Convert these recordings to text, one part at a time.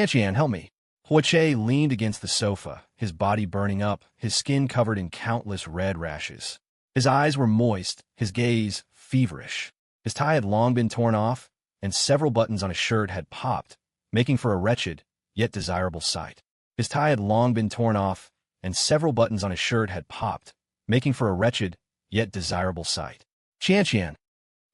Xian, help me. Hoche leaned against the sofa, his body burning up, his skin covered in countless red rashes. His eyes were moist, his gaze feverish. His tie had long been torn off, and several buttons on his shirt had popped, making for a wretched, yet desirable sight. His tie had long been torn off, and several buttons on his shirt had popped, making for a wretched, yet desirable sight. Xian.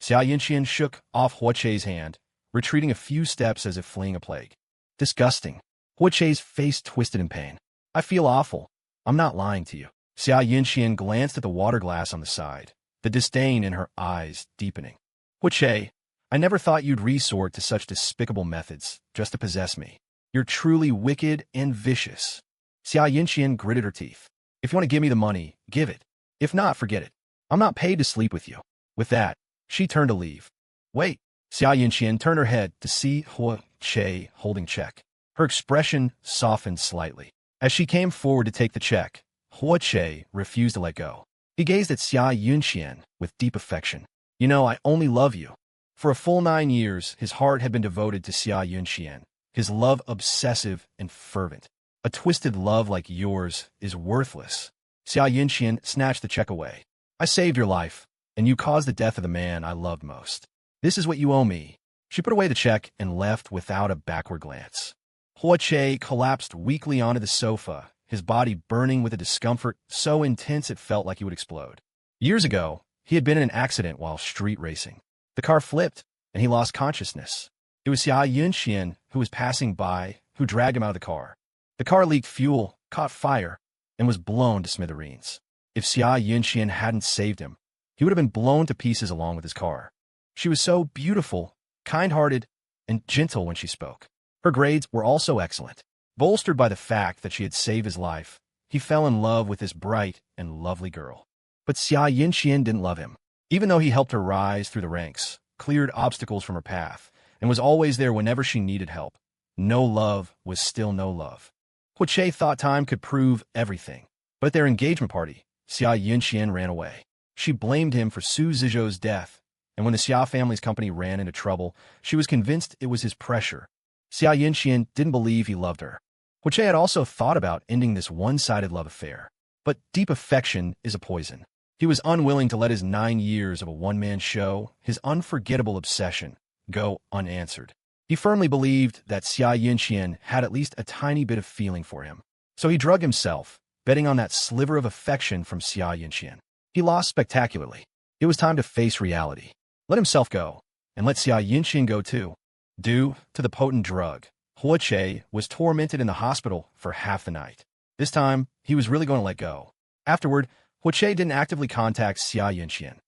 Xiain shook off Hoche's hand, retreating a few steps as if fleeing a plague. Disgusting. Hoche's face twisted in pain. I feel awful. I'm not lying to you. Xiain glanced at the water glass on the side, the disdain in her eyes deepening. Hoche, I never thought you'd resort to such despicable methods just to possess me. You're truly wicked and vicious. Xiain gritted her teeth. If you want to give me the money, give it. If not, forget it. I'm not paid to sleep with you. With that, she turned to leave. Wait. Xiain turned her head to see Hoche holding check. Her expression softened slightly. As she came forward to take the check, Hoche refused to let go. He gazed at Xiain with deep affection. You know, I only love you. For a full 9 years, his heart had been devoted to Xiain, his love obsessive and fervent. A twisted love like yours is worthless. Xiain snatched the check away. I saved your life, and you caused the death of the man I loved most. This is what you owe me. She put away the check and left without a backward glance. Hoche collapsed weakly onto the sofa, his body burning with a discomfort so intense it felt like he would explode. Years ago, he had been in an accident while street racing. The car flipped, and he lost consciousness. It was Xiain who was passing by who dragged him out of the car. The car leaked fuel, caught fire, and was blown to smithereens. If Xiain hadn't saved him, he would have been blown to pieces along with his car. She was so beautiful, kind-hearted, and gentle when she spoke. Her grades were also excellent. Bolstered by the fact that she had saved his life, he fell in love with this bright and lovely girl. But Xiain didn't love him. Even though he helped her rise through the ranks, cleared obstacles from her path, and was always there whenever she needed help, no love was still no love. Hoche thought time could prove everything. But at their engagement party, Xiain ran away. She blamed him for Su Zizhou's death, and when the Xia family's company ran into trouble, she was convinced it was his pressure. Xiain didn't believe he loved her. Hoche had also thought about ending this one-sided love affair. But deep affection is a poison. He was unwilling to let his 9 years of a one-man show, his unforgettable obsession, go unanswered. He firmly believed that Xiain had at least a tiny bit of feeling for him. So he drugged himself, betting on that sliver of affection from Xiain. He lost spectacularly. It was time to face reality. Let himself go, and let Xiain go too. Due to the potent drug, Hoche was tormented in the hospital for half the night. This time, he was really going to let go. Afterward, Hoche didn't actively contact Xiain,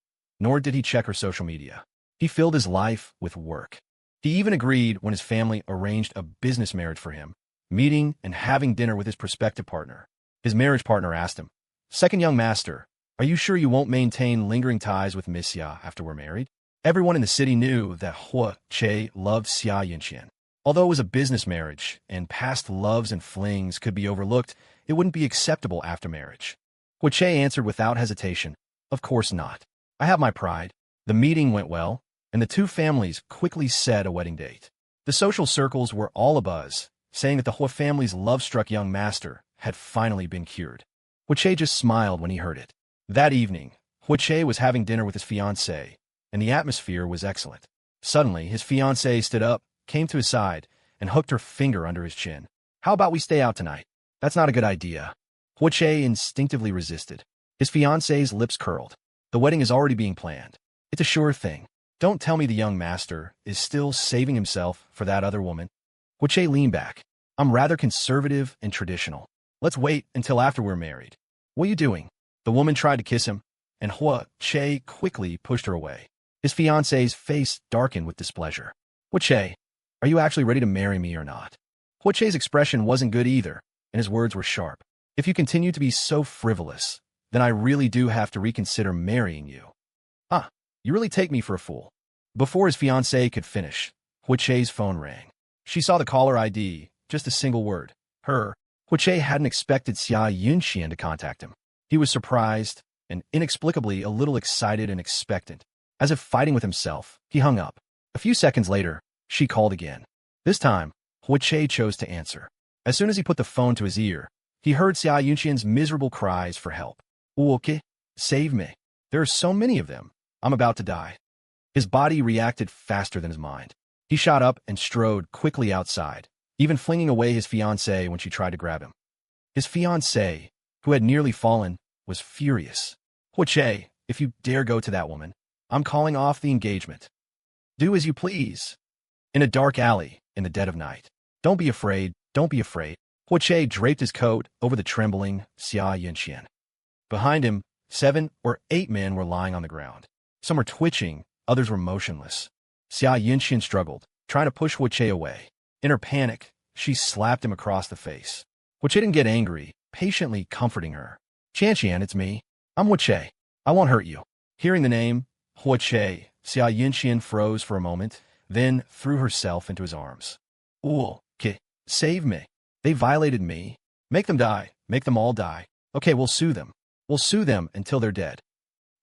nor did he check her social media. He filled his life with work. He even agreed when his family arranged a business marriage for him, meeting and having dinner with his prospective partner. His marriage partner asked him, "Second young master, are you sure you won't maintain lingering ties with Miss Xia after we're married?" Everyone in the city knew that Hoche loved Xiain. Although it was a business marriage, and past loves and flings could be overlooked, it wouldn't be acceptable after marriage. Hoche answered without hesitation, "Of course not. I have my pride." The meeting went well, and the two families quickly set a wedding date. The social circles were all abuzz, saying that the Hoche family's love-struck young master had finally been cured. Hoche just smiled when he heard it. That evening, Hoche was having dinner with his fiancée, and the atmosphere was excellent. Suddenly, his fiancée stood up, came to his side, and hooked her finger under his chin. "How about we stay out tonight?" "That's not a good idea." Hoche instinctively resisted. His fiancée's lips curled. "The wedding is already being planned. It's a sure thing. Don't tell me the young master is still saving himself for that other woman." Hoche leaned back. "I'm rather conservative and traditional. Let's wait until after we're married." "What are you doing?" The woman tried to kiss him, and Hoche quickly pushed her away. His fiancée's face darkened with displeasure. "Hoche, are you actually ready to marry me or not?" Hoche's expression wasn't good either, and his words were sharp. "If you continue to be so frivolous, then I really do have to reconsider marrying you." "Ah, you really take me for a fool." Before his fiancée could finish, Hoche's phone rang. She saw the caller ID, just a single word, her. Hoche hadn't expected Xiain to contact him. He was surprised and inexplicably a little excited and expectant. As if fighting with himself, he hung up. A few seconds later, she called again. This time, Hoche chose to answer. As soon as he put the phone to his ear, he heard Xia Yunqian's miserable cries for help. "Hoche, save me. There are so many of them. I'm about to die." His body reacted faster than his mind. He shot up and strode quickly outside, even flinging away his fiancée when she tried to grab him. His fiancée, who had nearly fallen, was furious. "Hoche, if you dare go to that woman, I'm calling off the engagement. Do as you please." In a dark alley, in the dead of night. "Don't be afraid, don't be afraid." Hoche draped his coat over the trembling Xia Yunqian. Behind him, 7 or 8 men were lying on the ground. Some were twitching, others were motionless. Xia Yunqian struggled, trying to push Hoche away. In her panic, she slapped him across the face. Hoche didn't get angry, patiently comforting her. "Xian, it's me. I'm Hoche. I won't hurt you." Hearing the name, Hoche, Xia Yunqian froze for a moment, then threw herself into his arms. "Hoche, save me. They violated me. Make them die. Make them all die. Okay, we'll sue them. We'll sue them until they're dead."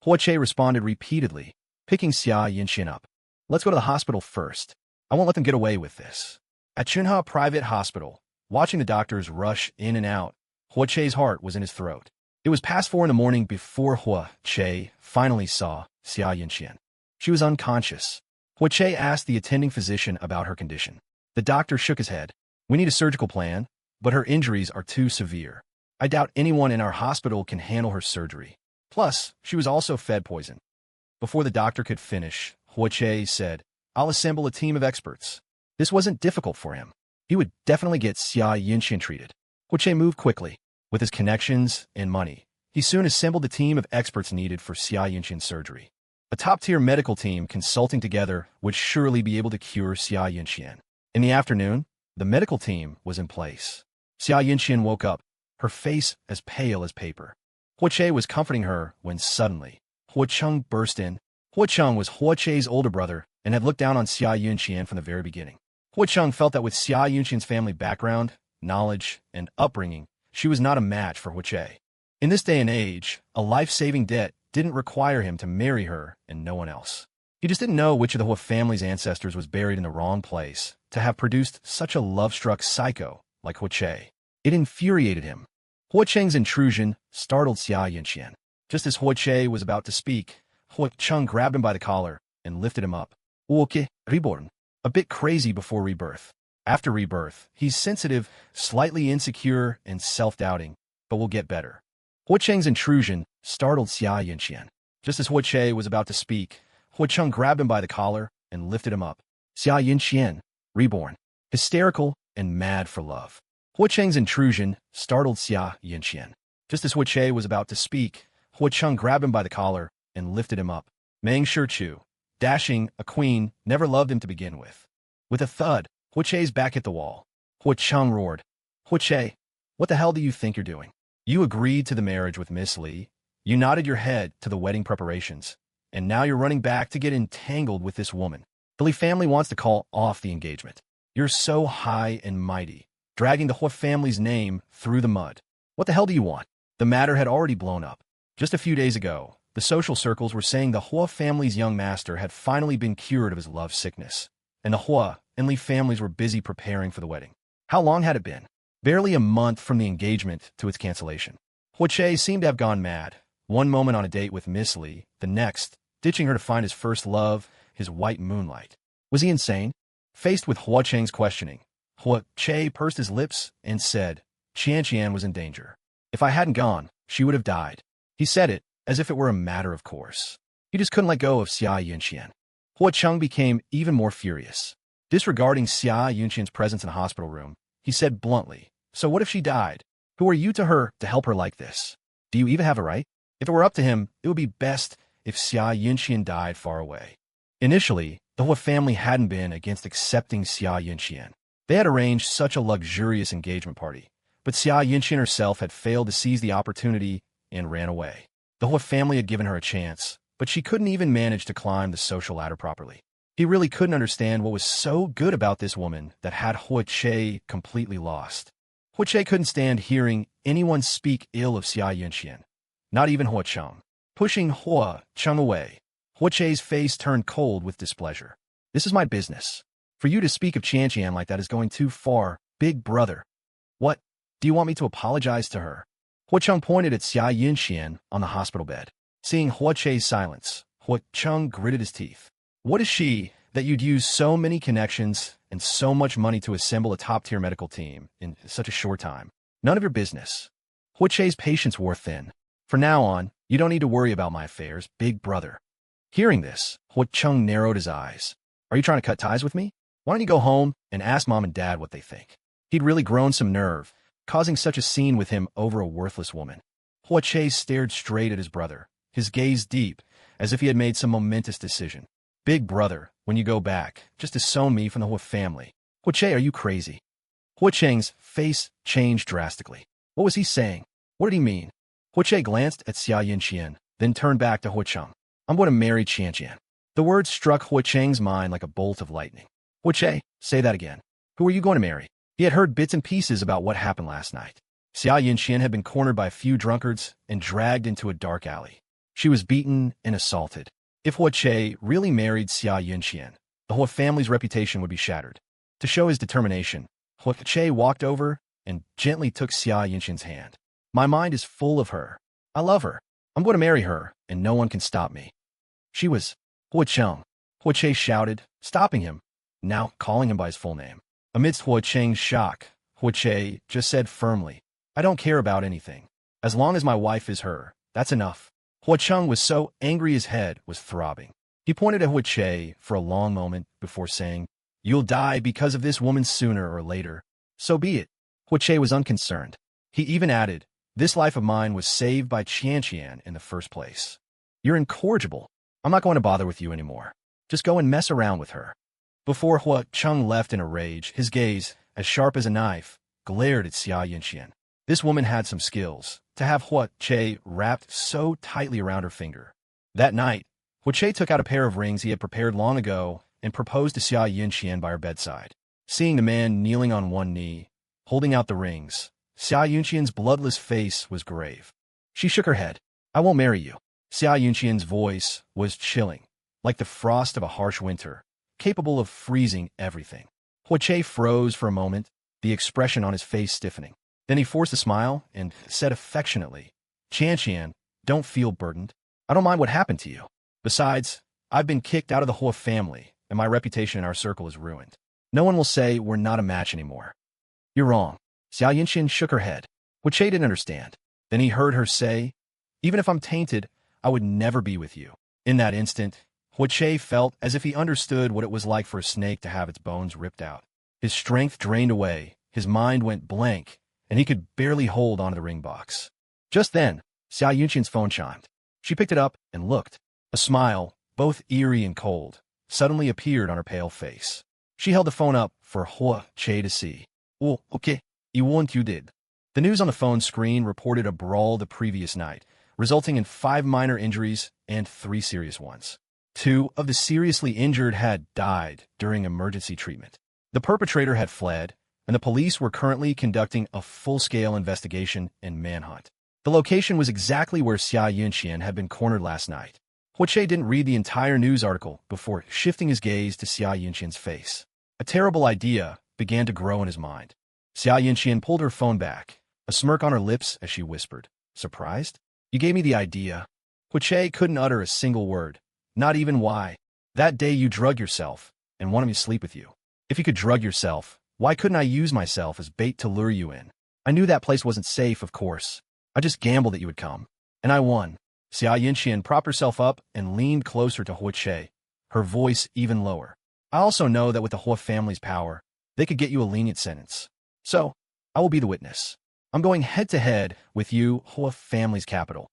Hoche responded repeatedly, picking Xia Yunqian up. "Let's go to the hospital first. I won't let them get away with this." At Chunha Private Hospital, watching the doctors rush in and out, Hoche's heart was in his throat. It was past 4 in the morning before Hoche finally saw Xia Yunqian. She was unconscious. Hoche asked the attending physician about her condition. The doctor shook his head. "We need a surgical plan, but her injuries are too severe. I doubt anyone in our hospital can handle her surgery. Plus, she was also fed poison." Before the doctor could finish, Hoche said, "I'll assemble a team of experts." This wasn't difficult for him. He would definitely get Xia Yunqian treated. Hoche moved quickly. With his connections and money, he soon assembled the team of experts needed for Xia Yunqian's surgery. A top-tier medical team consulting together would surely be able to cure Xia Yunqian. In the afternoon, the medical team was in place. Xia Yunqian woke up, her face as pale as paper. Hoche was comforting her when suddenly, Hocheng burst in. Hocheng was Hoche's older brother and had looked down on Xia Yunqian from the very beginning. Hocheng felt that with Xia Yunqian's family background, knowledge, and upbringing, she was not a match for Hoche. In this day and age, a life-saving debt didn't require him to marry her and no one else. He just didn't know which of the Hua family's ancestors was buried in the wrong place to have produced such a love-struck psycho like Hoche. It infuriated him. Hocheng's intrusion startled Xia Yunqian. Just as Hoche was about to speak, Hocheng grabbed him by the collar and lifted him up. "P1.Reborn. A bit crazy before rebirth. After rebirth, he's sensitive, slightly insecure, and self-doubting, but will get better." Hocheng's intrusion startled Xia Yunqian. Just as Hoche was about to speak, Hocheng grabbed him by the collar and lifted him up. Xia Yunqian, reborn, hysterical and mad for love. Hocheng's intrusion startled Xia Yunqian. Just as Hoche was about to speak, Hocheng grabbed him by the collar and lifted him up. Mang Shu, dashing, a queen, never loved him to begin with. With a thud, Hoche's back hit the wall. Hocheng roared, "Hoche, what the hell do you think you're doing? You agreed to the marriage with Miss Li, you nodded your head to the wedding preparations, and now you're running back to get entangled with this woman. The Li family wants to call off the engagement. You're so high and mighty, dragging the Hua family's name through the mud. What the hell do you want?" The matter had already blown up. Just a few days ago, the social circles were saying the Hua family's young master had finally been cured of his love sickness, and the Hua and Li families were busy preparing for the wedding. How long had it been? Barely a month from the engagement to its cancellation. Hoche seemed to have gone mad, one moment on a date with Miss Li, the next, ditching her to find his first love, his white moonlight. Was he insane? Faced with Hocheng's questioning, Hoche pursed his lips and said, "Xian was in danger. If I hadn't gone, she would have died." He said it as if it were a matter of course. He just couldn't let go of Xia Yunqian. Hocheng became even more furious. Disregarding Xia Yunqian's presence in the hospital room, he said bluntly, "So what if she died? Who are you to her to help her like this? Do you even have a right? If it were up to him, it would be best if Xia Yunqian died far away." Initially, the Hua family hadn't been against accepting Xia Yunqian. They had arranged such a luxurious engagement party, but Xia Yunqian herself had failed to seize the opportunity and ran away. The Hua family had given her a chance, but she couldn't even manage to climb the social ladder properly. He really couldn't understand what was so good about this woman that had Hoche completely lost. Hoche couldn't stand hearing anyone speak ill of Xia Yunqian, not even Hocheng. Pushing Hocheng away, Hoche's face turned cold with displeasure. "This is my business. For you to speak of Xian like that is going too far, big brother. What? Do you want me to apologize to her? Huo pointed at Xian on the hospital bed. Seeing Hoche's silence, Huo gritted his teeth. What is she that you'd use so many connections and so much money to assemble a top-tier medical team in such a short time? None of your business. Huoche's patience wore thin. For now on, you don't need to worry about my affairs, big brother. Hearing this, Huo narrowed his eyes. Are you trying to cut ties with me? Why don't you go home and ask Mom and Dad what they think? He'd really grown some nerve, causing such a scene with him over a worthless woman. Huo stared straight at his brother, his gaze deep, as if he had made some momentous decision. Big brother, when you go back, just disown me from the Huo family. Huo, are you crazy? Huo's face changed drastically. What was he saying? What did he mean? Huo glanced at Xian, then turned back to Huo. I'm going to marry Xian. The words struck Huo's mind like a bolt of lightning. Huo, say that again. Who are you going to marry? He had heard bits and pieces about what happened last night. Xian had been cornered by a few drunkards and dragged into a dark alley. She was beaten and assaulted. If Huo really married Xian, the Huo family's reputation would be shattered. To show his determination, Huo walked over and gently took Xian's hand. My mind is full of her. I love her. I'm going to marry her, and no one can stop me. She was Huo. Huo shouted, stopping him, now calling him by his full name. Amidst Huo's shock, Huo just said firmly, I don't care about anything. As long as my wife is her, that's enough. Huo was so angry his head was throbbing. He pointed at Huo for a long moment before saying, You'll die because of this woman sooner or later. So be it. Huo was unconcerned. He even added, This life of mine was saved by Xian in the first place. You're incorrigible. I'm not going to bother with you anymore. Just go and mess around with her. Before Huo left in a rage, his gaze, as sharp as a knife, glared at Xian. This woman had some skills, to have Huo wrapped so tightly around her finger. That night, Huo took out a pair of rings he had prepared long ago and proposed to Xian by her bedside. Seeing the man kneeling on one knee, holding out the rings, Xian's bloodless face was grave. She shook her head. I won't marry you. Xian's voice was chilling, like the frost of a harsh winter, capable of freezing everything. Huo froze for a moment, the expression on his face stiffening. Then he forced a smile and said affectionately, Xian, don't feel burdened. I don't mind what happened to you. Besides, I've been kicked out of the Huo family, and my reputation in our circle is ruined. No one will say we're not a match anymore. You're wrong. Xian shook her head. Huo didn't understand. Then he heard her say, Even if I'm tainted, I would never be with you. In that instant, Huo felt as if he understood what it was like for a snake to have its bones ripped out. His strength drained away, his mind went blank, and he could barely hold onto the ring box. Just then, Xian's phone chimed. She picked it up and looked. A smile, both eerie and cold, suddenly appeared on her pale face. She held the phone up for Huo to see. Oh, okay, you want you did. The news on the phone screen reported a brawl the previous night, resulting in 5 minor injuries and 3 serious ones. 2 of the seriously injured had died during emergency treatment. The perpetrator had fled, and the police were currently conducting a full-scale investigation and manhunt. The location was exactly where Xian had been cornered last night. Huo didn't read the entire news article before shifting his gaze to Xian's face. A terrible idea began to grow in his mind. Xian pulled her phone back, a smirk on her lips as she whispered, Surprised? You gave me the idea. Huo couldn't utter a single word, not even why. That day you drugged yourself and wanted me to sleep with you. If you could drug yourself, why couldn't I use myself as bait to lure you in? I knew that place wasn't safe, of course. I just gambled that you would come. And I won. Xian propped herself up and leaned closer to Huo, her voice even lower. I also know that with the Huo family's power, they could get you a lenient sentence. So, I will be the witness. I'm going head-to-head with you, Huo family's capital.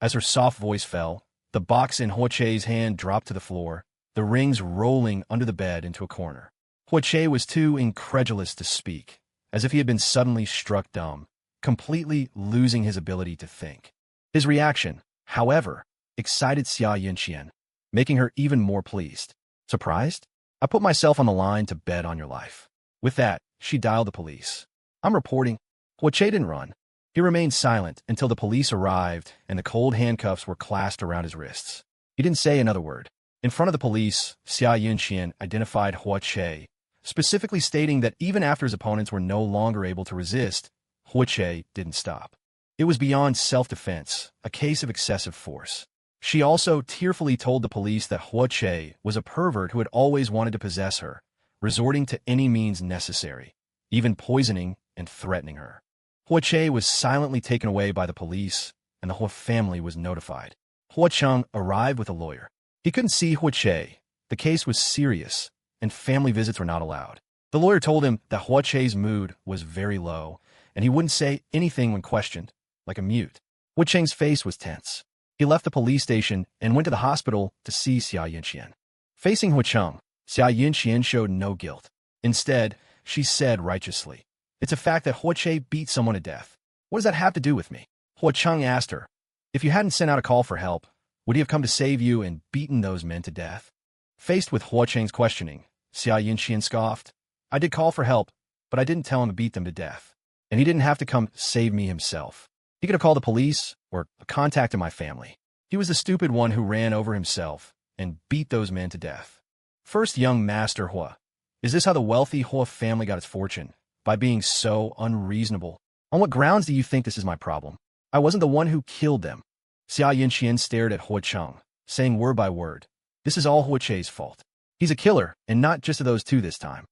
As her soft voice fell, the box in Huo's hand dropped to the floor, the rings rolling under the bed into a corner. Huo was too incredulous to speak, as if he had been suddenly struck dumb, completely losing his ability to think. His reaction, however, excited Xian, making her even more pleased. Surprised? I put myself on the line to bet on your life. With that, she dialed the police. I'm reporting. Huo didn't run. He remained silent until the police arrived and the cold handcuffs were clasped around his wrists. He didn't say another word. In front of the police, Xiain identified Hoche, specifically stating that even after his opponents were no longer able to resist, Hoche didn't stop. It was beyond self-defense, a case of excessive force. She also tearfully told the police that Hoche was a pervert who had always wanted to possess her, resorting to any means necessary, even poisoning and threatening her. Hoche was silently taken away by the police, and the whole family was notified. Huacheng arrived with a lawyer. He couldn't see Hoche. The case was serious, and family visits were not allowed. The lawyer told him that Huache's mood was very low, and he wouldn't say anything when questioned, like a mute. Huacheng's face was tense. He left the police station and went to the hospital to see Xiain. Facing Huacheng, Xiain showed no guilt. Instead, she said righteously, "It's a fact that Hoche beat someone to death. What does that have to do with me?" Huacheng asked her, "If you hadn't sent out a call for help, would he have come to save you and beaten those men to death?" Faced with Huacheng's questioning, Xiain scoffed, "I did call for help, but I didn't tell him to beat them to death. And he didn't have to come save me himself. He could have called the police or contacted my family. He was the stupid one who ran over himself and beat those men to death." First young master Hua, is this how the wealthy Hua family got its fortune? By being so unreasonable? On what grounds do you think this is my problem? I wasn't the one who killed them. Xiain stared at Huacheng, saying word by word, "This is all Huache's fault. He's a killer, and not just of those two this time."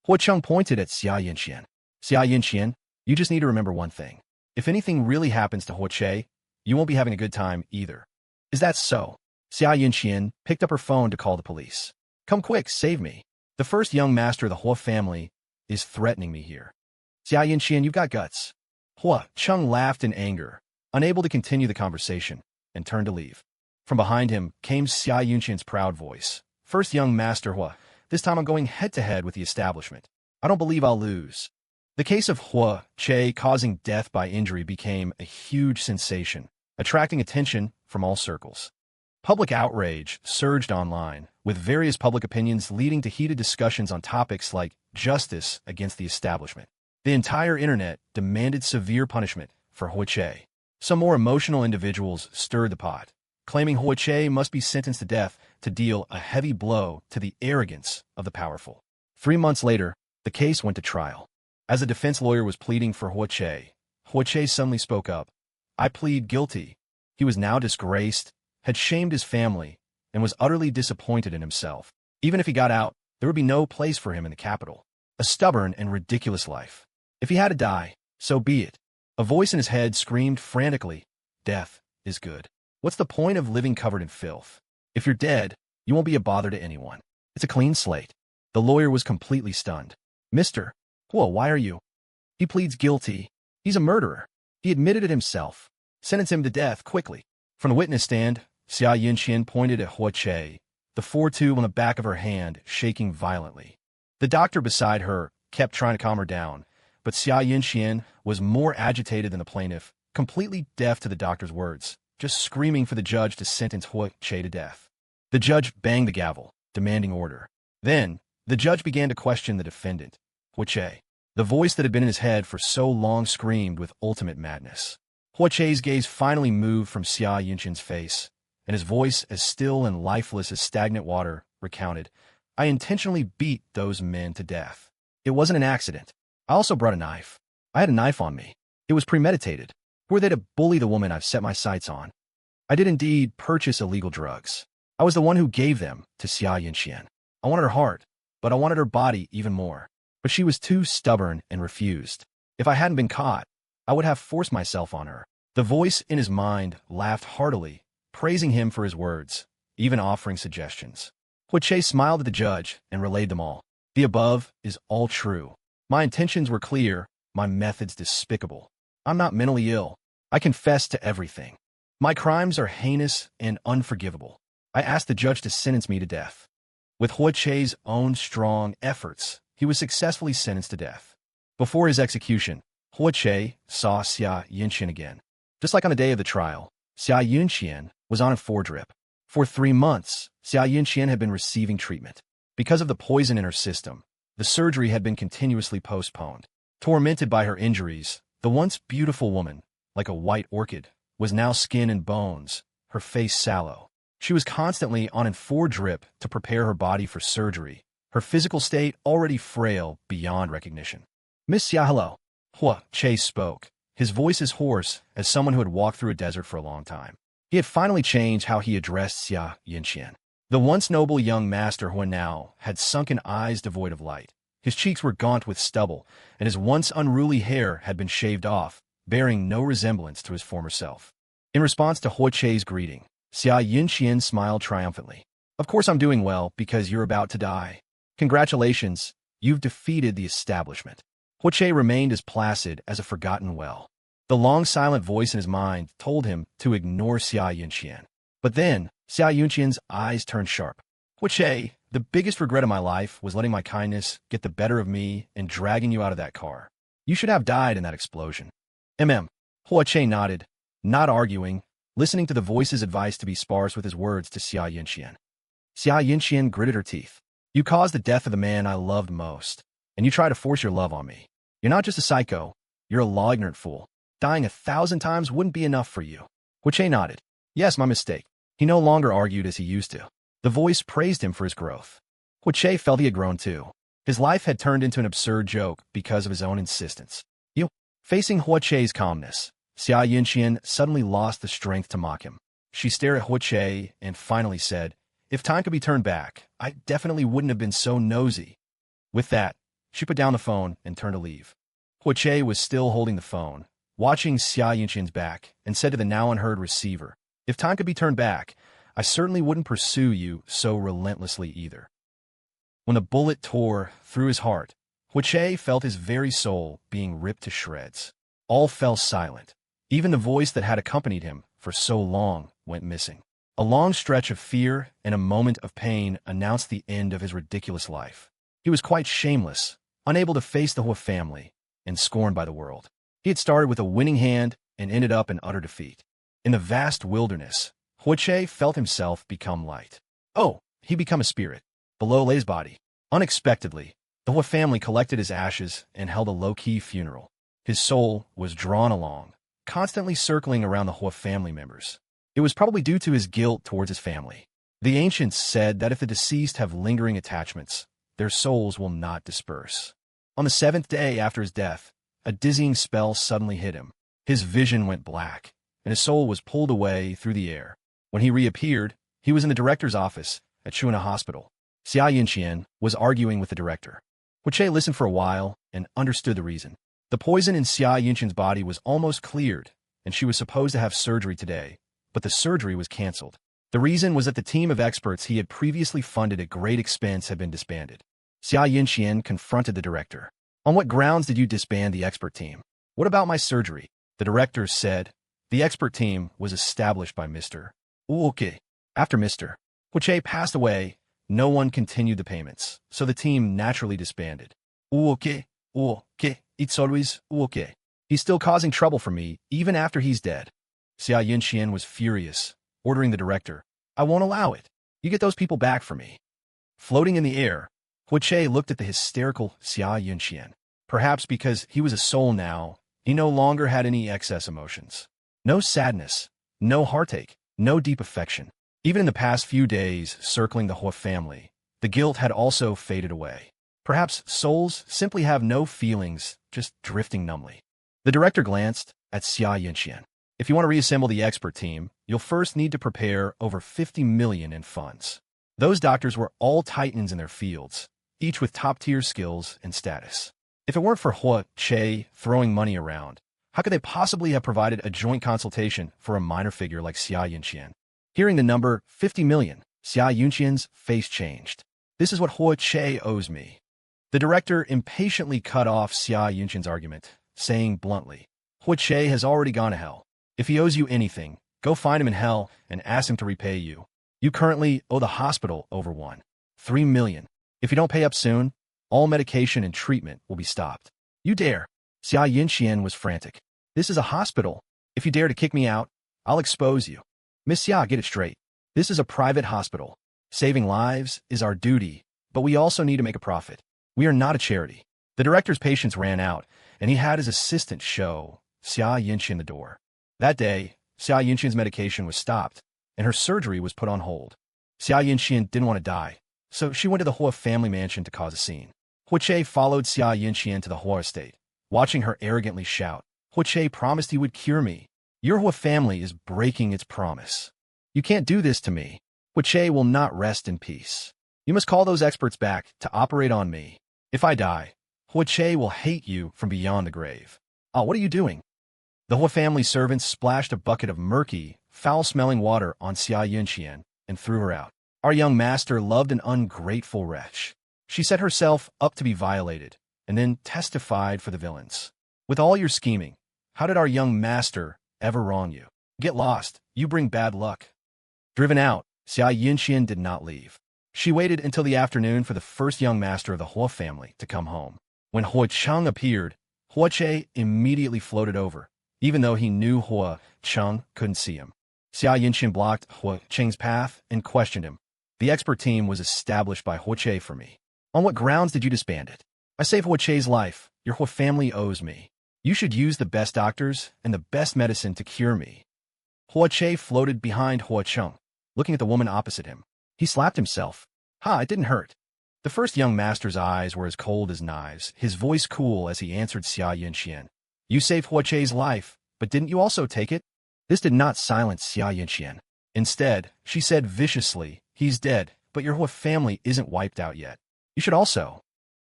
Huacheng pointed at Xiain. "Xiain, you just need to remember one thing. If anything really happens to Hoche, you won't be having a good time either." "Is that so?" Xiain picked up her phone to call the police. "Come quick, save me. The first young master of the Hua family is threatening me here." "Xiain, you've got guts." Huacheng laughed in anger, unable to continue the conversation, and turned to leave. From behind him came Xiain's proud voice. "First young master Hua, this time I'm going head-to-head with the establishment. I don't believe I'll lose." The case of Hoche causing death by injury became a huge sensation, attracting attention from all circles. Public outrage surged online, with various public opinions leading to heated discussions on topics like justice against the establishment. The entire internet demanded severe punishment for Hoche. Some more emotional individuals stirred the pot, claiming Hoche must be sentenced to death to deal a heavy blow to the arrogance of the powerful. 3 months later, the case went to trial. As the defense lawyer was pleading for Hoche suddenly spoke up. "I plead guilty." He was now disgraced, had shamed his family, and was utterly disappointed in himself. Even if he got out, there would be no place for him in the capital. A stubborn and ridiculous life. If he had to die, so be it. A voice in his head screamed frantically, "Death is good. What's the point of living covered in filth? If you're dead, you won't be a bother to anyone. It's a clean slate." The lawyer was completely stunned. "Mr. Hua, why are you?" "He pleads guilty. He's a murderer. He admitted it himself. Sentence him to death, quickly." From the witness stand, Xiain pointed at Hoche, the 4-2 on the back of her hand shaking violently. The doctor beside her kept trying to calm her down, but Xiain was more agitated than the plaintiff, completely deaf to the doctor's words, just screaming for the judge to sentence Hoche to death. The judge banged the gavel, demanding order. Then, the judge began to question the defendant, Hoche. The voice that had been in his head for so long screamed with ultimate madness. Hoche's gaze finally moved from Xiain's face, and his voice, as still and lifeless as stagnant water, recounted, "I intentionally beat those men to death. It wasn't an accident. I also brought a knife. I had a knife on me. It was premeditated. Who are they to bully the woman I've set my sights on? I did indeed purchase illegal drugs. I was the one who gave them to Xiain. I wanted her heart, but I wanted her body even more. But she was too stubborn and refused. If I hadn't been caught, I would have forced myself on her." The voice in his mind laughed heartily, praising him for his words, even offering suggestions. Hoche smiled at the judge and relayed them all. "The above is all true. My intentions were clear, my methods despicable. I'm not mentally ill. I confess to everything. My crimes are heinous and unforgivable. I asked the judge to sentence me to death." With Hoche's own strong efforts, he was successfully sentenced to death. Before his execution, Hoche saw Xiain again. Just like on the day of the trial, Xiain was on a 4-drip. For 3 months, Xiain had been receiving treatment. Because of the poison in her system, the surgery had been continuously postponed. Tormented by her injuries, the once beautiful woman, like a white orchid, was now skin and bones, her face sallow. She was constantly on an 4 drip to prepare her body for surgery, her physical state already frail beyond recognition. Miss Xia, hello. Hoche spoke. His voice is hoarse as someone who had walked through a desert for a long time. He had finally changed how he addressed Xiain. The once noble young master who now had sunken eyes devoid of light. His cheeks were gaunt with stubble, and his once unruly hair had been shaved off, bearing no resemblance to his former self. In response to Hoche's greeting, Xiain smiled triumphantly. Of course I'm doing well because you're about to die. Congratulations, you've defeated the establishment. Hoche remained as placid as a forgotten well. The long silent voice in his mind told him to ignore Xiain. But then, Xiain's eyes turned sharp. Hoche, the biggest regret of my life was letting my kindness get the better of me and dragging you out of that car. You should have died in that explosion. Hoche nodded, not arguing, listening to the voice's advice to be sparse with his words to Xiain. Xiain gritted her teeth. You caused the death of the man I loved most, and you try to force your love on me. You're not just a psycho, you're a law-ignorant fool. Dying 1,000 times wouldn't be enough for you. Hoche nodded. Yes, my mistake. He no longer argued as he used to. The voice praised him for his growth. Hoche felt he had grown too. His life had turned into an absurd joke because of his own insistence. Facing Hoche's calmness, Xiain suddenly lost the strength to mock him. She stared at Hoche and finally said, if time could be turned back, I definitely wouldn't have been so nosy. With that, she put down the phone and turned to leave. Hoche was still holding the phone, watching Xiain's back, and said to the now unheard receiver, if time could be turned back, I certainly wouldn't pursue you so relentlessly either. When the bullet tore through his heart, Hoche felt his very soul being ripped to shreds. All fell silent. Even the voice that had accompanied him for so long went missing. A long stretch of fear and a moment of pain announced the end of his ridiculous life. He was quite shameless, unable to face the Hoche family, and scorned by the world. He had started with a winning hand and ended up in utter defeat. In the vast wilderness, Hoche felt himself become light. Oh, he became a spirit. Below lay his body. Unexpectedly, the Hoche family collected his ashes and held a low-key funeral. His soul was drawn along, constantly circling around the Hoche family members. It was probably due to his guilt towards his family. The ancients said that if the deceased have lingering attachments, their souls will not disperse. On the 7th day after his death, a dizzying spell suddenly hit him. His vision went black, and his soul was pulled away through the air. When he reappeared, he was in the director's office at Xiain Hospital. Xiain was arguing with the director. Hoche listened for a while and understood the reason. The poison in Xiain's body was almost cleared, and she was supposed to have surgery today, but the surgery was cancelled. The reason was that the team of experts he had previously funded at great expense had been disbanded. Xiain confronted the director. On what grounds did you disband the expert team? What about my surgery? The director said, the expert team was established by Mr. Hoche. After Mr. Hoche passed away, no one continued the payments, so the team naturally disbanded. Hoche, it's always Hoche. He's still causing trouble for me, even after he's dead. Xiain was furious, ordering the director, I won't allow it. You get those people back for me. Floating in the air, Hoche looked at the hysterical Xiain. Perhaps because he was a soul now, he no longer had any excess emotions. No sadness, no heartache, no deep affection. Even in the past few days circling the Hoche family, the guilt had also faded away. Perhaps souls simply have no feelings, just drifting numbly. The director glanced at Xiain. If you want to reassemble the expert team, you'll first need to prepare over 50 million in funds. Those doctors were all titans in their fields, each with top-tier skills and status. If it weren't for Hoche throwing money around, how could they possibly have provided a joint consultation for a minor figure like Xiain? Hearing the number 50 million, Xiain's face changed. This is what Hoche owes me. The director impatiently cut off Xiain's argument, saying bluntly, Hoche has already gone to hell. If he owes you anything, go find him in hell and ask him to repay you. You currently owe the hospital over 3 million. If you don't pay up soon, all medication and treatment will be stopped. You dare. Xiain was frantic. This is a hospital. If you dare to kick me out, I'll expose you. Miss Xia, get it straight. This is a private hospital. Saving lives is our duty, but we also need to make a profit. We are not a charity. The director's patience ran out, and he had his assistant show Xiain the door. That day, Xiain's medication was stopped, and her surgery was put on hold. Xiain didn't want to die, so she went to the Hoche family mansion to cause a scene. Hoche followed Xiain to the Hoche estate, watching her arrogantly shout, "Hoche promised he would cure me. Your Hoche family is breaking its promise. You can't do this to me. Hoche will not rest in peace. You must call those experts back to operate on me. If I die, Hoche will hate you from beyond the grave." "Ah, what are you doing?" The Hoche family servants splashed a bucket of murky, foul-smelling water on Xiain and threw her out. "Our young master loved an ungrateful wretch. She set herself up to be violated, and then testified for the villains. With all your scheming, how did our young master ever wrong you? Get lost, you bring bad luck." Driven out, Xiain did not leave. She waited until the afternoon for the first young master of the Hoche family to come home. When Hoche appeared, Hoche immediately floated over, even though he knew Hoche couldn't see him. Xiain blocked Hoche's path and questioned him. "The expert team was established by Hoche for me. On what grounds did you disband it? I saved Hoche's life. Your Hoche family owes me. You should use the best doctors and the best medicine to cure me." Hoche floated behind Hoche, looking at the woman opposite him. He slapped himself. "Ha, it didn't hurt." The first young master's eyes were as cold as knives, his voice cool as he answered Xiain. "You saved Hoche's life, but didn't you also take it?" This did not silence Xiain. Instead, she said viciously, "He's dead, but your Hoche family isn't wiped out yet. You should also."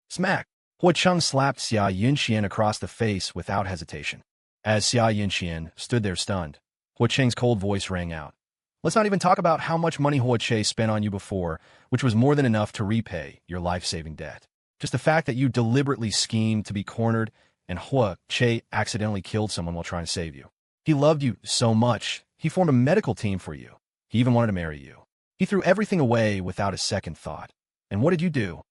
Smack! Hoche slapped Xiain across the face without hesitation. As Xiain stood there stunned, Hoche's cold voice rang out. "Let's not even talk about how much money Hoche spent on you before, which was more than enough to repay your life-saving debt. Just the fact that you deliberately schemed to be cornered and Hoche accidentally killed someone while trying to save you. He loved you so much, he formed a medical team for you. He even wanted to marry you. He threw everything away without a second thought. And what did you do?"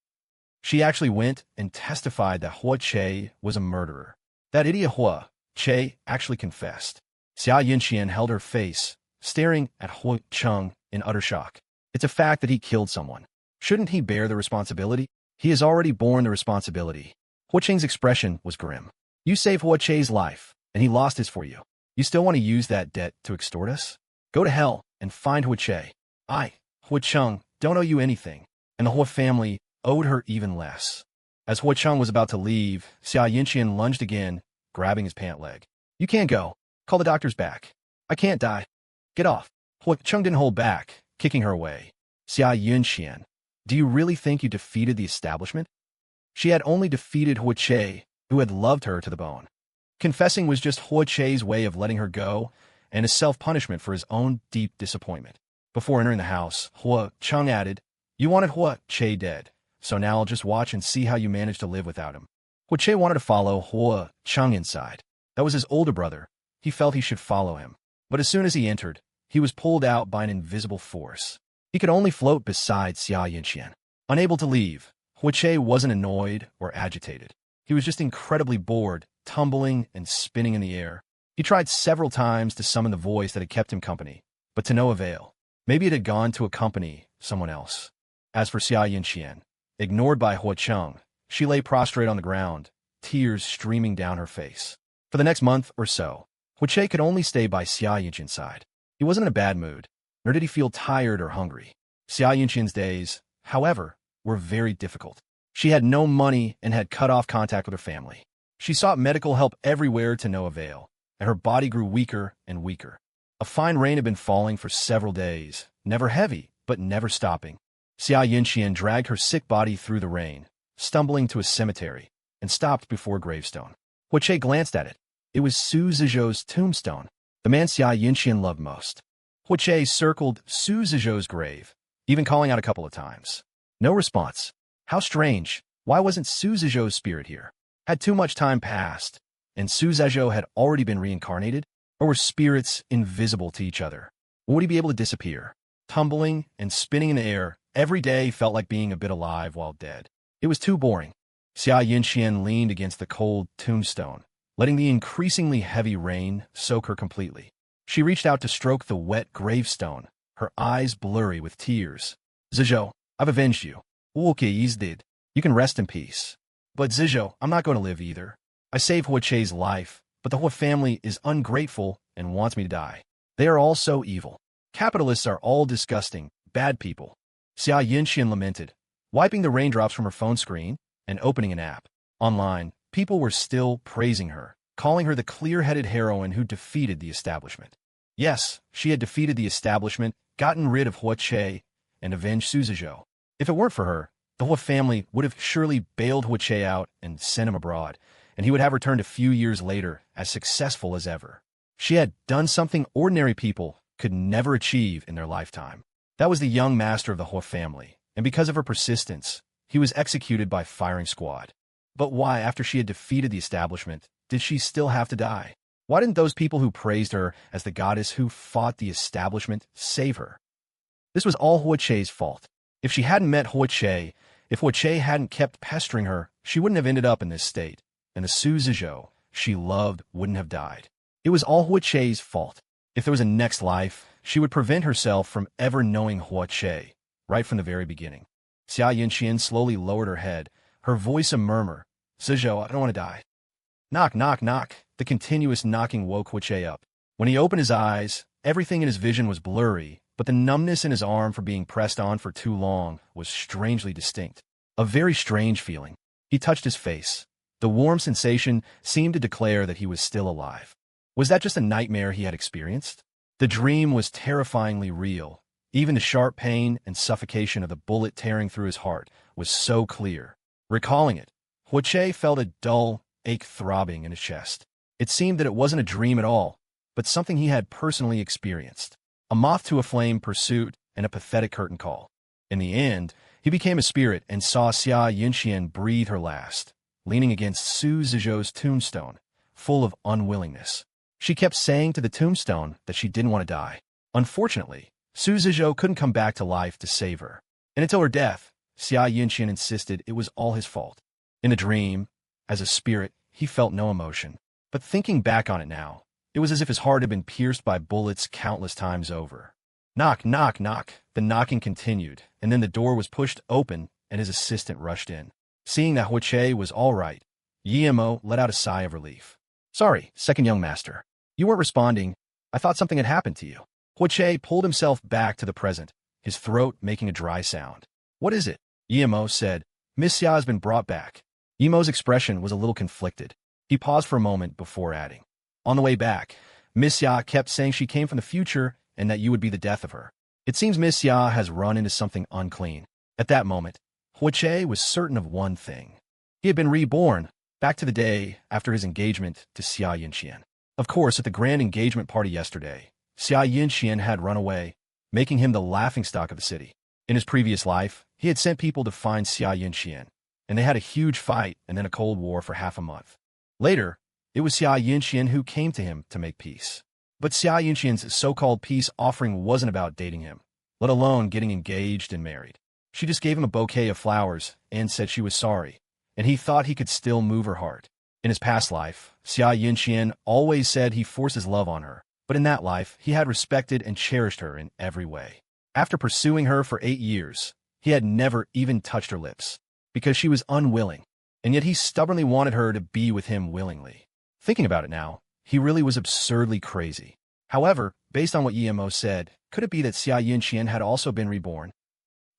She actually went and testified that Hoche was a murderer. That idiot Hoche actually confessed. Xiain held her face, staring at Hoche in utter shock. It's a fact that he killed someone. Shouldn't he bear the responsibility? He has already borne the responsibility. Hoche's expression was grim. "You saved Hoche's life, and he lost his for you. You still want to use that debt to extort us? Go to hell and find Hoche. I, Hoche, don't owe you anything, and the Hoche family owed her even less." As Hoche was about to leave, Xiain lunged again, grabbing his pant leg. "You can't go. Call the doctors back. I can't die. Get off." Hoche didn't hold back, kicking her away. "Xiain, do you really think you defeated the establishment?" She had only defeated Hoche, who had loved her to the bone. Confessing was just Hoche's way of letting her go, and a self-punishment for his own deep disappointment. Before entering the house, Hoche added, "You wanted Hoche dead, so now I'll just watch and see how you manage to live without him." Hoche wanted to follow Hoche inside. That was his older brother. He felt he should follow him. But as soon as he entered, he was pulled out by an invisible force. He could only float beside Xiain. Unable to leave, Hoche wasn't annoyed or agitated. He was just incredibly bored, tumbling and spinning in the air. He tried several times to summon the voice that had kept him company, but to no avail. Maybe it had gone to accompany someone else. As for Xiain, ignored by Hoche, she lay prostrate on the ground, tears streaming down her face. For the next month or so, Hoche could only stay by Xiain's side. He wasn't in a bad mood, nor did he feel tired or hungry. Xiain's days, however, were very difficult. She had no money and had cut off contact with her family. She sought medical help everywhere to no avail, and her body grew weaker and weaker. A fine rain had been falling for several days, never heavy, but never stopping. Xiain dragged her sick body through the rain, stumbling to a cemetery, and stopped before a gravestone. Hoche glanced at it. It was Su Zizhou's tombstone, the man Xiain loved most. Hoche circled Su Zizhou's grave, even calling out a couple of times. No response. How strange. Why wasn't Su Zizhou's spirit here? Had too much time passed, and Su Zizhou had already been reincarnated? Or were spirits invisible to each other? Or would he be able to disappear? Tumbling and spinning in the air, every day felt like being a bit alive while dead. It was too boring. Xiain leaned against the cold tombstone, letting the increasingly heavy rain soak her completely. She reached out to stroke the wet gravestone, her eyes blurry with tears. "Zizhou, I've avenged you. Okay, he's dead. You can rest in peace. But Zizhou, I'm not going to live either. I saved Hoche's life, but the Hoche family is ungrateful and wants me to die. They are all so evil. Capitalists are all disgusting, bad people. Xiain lamented, wiping the raindrops from her phone screen and opening an app. Online, people were still praising her, calling her the clear-headed heroine who defeated the establishment. Yes, she had defeated the establishment, gotten rid of Hoche, and avenged Suzhou. If it weren't for her, the whole family would have surely bailed Hoche out and sent him abroad, and he would have returned a few years later as successful as ever. She had done something ordinary people could never achieve in their lifetime. That was the young master of the whole family, and because of her persistence, he was executed by firing squad. But why, after she had defeated the establishment, did she still have to die? Why didn't those people who praised her as the goddess who fought the establishment save her? This was all Hoche's fault. If she hadn't met Hoche, if Hoche hadn't kept pestering her, she wouldn't have ended up in this state, and the Suzhou she loved wouldn't have died. It was all Hoche's fault. If there was a next life, she would prevent herself from ever knowing Hoche, right from the very beginning. Xiain slowly lowered her head, her voice a murmur. Suzhou, I don't want to die. Knock, knock, knock. The continuous knocking woke Hoche up. When he opened his eyes, everything in his vision was blurry, but the numbness in his arm for being pressed on for too long was strangely distinct. A very strange feeling. He touched his face. The warm sensation seemed to declare that he was still alive. Was that just a nightmare he had experienced? The dream was terrifyingly real. Even the sharp pain and suffocation of the bullet tearing through his heart was so clear. Recalling it, Hoche felt a dull ache throbbing in his chest. It seemed that it wasn't a dream at all, but something he had personally experienced. A moth to a flame pursuit and a pathetic curtain call. In the end, he became a spirit and saw Xiain breathe her last, leaning against Suzhou's tombstone, full of unwillingness. She kept saying to the tombstone that she didn't want to die. Unfortunately, Suzhou couldn't come back to life to save her. And until her death, Xiain insisted it was all his fault. In a dream, as a spirit, he felt no emotion. But thinking back on it now, it was as if his heart had been pierced by bullets countless times over. Knock, knock, knock. The knocking continued, and then the door was pushed open and his assistant rushed in. Seeing that Hoche was all right, Yemo let out a sigh of relief. Sorry, second young master. You weren't responding. I thought something had happened to you. Hoche pulled himself back to the present, his throat making a dry sound. What is it? Yemo said. Miss Xia has been brought back. Yemo's expression was a little conflicted. He paused for a moment before adding. On the way back, Miss Xia kept saying she came from the future and that you would be the death of her. It seems Miss Xia has run into something unclean. At that moment, Hoche was certain of one thing. He had been reborn, back to the day after his engagement to Xiain. Of course, at the grand engagement party yesterday, Xiain had run away, making him the laughingstock of the city. In his previous life, he had sent people to find Xiain, and they had a huge fight and then a cold war for half a month. Later, it was Xiain who came to him to make peace. But Xiain's so-called peace offering wasn't about dating him, let alone getting engaged and married. She just gave him a bouquet of flowers and said she was sorry, and he thought he could still move her heart. In his past life, Xiain always said he forced his love on her, but in that life, he had respected and cherished her in every way. After pursuing her for 8 years, he had never even touched her lips, because she was unwilling, and yet he stubbornly wanted her to be with him willingly. Thinking about it now, he really was absurdly crazy. However, based on what Yemo said, could it be that Xiain had also been reborn?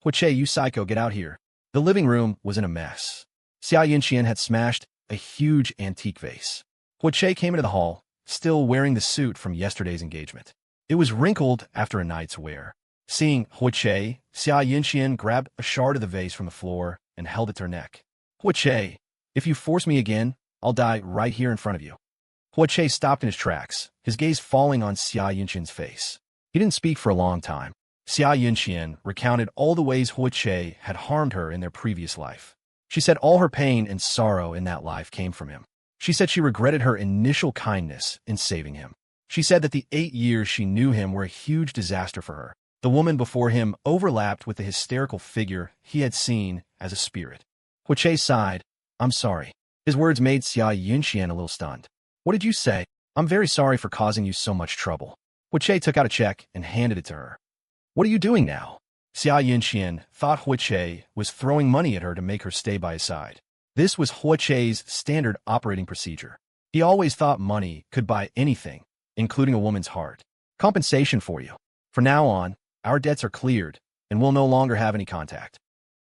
Hoche, you psycho, get out here. The living room was in a mess. Xiain had smashed a huge antique vase. Hoche came into the hall, still wearing the suit from yesterday's engagement. It was wrinkled after a night's wear. Seeing Hoche, Xiain grabbed a shard of the vase from the floor and held it to her neck. Hoche, if you force me again, I'll die right here in front of you. Hoche stopped in his tracks, his gaze falling on Xiain's face. He didn't speak for a long time. Xiain recounted all the ways Hoche had harmed her in their previous life. She said all her pain and sorrow in that life came from him. She said she regretted her initial kindness in saving him. She said that the 8 years she knew him were a huge disaster for her. The woman before him overlapped with the hysterical figure he had seen as a spirit. Hoche sighed. I'm sorry. His words made Xiain a little stunned. What did you say? I'm very sorry for causing you so much trouble. Hoche took out a check and handed it to her. What are you doing now? Xiain thought Hoche was throwing money at her to make her stay by his side. This was Hoche's standard operating procedure. He always thought money could buy anything, including a woman's heart. Compensation for you. From now on, our debts are cleared, and we'll no longer have any contact.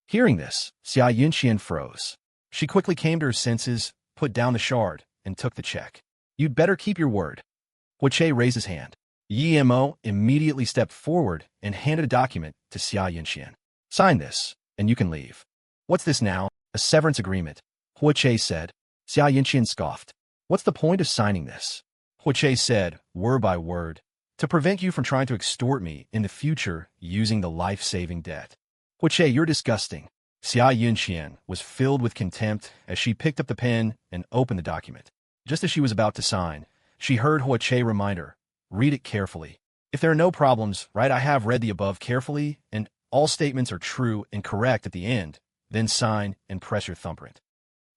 Hearing this, Xiain froze. She quickly came to her senses, put down the shard, and took the check. You'd better keep your word. Hoche raised his hand. Yimo immediately stepped forward and handed a document to Xiain. Sign this, and you can leave. What's this now? A severance agreement, Hoche said. Xiain scoffed. What's the point of signing this? Hoche said, word by word, to prevent you from trying to extort me in the future using the life-saving debt. Hoche, you're disgusting. Xiain was filled with contempt as she picked up the pen and opened the document. Just as she was about to sign, she heard Hoche remind her, read it carefully. If there are no problems, right, I have read the above carefully, and all statements are true and correct at the end, then sign and press your thumbprint.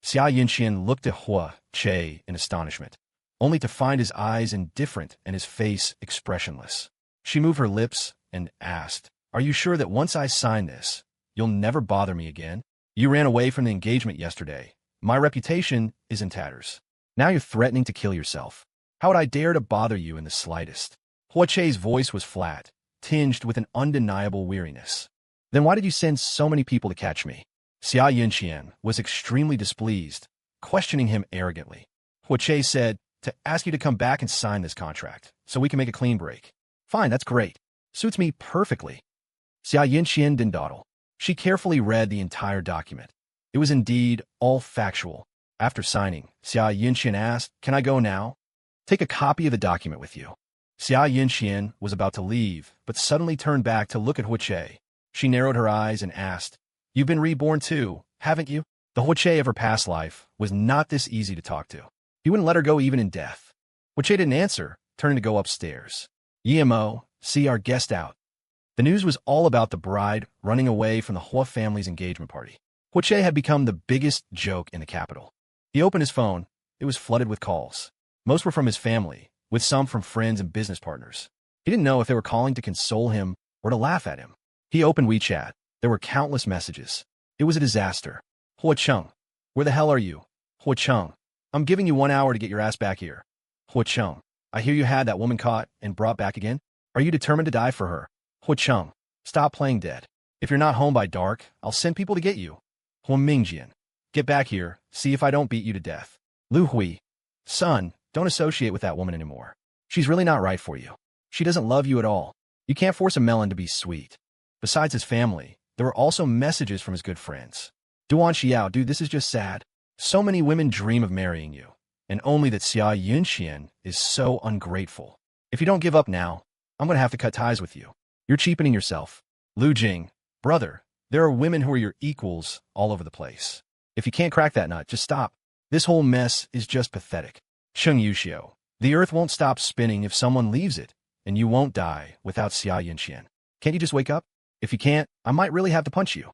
Xiain looked at Hoche in astonishment, only to find his eyes indifferent and his face expressionless. She moved her lips and asked, are you sure that once I sign this, you'll never bother me again? You ran away from the engagement yesterday. My reputation is in tatters. Now you're threatening to kill yourself. How would I dare to bother you in the slightest? Hoche's voice was flat, tinged with an undeniable weariness. Then why did you send so many people to catch me? Xiain was extremely displeased, questioning him arrogantly. Hoche said, to ask you to come back and sign this contract, so we can make a clean break. Fine, that's great. Suits me perfectly. Xiain didn't dawdle. She carefully read the entire document. It was indeed all factual. After signing, Xiain asked, can I go now? Take a copy of the document with you. Xiain was about to leave, but suddenly turned back to look at Hoche. She narrowed her eyes and asked, you've been reborn too, haven't you? The Hoche of her past life was not this easy to talk to. He wouldn't let her go even in death. Hoche didn't answer, turning to go upstairs. Yimo, see our guest out. The news was all about the bride running away from the Hua family's engagement party. Hoche had become the biggest joke in the capital. He opened his phone. It was flooded with calls. Most were from his family, with some from friends and business partners. He didn't know if they were calling to console him or to laugh at him. He opened WeChat. There were countless messages. It was a disaster. Hocheng, where the hell are you? Hocheng, I'm giving you 1 hour to get your ass back here. Hocheng, I hear you had that woman caught and brought back again. Are you determined to die for her? Hocheng, stop playing dead. If you're not home by dark, I'll send people to get you. Mingjian, get back here, see if I don't beat you to death. Lu Hui, son, don't associate with that woman anymore. She's really not right for you. She doesn't love you at all. You can't force a melon to be sweet. Besides his family, there were also messages from his good friends. Duan Xiao, dude, this is just sad. So many women dream of marrying you, and only that Xiain is so ungrateful. If you don't give up now, I'm going to have to cut ties with you. You're cheapening yourself. Lu Jing, brother, there are women who are your equals all over the place. If you can't crack that nut, just stop. This whole mess is just pathetic. Sheng Yuxiu, the earth won't stop spinning if someone leaves it, and you won't die without Xiain. Can't you just wake up? If you can't, I might really have to punch you.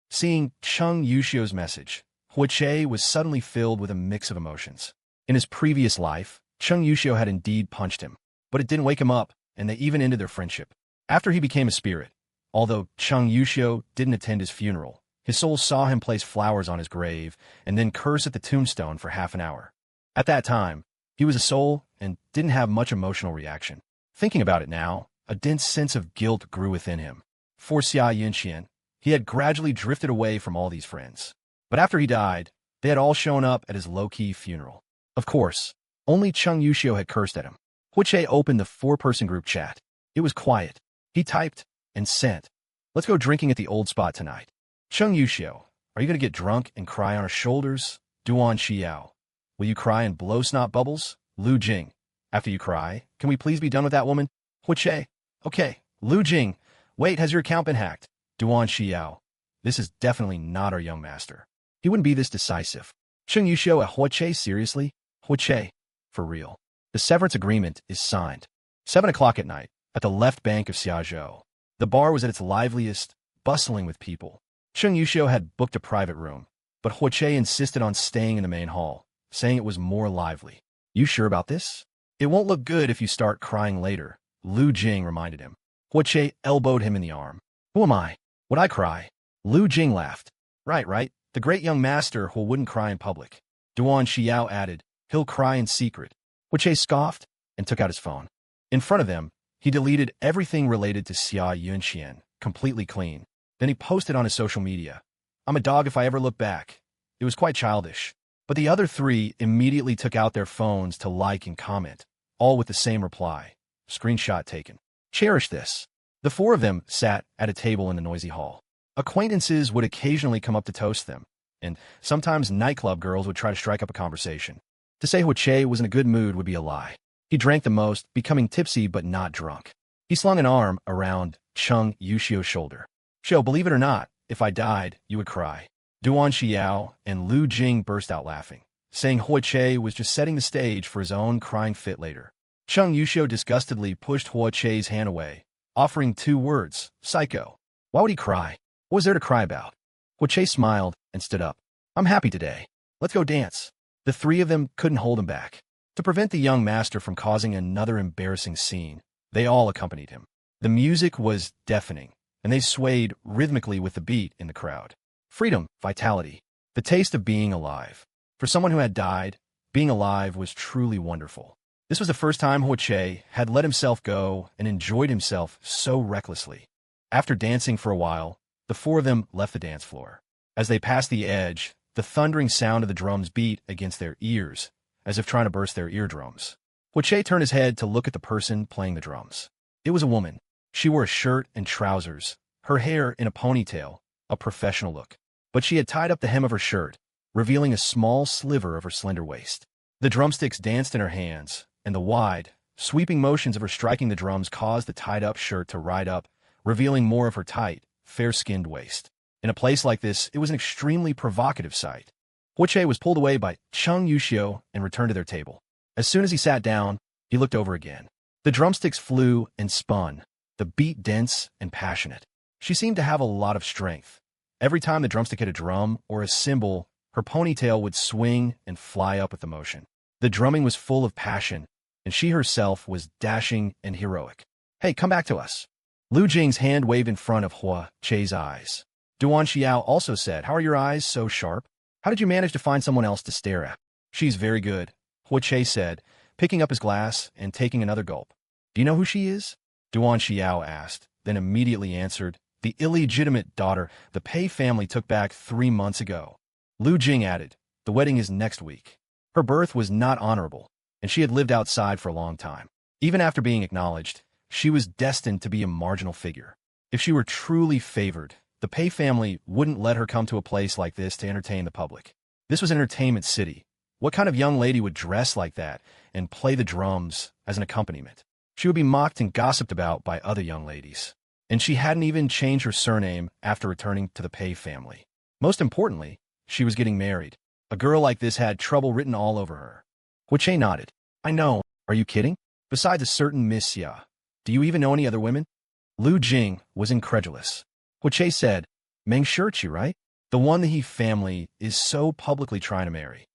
Seeing Sheng Yuxiu's message, Hoche was suddenly filled with a mix of emotions. In his previous life, Sheng Yuxiu had indeed punched him, but it didn't wake him up, and they even ended their friendship. After he became a spirit, although Sheng Yuxiu didn't attend his funeral, his soul saw him place flowers on his grave and then curse at the tombstone for half an hour. At that time, he was a soul and didn't have much emotional reaction. Thinking about it now, a dense sense of guilt grew within him. For Xiain, he had gradually drifted away from all these friends. But after he died, they had all shown up at his low-key funeral. Of course, only Sheng Yuxiu had cursed at him. Hoche opened the 4-person group chat. It was quiet. He typed and sent, let's go drinking at the old spot tonight. Sheng Yuxiu, are you going to get drunk and cry on our shoulders? Duan Xiao, will you cry and blow snot bubbles? Lu Jing, after you cry, can we please be done with that woman? Hoche, okay. Lu Jing, wait, has your account been hacked? Duan Xiao, this is definitely not our young master. He wouldn't be this decisive. Sheng Yuxiu at Hoche, seriously? Hoche, for real. The severance agreement is signed. 7 o'clock at night, at the left bank of Xiaozhou. The bar was at its liveliest, bustling with people. Sheng Yuxiu had booked a private room, but Hoche insisted on staying in the main hall, saying it was more lively. You sure about this? It won't look good if you start crying later, Lu Jing reminded him. Hoche elbowed him in the arm. Who am I? Would I cry? Lu Jing laughed. Right. The great young master who wouldn't cry in public. Duan Xiao added, he'll cry in secret. Hoche scoffed and took out his phone. In front of them, He deleted everything related to Xiain, completely clean. Then he posted on his social media, "I'm a dog if I ever look back." It was quite childish. But the other three immediately took out their phones to like and comment, all with the same reply. Screenshot taken. Cherish this. The four of them sat at a table in the noisy hall. Acquaintances would occasionally come up to toast them, and sometimes nightclub girls would try to strike up a conversation. To say Hoche was in a good mood would be a lie. He drank the most, becoming tipsy but not drunk. He slung an arm around Cheng Yuxio's shoulder. "Shou, believe it or not, if I died, you would cry." Duan Xiao and Lu Jing burst out laughing, saying Hoche was just setting the stage for his own crying fit later. Cheng Yuxio disgustedly pushed Hoche's hand away, offering 2 words, "Psycho." Why would he cry? What was there to cry about? Hoche smiled and stood up. "I'm happy today. Let's go dance." The 3 of them couldn't hold him back. To prevent the young master from causing another embarrassing scene, they all accompanied him. The music was deafening, and they swayed rhythmically with the beat in the crowd. Freedom, vitality, the taste of being alive. For someone who had died, being alive was truly wonderful. This was the first time Hoche had let himself go and enjoyed himself so recklessly. After dancing for a while, the 4 of them left the dance floor. As they passed the edge, the thundering sound of the drums beat against their ears, as if trying to burst their eardrums. Hoche turned his head to look at the person playing the drums. It was a woman. She wore a shirt and trousers, her hair in a ponytail, a professional look. But she had tied up the hem of her shirt, revealing a small sliver of her slender waist. The drumsticks danced in her hands, and the wide, sweeping motions of her striking the drums caused the tied-up shirt to ride up, revealing more of her tight, fair-skinned waist. In a place like this, it was an extremely provocative sight. Hoche was pulled away by Cheng Yuxio and returned to their table. As soon as he sat down, he looked over again. The drumsticks flew and spun, the beat dense and passionate. She seemed to have a lot of strength. Every time the drumstick hit a drum or a cymbal, her ponytail would swing and fly up with the motion. The drumming was full of passion, and she herself was dashing and heroic. "Hey, come back to us." Lu Jing's hand waved in front of Hoche's eyes. Duan Xiao also said, "How are your eyes so sharp? How did you manage to find someone else to stare at?" "She's very good," Hoche said, picking up his glass and taking another gulp. "Do you know who she is?" Duan Xiao asked, then immediately answered, "The illegitimate daughter the Pei family took back 3 months ago." Lu Jing added, "The wedding is next week." Her birth was not honorable, and she had lived outside for a long time. Even after being acknowledged, she was destined to be a marginal figure. If she were truly favored, the Pei family wouldn't let her come to a place like this to entertain the public. This was an entertainment city. What kind of young lady would dress like that and play the drums as an accompaniment? She would be mocked and gossiped about by other young ladies. And she hadn't even changed her surname after returning to the Pei family. Most importantly, she was getting married. A girl like this had trouble written all over her. Hoche nodded. "I know. Are you kidding? Besides a certain Miss Xia, do you even know any other women?" Lu Jing was incredulous. Hoche said, "Mang Shu, right? The one the He family is so publicly trying to marry."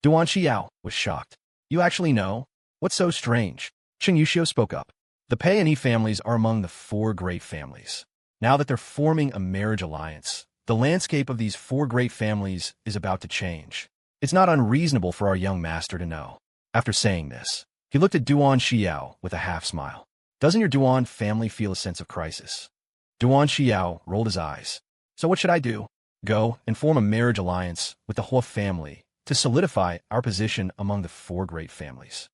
Duan Xiao was shocked. "You actually know? What's so strange?" Cheng Yuxio spoke up. "The Pei and He families are among the 4 great families. Now that they're forming a marriage alliance, the landscape of these 4 great families is about to change. It's not unreasonable for our young master to know." After saying this, he looked at Duan Xiao with a half-smile. "Doesn't your Duan family feel a sense of crisis?" Duan Xiao rolled his eyes. "So what should I do?" "Go and form a marriage alliance with the Hua family to solidify our position among the 4 great families."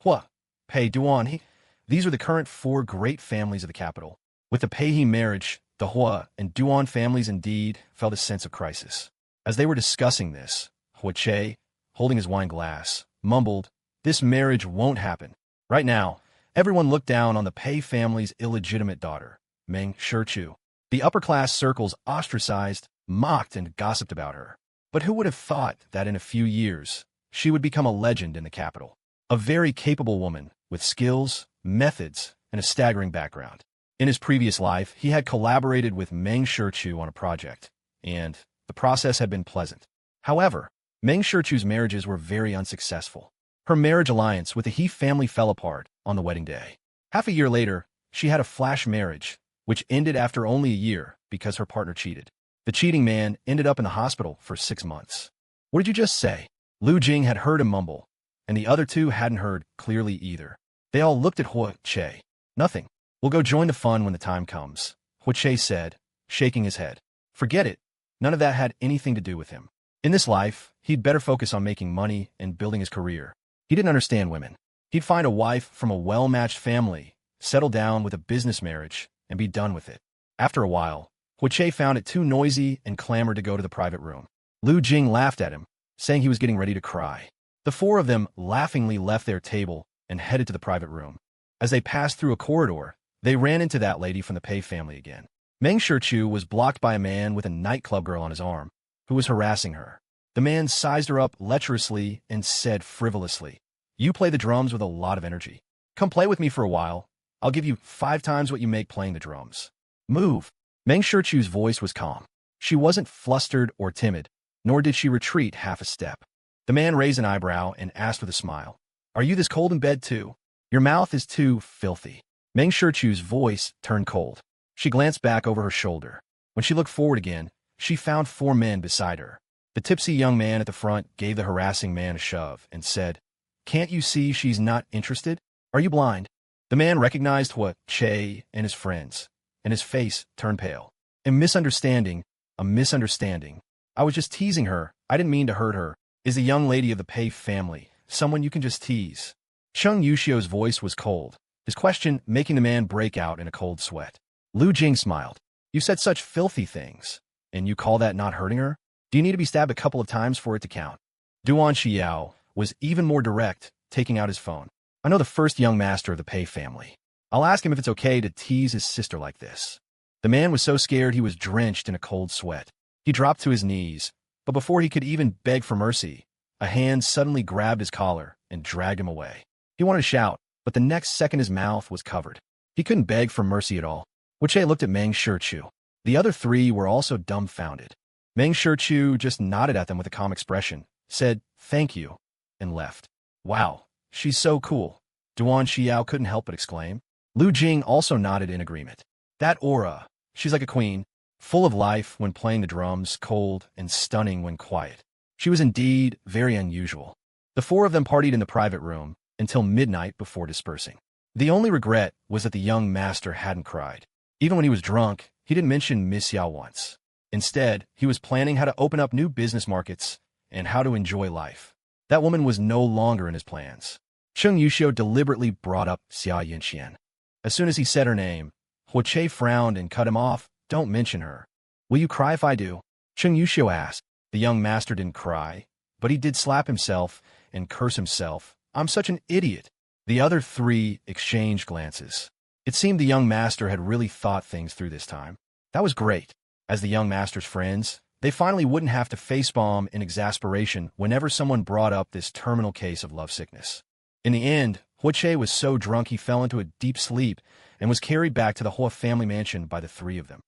Hua, Pei, Duan, He. These are the current 4 great families of the capital. With the Pei He marriage, the Hua and Duan families indeed felt a sense of crisis. As they were discussing this, Hoche, holding his wine glass, mumbled, "This marriage won't happen." Right now, everyone looked down on the Pei family's illegitimate daughter, Mang Shu. The upper-class circles ostracized, mocked, and gossiped about her. But who would have thought that in a few years, she would become a legend in the capital? A very capable woman with skills, methods, and a staggering background. In his previous life, he had collaborated with Mang Shu on a project, and the process had been pleasant. However, Mang Shu's marriages were very unsuccessful. Her marriage alliance with the He family fell apart on the wedding day. Half a year later, she had a flash marriage, which ended after only a year because her partner cheated. The cheating man ended up in the hospital for 6 months. "What did you just say?" Lu Jing had heard him mumble, and the other 2 hadn't heard clearly either. They all looked at Hoche. Nothing. We'll go join the fun when the time comes, Hoche said, shaking his head. Forget it. None of that had anything to do with him. In this life, he'd better focus on making money and building his career. He didn't understand women. He'd find a wife from a well-matched family, settle down with a business marriage, and be done with it. After a while, Hoche found it too noisy and clamored to go to the private room. Lu Jing laughed at him, saying he was getting ready to cry. The four of them laughingly left their table and headed to the private room. As they passed through a corridor, they ran into that lady from the Pei family again. Mang Shu was blocked by a man with a nightclub girl on his arm, who was harassing her. The man sized her up lecherously and said frivolously, "You play the drums with a lot of energy. Come play with me for a while. I'll give you 5 times what you make playing the drums. Move." Mang Shu's voice was calm. She wasn't flustered or timid, nor did she retreat half a step. The man raised an eyebrow and asked with a smile, "Are you this cold in bed too? Your mouth is too filthy." Mang Shu's voice turned cold. She glanced back over her shoulder. When she looked forward again, she found 4 men beside her. The tipsy young man at the front gave the harassing man a shove and said, "Can't you see she's not interested? Are you blind?" The man recognized Hoche and his friends, and his face turned pale. A misunderstanding. I was just teasing her. I didn't mean to hurt her. Is the young lady of the Pei family someone you can just tease?" Cheng Yuxiu's voice was cold, his question making the man break out in a cold sweat. Lu Jing smiled. "You said such filthy things, and you call that not hurting her? Do you need to be stabbed a couple of times for it to count?" Duan Xiao was even more direct, taking out his phone. "I know the first young master of the Pei family. I'll ask him if it's okay to tease his sister like this." The man was so scared he was drenched in a cold sweat. He dropped to his knees, but before he could even beg for mercy, a hand suddenly grabbed his collar and dragged him away. He wanted to shout, but the next second his mouth was covered. He couldn't beg for mercy at all. Hoche looked at Mang Shu. The other 3 were also dumbfounded. Mang Shu just nodded at them with a calm expression, said, "Thank you," and left. "Wow, she's so cool," Duan Xiao couldn't help but exclaim. Lu Jing also nodded in agreement. "That aura, she's like a queen, full of life when playing the drums, cold and stunning when quiet." She was indeed very unusual. The 4 of them partied in the private room until midnight before dispersing. The only regret was that the young master hadn't cried. Even when he was drunk, he didn't mention Miss Xiao once. Instead, he was planning how to open up new business markets and how to enjoy life. That woman was no longer in his plans. Cheng Yuxiu deliberately brought up Xiain. As soon as he said her name, Hoche frowned and cut him off. "Don't mention her." "Will you cry if I do?" Cheng Yuxiu asked. The young master didn't cry, but he did slap himself and curse himself. "I'm such an idiot." The other 3 exchanged glances. It seemed the young master had really thought things through this time. That was great. As the young master's friends, they finally wouldn't have to facepalm in exasperation whenever someone brought up this terminal case of lovesickness. In the end, Hoche was so drunk he fell into a deep sleep and was carried back to the Hoche family mansion by the 3 of them.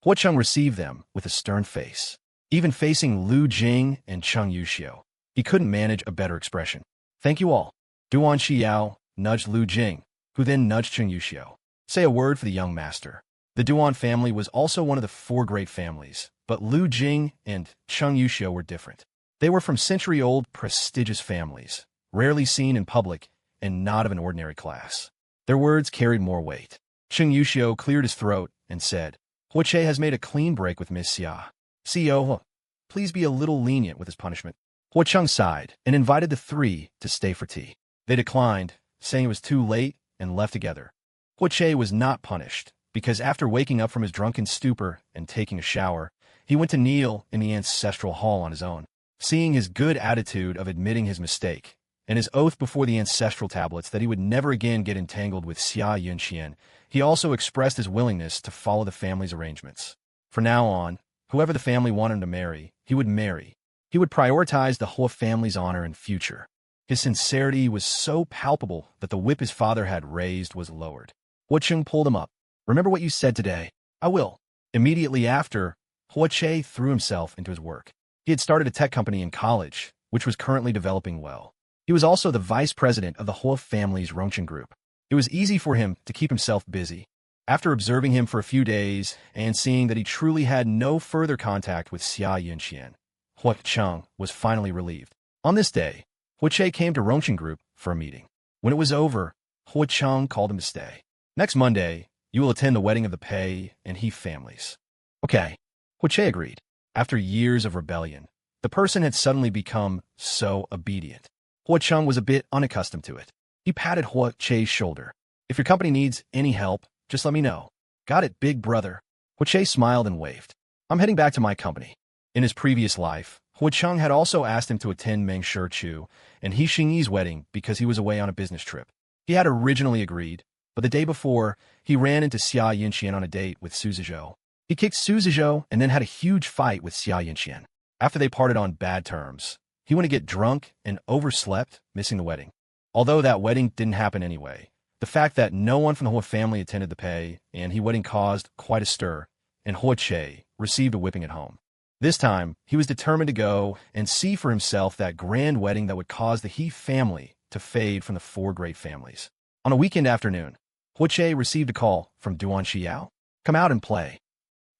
Huocheng received them with a stern face. Even facing Lu Jing and Cheng Yuxiu, he couldn't manage a better expression. "Thank you all." Duan Xiao nudged Lu Jing, who then nudged Cheng Yuxiu. "Say a word for the young master." The Duan family was also one of the 4 great families, but Lu Jing and Cheng Yuxiu were different. They were from century-old, prestigious families, rarely seen in public and not of an ordinary class. Their words carried more weight. Cheng Yuxiu cleared his throat and said, "Hoche has made a clean break with Miss Xia. CEO, please be a little lenient with his punishment." Huocheng sighed and invited the 3 to stay for tea. They declined, saying it was too late, and left together. Hoche was not punished, because after waking up from his drunken stupor and taking a shower, he went to kneel in the ancestral hall on his own. Seeing his good attitude of admitting his mistake, and his oath before the ancestral tablets that he would never again get entangled with Xiain, he also expressed his willingness to follow the family's arrangements. From now on, whoever the family wanted him to marry, he would marry. He would prioritize the whole family's honor and future. His sincerity was so palpable that the whip his father had raised was lowered. Huocheng pulled him up. "Remember what you said today." "I will." Immediately after, Hoche threw himself into his work. He had started a tech company in college, which was currently developing well. He was also the vice president of the whole family's Rongchen group. It was easy for him to keep himself busy. After observing him for a few days and seeing that he truly had no further contact with Xiain, Huocheng was finally relieved. On this day, Hoche came to Rongchen group for a meeting. When it was over, Huocheng called him to stay. Next Monday, you will attend the wedding of the Pei and He families. Okay, Hoche agreed. After years of rebellion, the person had suddenly become so obedient. Huo was a bit unaccustomed to it. He patted Hoche's shoulder. If your company needs any help, just let me know. Got it, big brother. Hoche smiled and waved. I'm heading back to my company. In his previous life, Huo had also asked him to attend Mang Shu and He Xingyi's wedding because he was away on a business trip. He had originally agreed, but the day before, he ran into Xiain on a date with Su Zizhou. He kicked Su Zizhou and then had a huge fight with Xiain. After they parted on bad terms, he went to get drunk and overslept, missing the wedding. Although that wedding didn't happen anyway, the fact that no one from the Hua family attended the Pei and He wedding caused quite a stir, and Hoche received a whipping at home. This time, he was determined to go and see for himself that grand wedding that would cause the He family to fade from the four great families. On a weekend afternoon, Hoche received a call from Duan Xiao. Come out and play.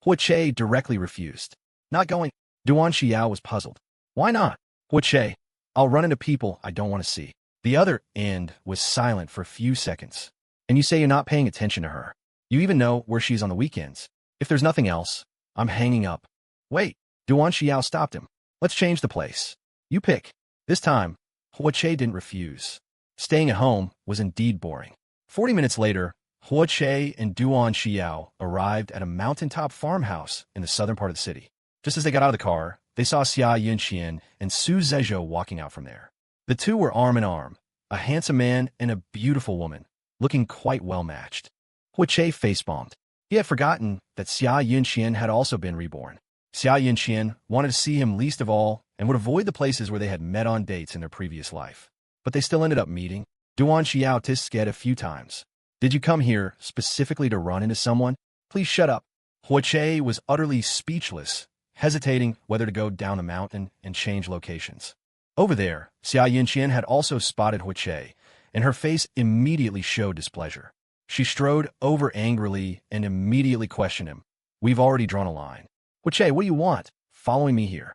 Hoche directly refused. Not going. Duan Xiao was puzzled. Why not? Hoche, I'll run into people I don't want to see. The other end was silent for a few seconds. And you say you're not paying attention to her. You even know where she's on the weekends. If there's nothing else, I'm hanging up. Wait, Duan Xiao stopped him. Let's change the place. You pick. This time, Hoche didn't refuse. Staying at home was indeed boring. 40 minutes later, Hoche and Duan Xiao arrived at a mountaintop farmhouse in the southern part of the city. Just as they got out of the car, they saw Xiain and Su Zizhou walking out from there. The two were arm in arm, a handsome man and a beautiful woman, looking quite well matched. Hoche face-bombed. He had forgotten that Xiain had also been reborn. Xiain wanted to see him least of all and would avoid the places where they had met on dates in their previous life. But they still ended up meeting. Duan Xiao tisket a few times. Did you come here specifically to run into someone? Please shut up. Hoche was utterly speechless, hesitating whether to go down the mountain and change locations. Over there, Xiain had also spotted Hoche, and her face immediately showed displeasure. She strode over angrily and immediately questioned him. We've already drawn a line. Hoche, what do you want? Following me here.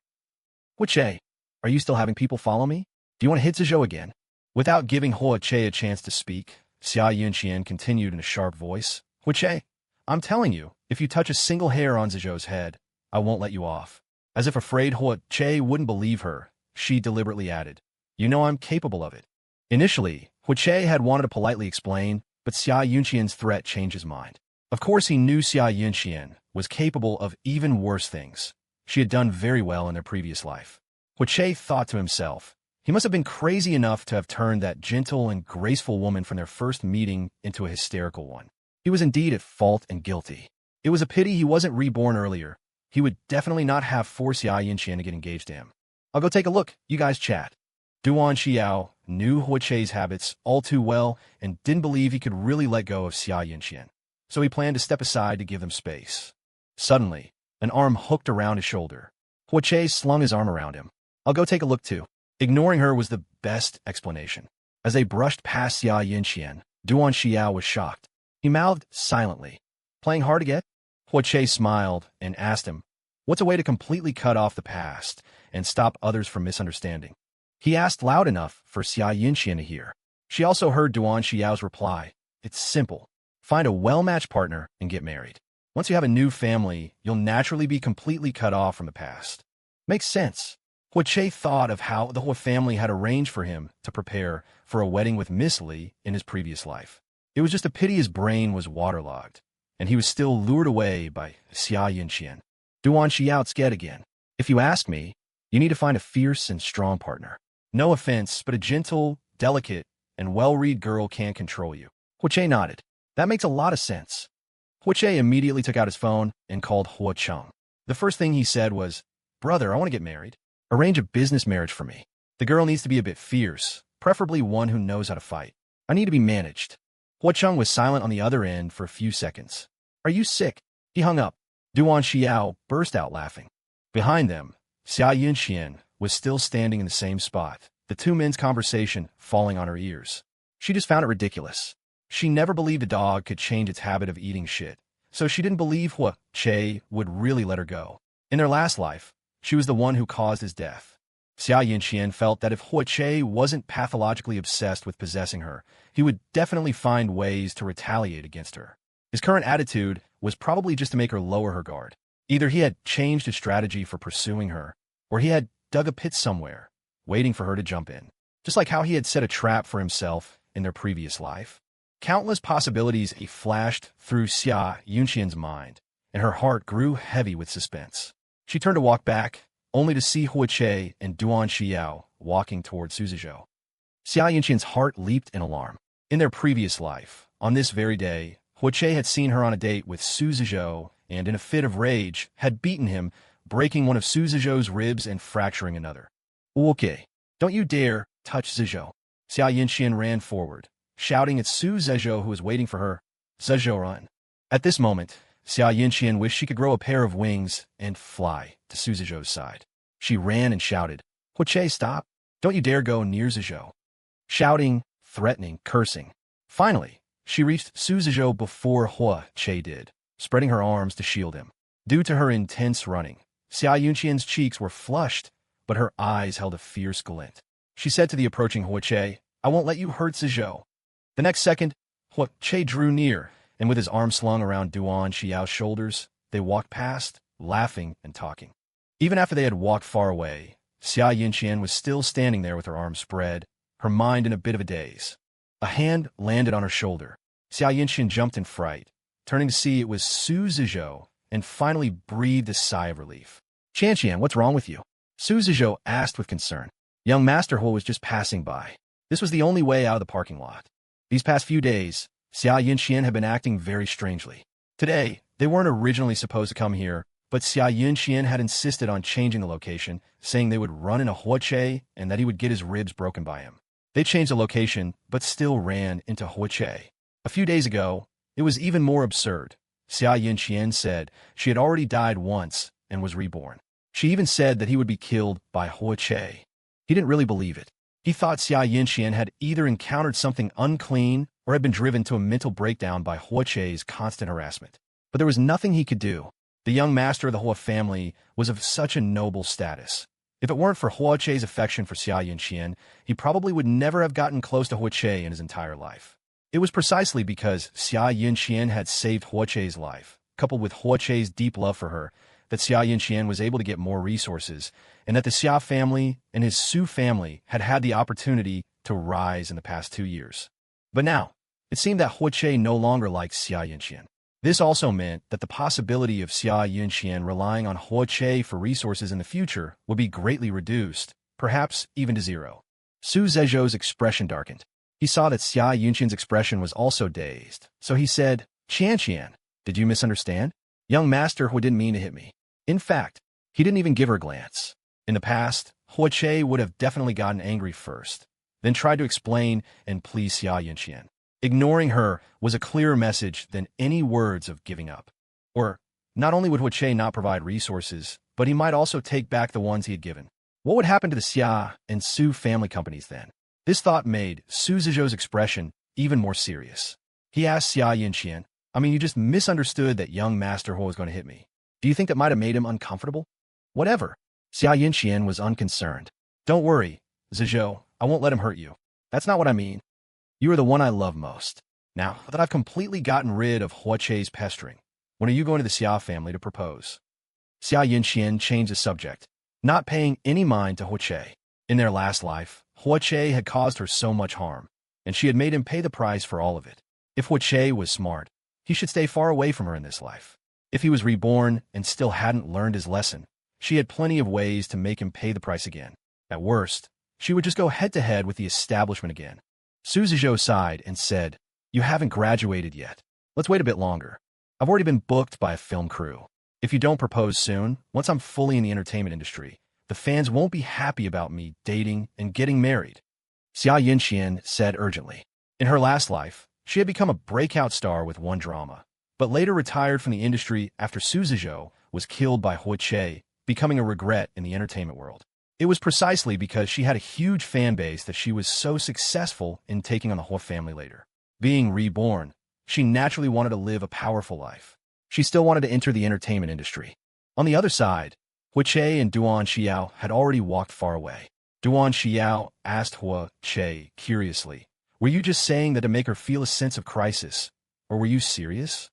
Hoche, are you still having people follow me? Do you want to hit Zizhou again? Without giving Hoche a chance to speak, Xiain continued in a sharp voice. Hoche, I'm telling you, if you touch a single hair on Zizhou's head, I won't let you off. As if afraid Hoche wouldn't believe her, she deliberately added, You know I'm capable of it. Initially, Hoche had wanted to politely explain, but Xiain's threat changed his mind. Of course he knew Xiain was capable of even worse things. She had done very well in their previous life. Hoche thought to himself, he must have been crazy enough to have turned that gentle and graceful woman from their first meeting into a hysterical one. He was indeed at fault and guilty. It was a pity he wasn't reborn earlier. He would definitely not have forced Xiain to get engaged to him. I'll go take a look. You guys chat. Duan Xiao knew Hoche's habits all too well and didn't believe he could really let go of Xiain. So he planned to step aside to give them space. Suddenly, an arm hooked around his shoulder. Hoche slung his arm around him. I'll go take a look too. Ignoring her was the best explanation. As they brushed past Xiain, Duan Xiao was shocked. He mouthed silently. Playing hard to get? Hoche smiled and asked him, What's a way to completely cut off the past and stop others from misunderstanding? He asked loud enough for Xiain to hear. She also heard Duan Xiao's reply. It's simple. Find a well-matched partner and get married. Once you have a new family, you'll naturally be completely cut off from the past. Makes sense. Hoche thought of how the Hua family had arranged for him to prepare for a wedding with Miss Li in his previous life. It was just a pity his brain was waterlogged, and he was still lured away by Xiain. Duan Xiao again. If you ask me, you need to find a fierce and strong partner. No offense, but a gentle, delicate, and well-read girl can't control you. Hoche nodded. That makes a lot of sense. Hoche immediately took out his phone and called Huo. The first thing he said was, Brother, I want to get married. Arrange a business marriage for me. The girl needs to be a bit fierce, preferably one who knows how to fight. I need to be managed. Huo was silent on the other end for a few seconds. Are you sick? He hung up. Duan Xiao burst out laughing. Behind them, Xiain was still standing in the same spot, the two men's conversation falling on her ears. She just found it ridiculous. She never believed a dog could change its habit of eating shit, so she didn't believe Hoche would really let her go. In their last life, she was the one who caused his death. Xiain felt that if Hoche wasn't pathologically obsessed with possessing her, he would definitely find ways to retaliate against her. His current attitude was probably just to make her lower her guard. Either he had changed his strategy for pursuing her, or he had dug a pit somewhere, waiting for her to jump in. Just like how he had set a trap for himself in their previous life. Countless possibilities flashed through Xiain's mind, and her heart grew heavy with suspense. She turned to walk back, only to see Hoche and Duan Xiao walking toward Suzhou. Xiain's heart leaped in alarm. In their previous life, on this very day, Hoche had seen her on a date with Suzhou and, in a fit of rage, had beaten him, breaking one of Suzhou's ribs and fracturing another. Okay, don't you dare touch Zhou. Xiain ran forward, shouting at Suzhou who was waiting for her. Zhou, run. At this moment, Xiain wished she could grow a pair of wings and fly to Suzhou's side. She ran and shouted, Hoche, stop. Don't you dare go near Zhou. Shouting, threatening, cursing. Finally, she reached Suzhou before Hoche did, spreading her arms to shield him. Due to her intense running, Xiain's cheeks were flushed, but her eyes held a fierce glint. She said to the approaching Hoche, I won't let you hurt Zhou. The next second, Hoche drew near, and with his arm slung around Duan Xiao's shoulders, they walked past, laughing and talking. Even after they had walked far away, Xiain was still standing there with her arms spread, her mind in a bit of a daze. A hand landed on her shoulder. Xiain jumped in fright, turning to see it was Suzhou, and finally breathed a sigh of relief. Xian, what's wrong with you? Suzhou asked with concern. Young Master Ho was just passing by. This was the only way out of the parking lot. These past few days, Xiain had been acting very strangely. Today, they weren't originally supposed to come here, but Xiain had insisted on changing the location, saying they would run into Hoche and that he would get his ribs broken by him. They changed the location, but still ran into Hoche. A few days ago, it was even more absurd. Xiain said she had already died once and was reborn. She even said that he would be killed by Hoche. He didn't really believe it. He thought Xiain had either encountered something unclean or had been driven to a mental breakdown by Hoche's constant harassment. But there was nothing he could do. The young master of the Hoche family was of such a noble status. If it weren't for Hoche's affection for Xiain, he probably would never have gotten close to Hoche in his entire life. It was precisely because Xiain had saved Hoche's life, coupled with Hoche's deep love for her, that Xiain was able to get more resources, and that the Xia family and his Su family had had the opportunity to rise in the past 2 years. But now, it seemed that Hoche no longer liked Xiain. This also meant that the possibility of Xiain relying on Hoche for resources in the future would be greatly reduced, perhaps even to zero. Suzhou's expression darkened. He saw that Xiain's expression was also dazed, so he said, Xian, did you misunderstand? Young Master Ho didn't mean to hit me. In fact, he didn't even give her a glance. In the past, Hoche would have definitely gotten angry first, then tried to explain and please Xiain. Ignoring her was a clearer message than any words of giving up. Or, not only would Hoche not provide resources, but he might also take back the ones he had given. What would happen to the Xia and Su family companies then? This thought made Suzhou's expression even more serious. He asked Xiain, you just misunderstood that young Master Ho was going to hit me. Do you think that might have made him uncomfortable? Whatever. Xiain was unconcerned. Don't worry, Zhou, I won't let him hurt you. That's not what I mean. You are the one I love most. Now that I've completely gotten rid of Hoche's pestering, when are you going to the Xia family to propose? Xiain changed the subject, not paying any mind to Hoche. In their last life, Hoche had caused her so much harm, and she had made him pay the price for all of it. If Hoche was smart, he should stay far away from her in this life. If he was reborn and still hadn't learned his lesson, she had plenty of ways to make him pay the price again. At worst, she would just go head-to-head with the establishment again. Suzhou sighed and said, You haven't graduated yet. Let's wait a bit longer. I've already been booked by a film crew. If you don't propose soon, once I'm fully in the entertainment industry, the fans won't be happy about me dating and getting married. Xiain said urgently. In her last life, she had become a breakout star with one drama, but later retired from the industry after Suzhou was killed by Hoche, becoming a regret in the entertainment world. It was precisely because she had a huge fan base that she was so successful in taking on the Hoche family later. Being reborn, she naturally wanted to live a powerful life. She still wanted to enter the entertainment industry. On the other side, Hoche and Duan Xiao had already walked far away. Duan Xiao asked Hoche curiously, "Were you just saying that to make her feel a sense of crisis, or were you serious?"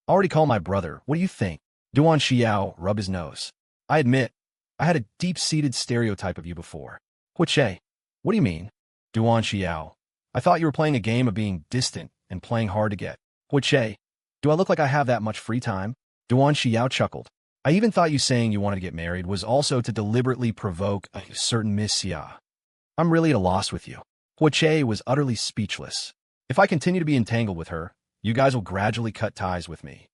"I already called my brother. What do you think?" Duan Xiao rubbed his nose. "I admit, I had a deep-seated stereotype of you before." "Hoche, what do you mean?" Duan Xiao, "I thought you were playing a game of being distant and playing hard to get." "Hoche, do I look like I have that much free time?" Duan Xiao chuckled. "I even thought you saying you wanted to get married was also to deliberately provoke a certain Miss Xia. I'm really at a loss with you." Hoche was utterly speechless. "If I continue to be entangled with her, you guys will gradually cut ties with me."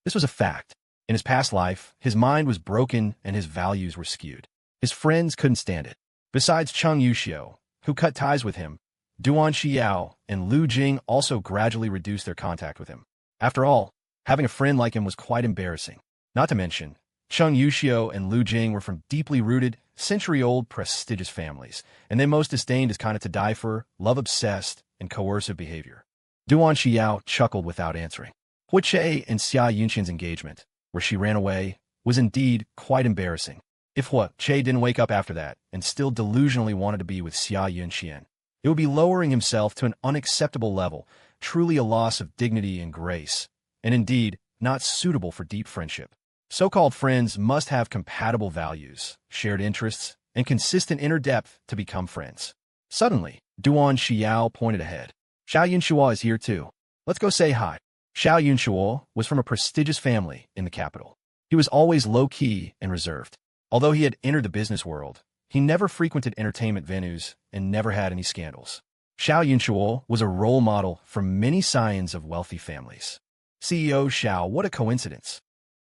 This was a fact. In his past life, his mind was broken and his values were skewed. His friends couldn't stand it. Besides Cheng Yuxiu, who cut ties with him, Duan Xiao and Lu Jing also gradually reduced their contact with him. After all, having a friend like him was quite embarrassing. Not to mention, Cheng Yuxiu and Lu Jing were from deeply rooted, century-old, prestigious families, and they most disdained his kind of to-die-for, love-obsessed, and coercive behavior. Duan Xiao chuckled without answering. Hoche and Xia Yunqian's engagement, where she ran away, was indeed quite embarrassing. If Hoche didn't wake up after that and still delusionally wanted to be with Xia Yunqian, it would be lowering himself to an unacceptable level, truly a loss of dignity and grace, and indeed not suitable for deep friendship. So-called friends must have compatible values, shared interests, and consistent inner depth to become friends. Suddenly, Duan Xiao pointed ahead. "Xiao Yunxiu is here too. Let's go say hi." Xiao Yunxiu was from a prestigious family in the capital. He was always low-key and reserved. Although he had entered the business world, he never frequented entertainment venues and never had any scandals. Xiao Yunxiu was a role model for many scions of wealthy families. CEO Xiao, what a coincidence.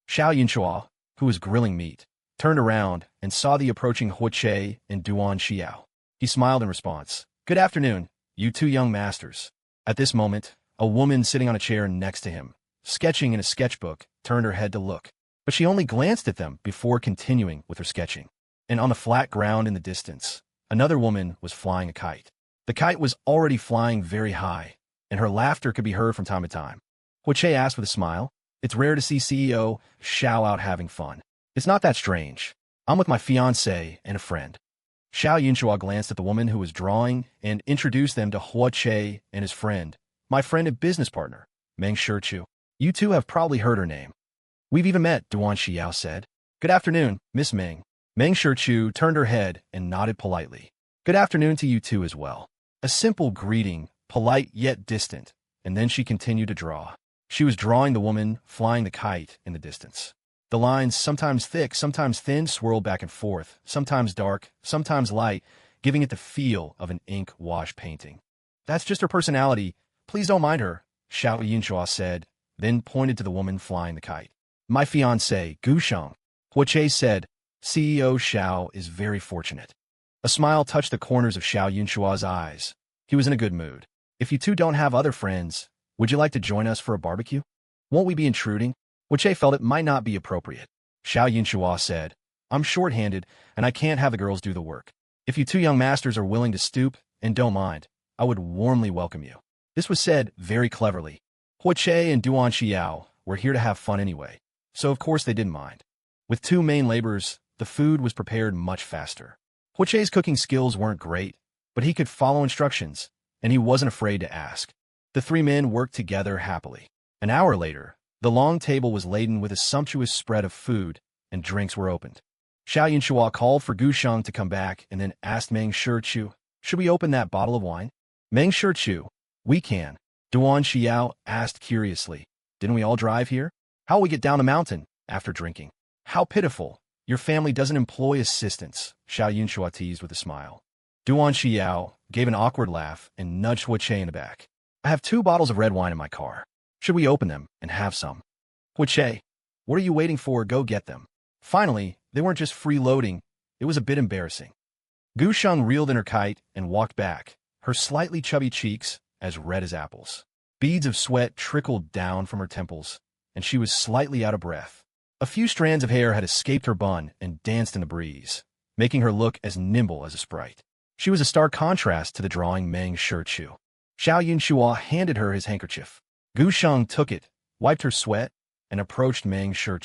Xiao Yunxiu, who was grilling meat, turned around and saw the approaching Hoche and Duan Xiao. He smiled in response. "Good afternoon, you two young masters." At this moment, a woman sitting on a chair next to him, sketching in a sketchbook, turned her head to look. But she only glanced at them before continuing with her sketching. And on the flat ground in the distance, another woman was flying a kite. The kite was already flying very high, and her laughter could be heard from time to time. Hoche asked with a smile, "It's rare to see CEO Xiao out having fun." "It's not that strange. I'm with my fiancé and a friend." Xiao Yunxiu glanced at the woman who was drawing and introduced them to Hoche and his friend, "My friend and business partner, Mang Shu. You two have probably heard her name." "We've even met," Duan Xiao said. "Good afternoon, Miss Meng." Mang Shu turned her head and nodded politely. "Good afternoon to you two as well." A simple greeting, polite yet distant, and then she continued to draw. She was drawing the woman flying the kite in the distance. The lines, sometimes thick, sometimes thin, swirled back and forth, sometimes dark, sometimes light, giving it the feel of an ink wash painting. "That's just her personality. Please don't mind her," Xiao Yunxiu said, then pointed to the woman flying the kite. "My fiancé, Gusheng." Hoche said, "CEO Xiao is very fortunate." A smile touched the corners of Xiao Yunxiu's eyes. He was in a good mood. "If you two don't have other friends, would you like to join us for a barbecue? Won't we be intruding?" Hoche felt it might not be appropriate. Xiao Yunxiu said, "I'm short-handed, and I can't have the girls do the work. If you two young masters are willing to stoop and don't mind, I would warmly welcome you." This was said very cleverly. Hoche and Duan Xiao were here to have fun anyway, so of course they didn't mind. With two main laborers, the food was prepared much faster. Hoche's cooking skills weren't great, but he could follow instructions, and he wasn't afraid to ask. The three men worked together happily. An hour later, the long table was laden with a sumptuous spread of food, and drinks were opened. Xiao Yunxiu called for Gusheng to come back and then asked Mang Shu, "Should we open that bottle of wine?" Mang Shu, "We can." Duan Xiao asked curiously, "Didn't we all drive here? How will we get down the mountain after drinking?" "How pitiful. Your family doesn't employ assistants," Xiao Yunxiu teased with a smile. Duan Xiao gave an awkward laugh and nudged Hoche in the back. "I have 2 bottles of red wine in my car. Should we open them and have some?" "Hoche, what are you waiting for? Go get them." Finally, they weren't just freeloading. It was a bit embarrassing. Gusheng reeled in her kite and walked back, her slightly chubby cheeks as red as apples. Beads of sweat trickled down from her temples, and she was slightly out of breath. A few strands of hair had escaped her bun and danced in the breeze, making her look as nimble as a sprite. She was a stark contrast to the drawing Mang Shu. Xiao Yunxiu handed her his handkerchief. Gusheng took it, wiped her sweat, and approached Mang Shu.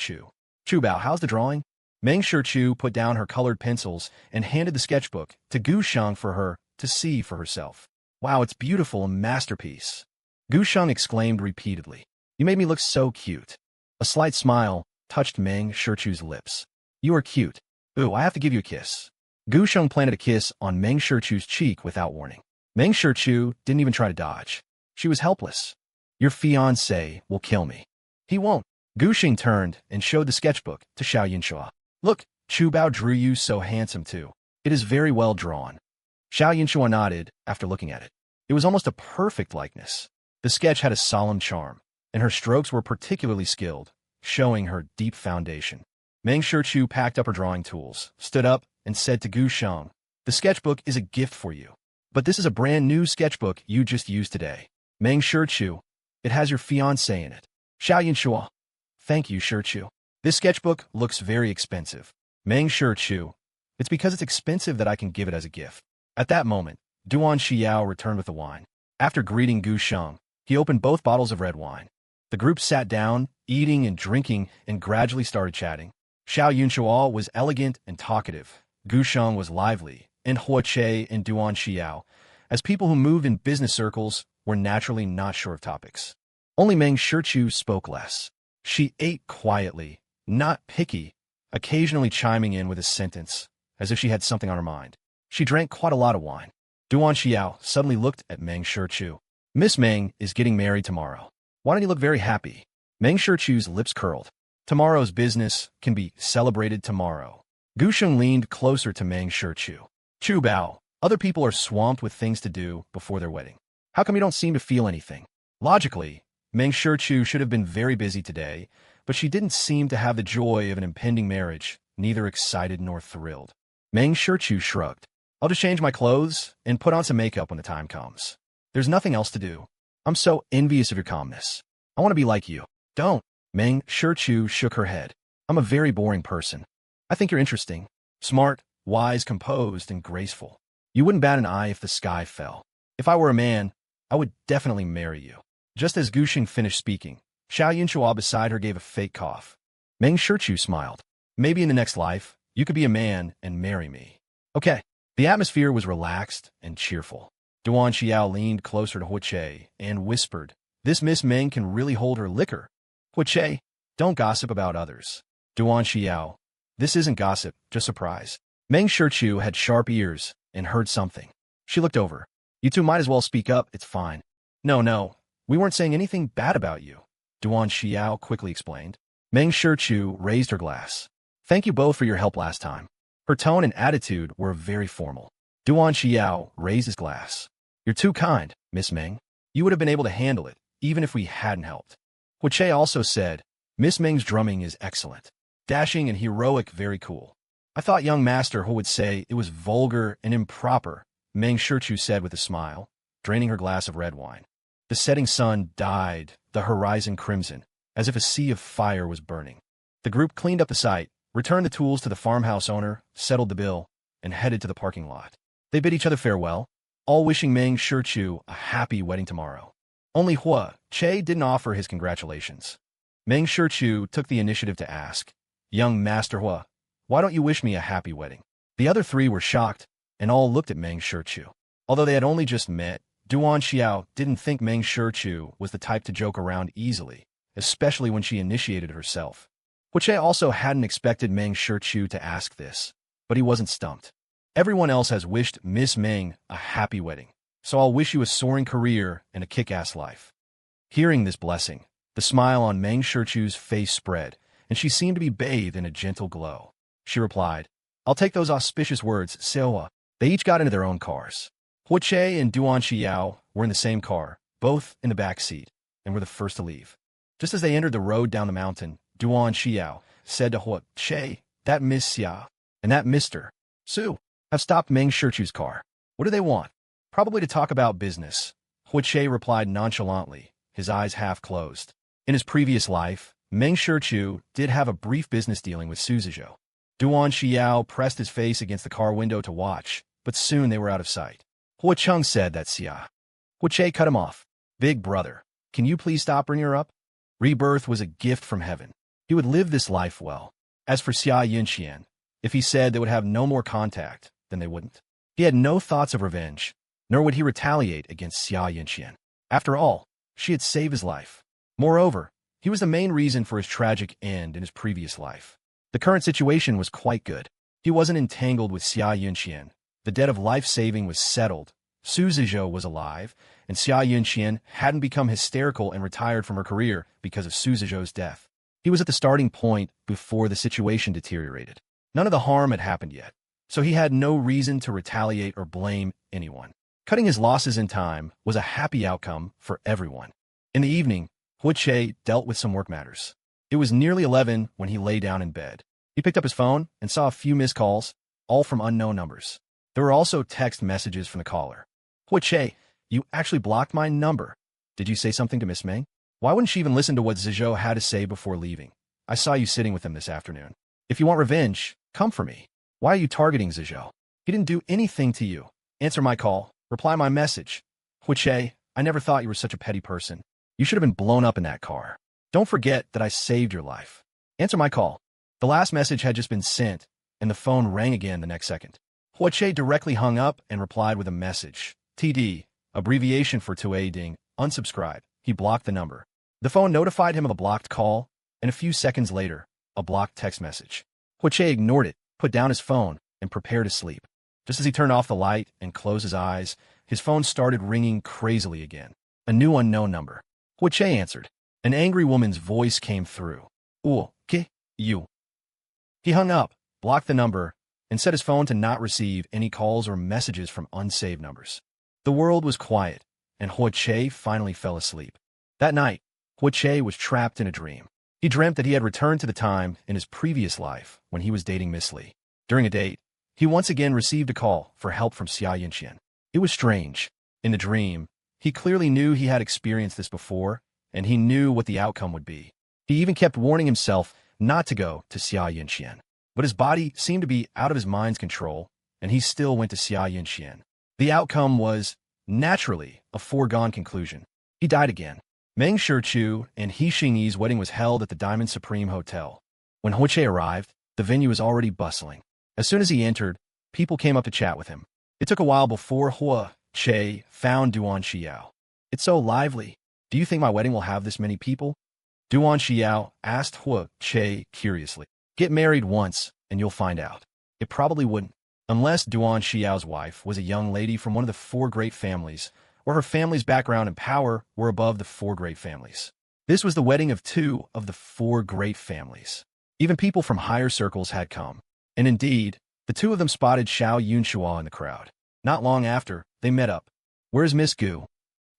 "Chubao, how's the drawing?" Mang Shu put down her colored pencils and handed the sketchbook to Gu Sheng for her to see for herself. Wow, it's beautiful, a masterpiece. Gu Sheng exclaimed repeatedly. You made me look so cute. A slight smile touched Mang Shu's lips. You are cute. Ooh, I have to give you a kiss. Gu Sheng planted a kiss on Mang Shu's cheek without warning. Mang Shu didn't even try to dodge. She was helpless. Your fiancé will kill me. He won't. Gu Sheng turned and showed the sketchbook to Xiain. Look, Chu Bao drew you so handsome too. It is very well drawn. Xiain nodded after looking at it. It was almost a perfect likeness. The sketch had a solemn charm, and her strokes were particularly skilled, showing her deep foundation. Mang Shu packed up her drawing tools, stood up, and said to Gu Sheng, the sketchbook is a gift for you. But this is a brand new sketchbook you just used today. Mang Shu, it has your fiancé in it. Xiain. Thank you, Shu. This sketchbook looks very expensive. Mang Shu, it's because it's expensive that I can give it as a gift. At that moment, Duan Xiao returned with the wine. After greeting Gu Sheng, he opened both bottles of red wine. The group sat down, eating and drinking, and gradually started chatting. Xiain was elegant and talkative. Gu Sheng was lively, and Hoche and Duan Xiao, as people who moved in business circles, were naturally not sure of topics. Only Mang Shu spoke less. She ate quietly, not picky, occasionally chiming in with a sentence, as if she had something on her mind. She drank quite a lot of wine. Duan Xiao suddenly looked at Mang Shu. Miss Mang is getting married tomorrow. Why don't you look very happy? Mang Shu's lips curled. Tomorrow's business can be celebrated tomorrow. Gu Sheng leaned closer to Mang Shu. Chu Bao, other people are swamped with things to do before their wedding. How come you don't seem to feel anything? Logically, Mang Shu should have been very busy today, but she didn't seem to have the joy of an impending marriage, neither excited nor thrilled. Mang Shu shrugged. I'll just change my clothes and put on some makeup when the time comes. There's nothing else to do. I'm so envious of your calmness. I want to be like you. Don't. Mang Shu shook her head. I'm a very boring person. I think you're interesting. Smart, wise, composed, and graceful. You wouldn't bat an eye if the sky fell. If I were a man, I would definitely marry you. Just as Gu Sheng finished speaking, Xiain beside her gave a fake cough. Mang Shu smiled. Maybe in the next life, you could be a man and marry me. Okay. The atmosphere was relaxed and cheerful. Duan Xiao leaned closer to Hoche and whispered, this Miss Meng can really hold her liquor. Hoche, don't gossip about others. Duan Xiao, this isn't gossip, just surprise. Mang Shu had sharp ears and heard something. She looked over. You two might as well speak up, it's fine. No, we weren't saying anything bad about you, Duan Xiao quickly explained. Mang Shu raised her glass. Thank you both for your help last time. Her tone and attitude were very formal. Duan Xiao raised his glass. You're too kind, Miss Meng. You would have been able to handle it, even if we hadn't helped. Hoche also said, Miss Meng's drumming is excellent. Dashing and heroic, very cool. I thought young Master Ho would say it was vulgar and improper, Mang Shu said with a smile, draining her glass of red wine. The setting sun dyed the horizon crimson, as if a sea of fire was burning. The group cleaned up the site, returned the tools to the farmhouse owner, settled the bill, and headed to the parking lot. They bid each other farewell, all wishing Mang Shu a happy wedding tomorrow. Only Hoche didn't offer his congratulations. Mang Shu took the initiative to ask, Young Master Hua, why don't you wish me a happy wedding? The other three were shocked, and all looked at Mang Shu. Although they had only just met, Duan Xiao didn't think Mang Shu was the type to joke around easily, especially when she initiated herself. Hoche also hadn't expected Mang Shu to ask this, but he wasn't stumped. Everyone else has wished Miss Meng a happy wedding, so I'll wish you a soaring career and a kick-ass life. Hearing this blessing, the smile on Mang Shu's face spread, and she seemed to be bathed in a gentle glow. She replied, I'll take those auspicious words, Sewa. They each got into their own cars. Hoche and Duan Xiao were in the same car, both in the back seat, and were the first to leave. Just as they entered the road down the mountain, Duan Xiao said to Hoche, that Miss Xia and that Mr. Su have stopped Mang Shu's car. What do they want? Probably to talk about business. Hoche replied nonchalantly, his eyes half closed. In his previous life, Mang Shu did have a brief business dealing with Suzhou. Duan Xiao pressed his face against the car window to watch, but soon they were out of sight. Huacheng said that Xia. Hoche cut him off. Big brother, can you please stop bringing her up? Rebirth was a gift from heaven. He would live this life well. As for Xiain, if he said they would have no more contact, then they wouldn't. He had no thoughts of revenge, nor would he retaliate against Xiain. After all, she had saved his life. Moreover, he was the main reason for his tragic end in his previous life. The current situation was quite good. He wasn't entangled with Xiain. The debt of life-saving was settled. Su Zizhou was alive, and Xiain hadn't become hysterical and retired from her career because of Su Zizhou's death. He was at the starting point before the situation deteriorated. None of the harm had happened yet, so he had no reason to retaliate or blame anyone. Cutting his losses in time was a happy outcome for everyone. In the evening, Hoche dealt with some work matters. It was nearly 11 when he lay down in bed. He picked up his phone and saw a few missed calls, all from unknown numbers. There were also text messages from the caller. Hoche, you actually blocked my number. Did you say something to Miss Meng? Why wouldn't she even listen to what Zizhou had to say before leaving? I saw you sitting with him this afternoon. If you want revenge, come for me. Why are you targeting Zizhou? He didn't do anything to you. Answer my call. Reply my message. Hoche, I never thought you were such a petty person. You should have been blown up in that car. Don't forget that I saved your life. Answer my call. The last message had just been sent, and the phone rang again the next second. Hoche directly hung up and replied with a message. TD, abbreviation for Ding, unsubscribe. He blocked the number. The phone notified him of a blocked call, and a few seconds later, a blocked text message. Hoche ignored it, put down his phone, and prepared to sleep. Just as he turned off the light and closed his eyes, his phone started ringing crazily again. A new unknown number. Hoche answered. An angry woman's voice came through. Okay, you. He hung up, blocked the number, and set his phone to not receive any calls or messages from unsaved numbers. The world was quiet, and Hoche finally fell asleep. That night, Hoche was trapped in a dream. He dreamt that he had returned to the time in his previous life when he was dating Miss Li. During a date, he once again received a call for help from Xiain. It was strange. In the dream, he clearly knew he had experienced this before, and he knew what the outcome would be. He even kept warning himself not to go to Xiain. But his body seemed to be out of his mind's control, and he still went to Xiain. The outcome was, naturally, a foregone conclusion. He died again. Mang Shu and Xian's wedding was held at the Diamond Supreme Hotel. When Hoche arrived, the venue was already bustling. As soon as he entered, people came up to chat with him. It took a while before Hoche found Duan Xiao. It's so lively. Do you think my wedding will have this many people? Duan Xiao asked Hoche curiously. Get married once, and you'll find out. It probably wouldn't, unless Duan Xiao's wife was a young lady from one of the four great families, or her family's background and power were above the four great families. This was the wedding of two of the four great families. Even people from higher circles had come. And indeed, the two of them spotted Xiao Yunshua in the crowd. Not long after, they met up. Where's Miss Gu?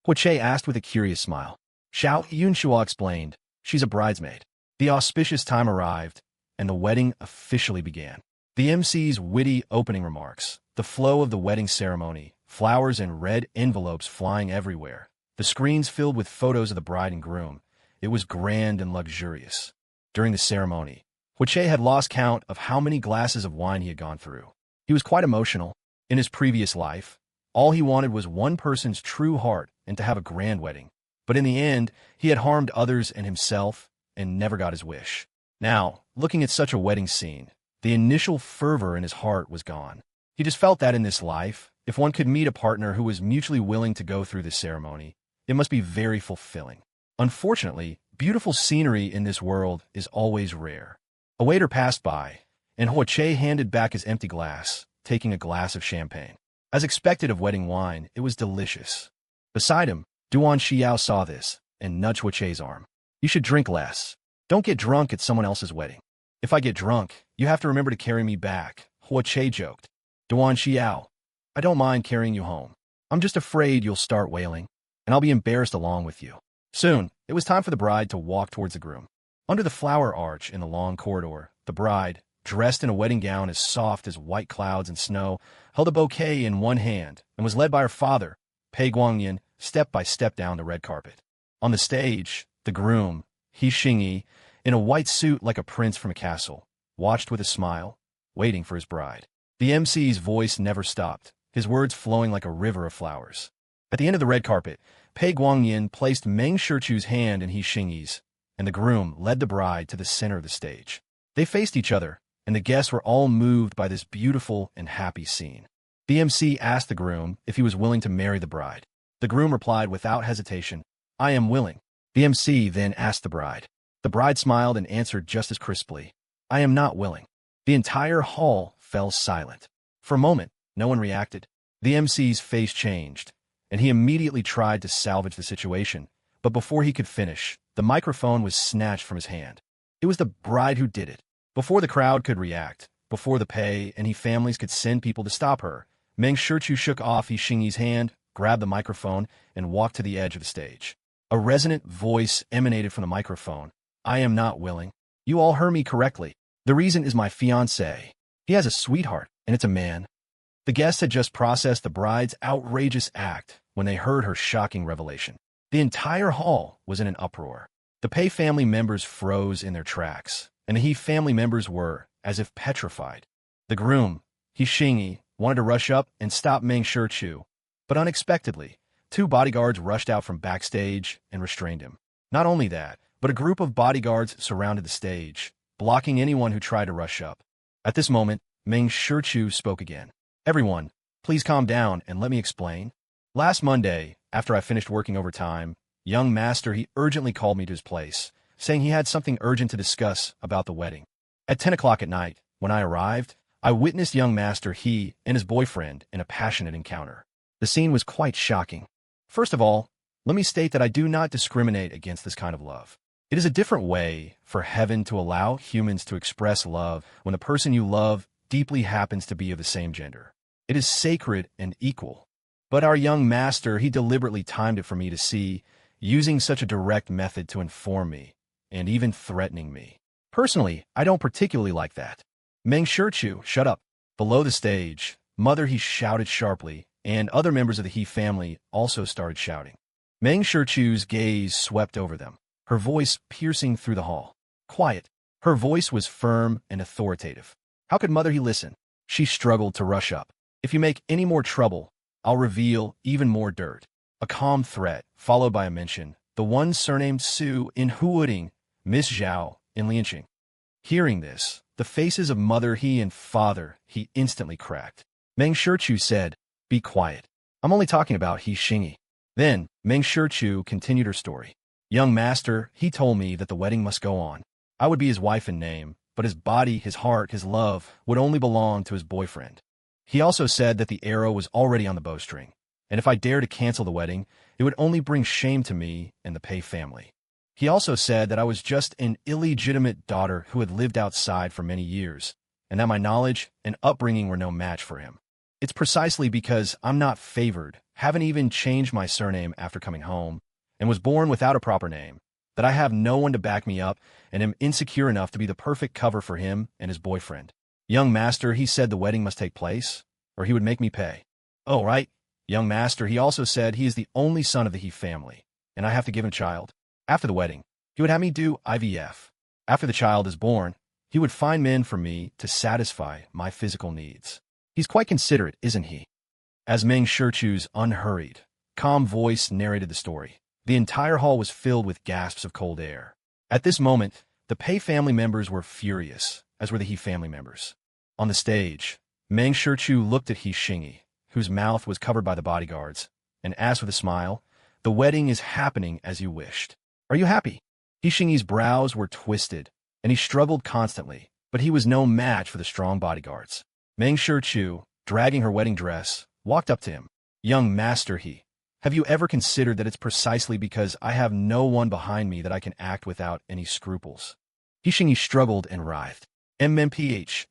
Hoche asked with a curious smile. Xiao Yunshua explained. She's a bridesmaid. The auspicious time arrived, and the wedding officially began. The MC's witty opening remarks, the flow of the wedding ceremony, flowers and red envelopes flying everywhere, the screens filled with photos of the bride and groom. It was grand and luxurious. During the ceremony, Hoche had lost count of how many glasses of wine he had gone through. He was quite emotional. In his previous life, all he wanted was one person's true heart and to have a grand wedding. But in the end, he had harmed others and himself and never got his wish. Now, looking at such a wedding scene, the initial fervor in his heart was gone. He just felt that in this life, if one could meet a partner who was mutually willing to go through this ceremony, it must be very fulfilling. Unfortunately, beautiful scenery in this world is always rare. A waiter passed by, and Hoche handed back his empty glass, taking a glass of champagne. As expected of wedding wine, it was delicious. Beside him, Duan Xiao saw this and nudged Hoche's arm. You should drink less. Don't get drunk at someone else's wedding. If I get drunk, you have to remember to carry me back, Hoche joked. Duan Xiao, I don't mind carrying you home. I'm just afraid you'll start wailing, and I'll be embarrassed along with you. Soon, it was time for the bride to walk towards the groom. Under the flower arch in the long corridor, the bride, dressed in a wedding gown as soft as white clouds and snow, held a bouquet in one hand and was led by her father, Pei Guangyan, step by step down the red carpet. On the stage, the groom, Xian, in a white suit like a prince from a castle, watched with a smile, waiting for his bride. The MC's voice never stopped, his words flowing like a river of flowers. At the end of the red carpet, Pei Guangyan placed Mang Shu's hand in Xian's, and the groom led the bride to the center of the stage. They faced each other, and the guests were all moved by this beautiful and happy scene. The MC asked the groom if he was willing to marry the bride. The groom replied without hesitation, "I am willing." The MC then asked the bride. The bride smiled and answered just as crisply, "I am not willing." The entire hall fell silent. For a moment, no one reacted. The MC's face changed, and he immediately tried to salvage the situation, but before he could finish, the microphone was snatched from his hand. It was the bride who did it. Before the crowd could react, before the Pei and He families could send people to stop her, Mang Shu shook off Xingyi's hand, grabbed the microphone, and walked to the edge of the stage. A resonant voice emanated from the microphone. "I am not willing. You all heard me correctly. The reason is my fiancé. He has a sweetheart, and it's a man." The guests had just processed the bride's outrageous act when they heard her shocking revelation. The entire hall was in an uproar. The Pei family members froze in their tracks, and the He family members were, as if petrified. The groom, Xingyi, wanted to rush up and stop Mang Shu, but unexpectedly, two bodyguards rushed out from backstage and restrained him. Not only that, but a group of bodyguards surrounded the stage, blocking anyone who tried to rush up. At this moment, Mang Shu spoke again. "Everyone, please calm down and let me explain. Last Monday, after I finished working overtime, young master he urgently called me to his place, saying he had something urgent to discuss about the wedding. At 10 o'clock at night, when I arrived, I witnessed young master he and his boyfriend in a passionate encounter. The scene was quite shocking. First of all, let me state that I do not discriminate against this kind of love. It is a different way for heaven to allow humans to express love when the person you love deeply happens to be of the same gender. It is sacred and equal. But our young master, he deliberately timed it for me to see, using such a direct method to inform me, and even threatening me. Personally, I don't particularly like that." Mang Shu, shut up. Below the stage, Mother he shouted sharply, and other members of the He family also started shouting. Mang Shu's gaze swept over them, her voice piercing through the hall. "Quiet." Her voice was firm and authoritative. How could Mother he listen? She struggled to rush up. "If you make any more trouble, I'll reveal even more dirt." A calm threat, followed by a mention, the one surnamed Su in Huading, Miss Zhao in Lianqing. Hearing this, the faces of Mother he and Father he instantly cracked. Mang Shu said, "Be quiet. I'm only talking about Xingyi." Then, Mang Shu continued her story. "Young master, he told me that the wedding must go on. I would be his wife in name, but his body, his heart, his love would only belong to his boyfriend. He also said that the arrow was already on the bowstring, and if I dared to cancel the wedding, it would only bring shame to me and the Pei family. He also said that I was just an illegitimate daughter who had lived outside for many years, and that my knowledge and upbringing were no match for him. It's precisely because I'm not favored, haven't even changed my surname after coming home, and was born without a proper name, that I have no one to back me up and am insecure enough to be the perfect cover for him and his boyfriend. Young master, he said the wedding must take place, or he would make me pay. Oh, right. Young master, he also said he is the only son of the He family, and I have to give him a child. After the wedding, he would have me do IVF. After the child is born, he would find men for me to satisfy my physical needs. He's quite considerate, isn't he?" As Mang Shu's unhurried, calm voice narrated the story, the entire hall was filled with gasps of cold air. At this moment, the Pei family members were furious, as were the He family members. On the stage, Mang Shu looked at Xingyi, whose mouth was covered by the bodyguards, and asked with a smile, "The wedding is happening as you wished. Are you happy?" Xingyi's brows were twisted, and he struggled constantly, but he was no match for the strong bodyguards. Mang Shu, dragging her wedding dress, walked up to him. "Young master he, have you ever considered that it's precisely because I have no one behind me that I can act without any scruples?" Xingyi struggled and writhed. MMPH.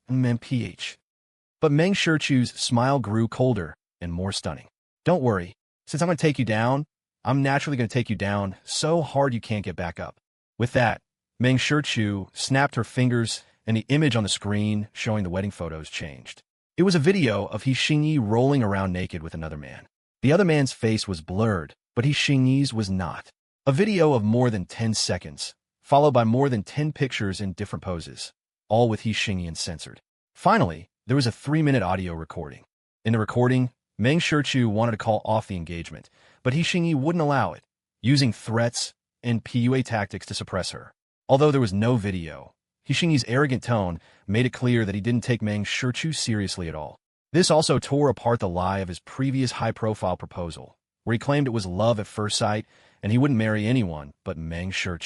But Mang Shu's smile grew colder and more stunning. "Don't worry. Since I'm going to take you down, I'm naturally going to take you down so hard you can't get back up." With that, Mang Shu snapped her fingers, and the image on the screen showing the wedding photos changed. It was a video of Xingyi rolling around naked with another man. The other man's face was blurred, but Xingyi's was not. A video of more than 10 seconds, followed by more than 10 pictures in different poses, all with Xingyi uncensored. Finally, there was a 3-minute audio recording. In the recording, Mang Shu wanted to call off the engagement, but Xingyi wouldn't allow it, using threats and PUA tactics to suppress her. Although there was no video, Xingyi's arrogant tone made it clear that he didn't take Mang Shu seriously at all. This also tore apart the lie of his previous high-profile proposal, where he claimed it was love at first sight and he wouldn't marry anyone but Mang Shu.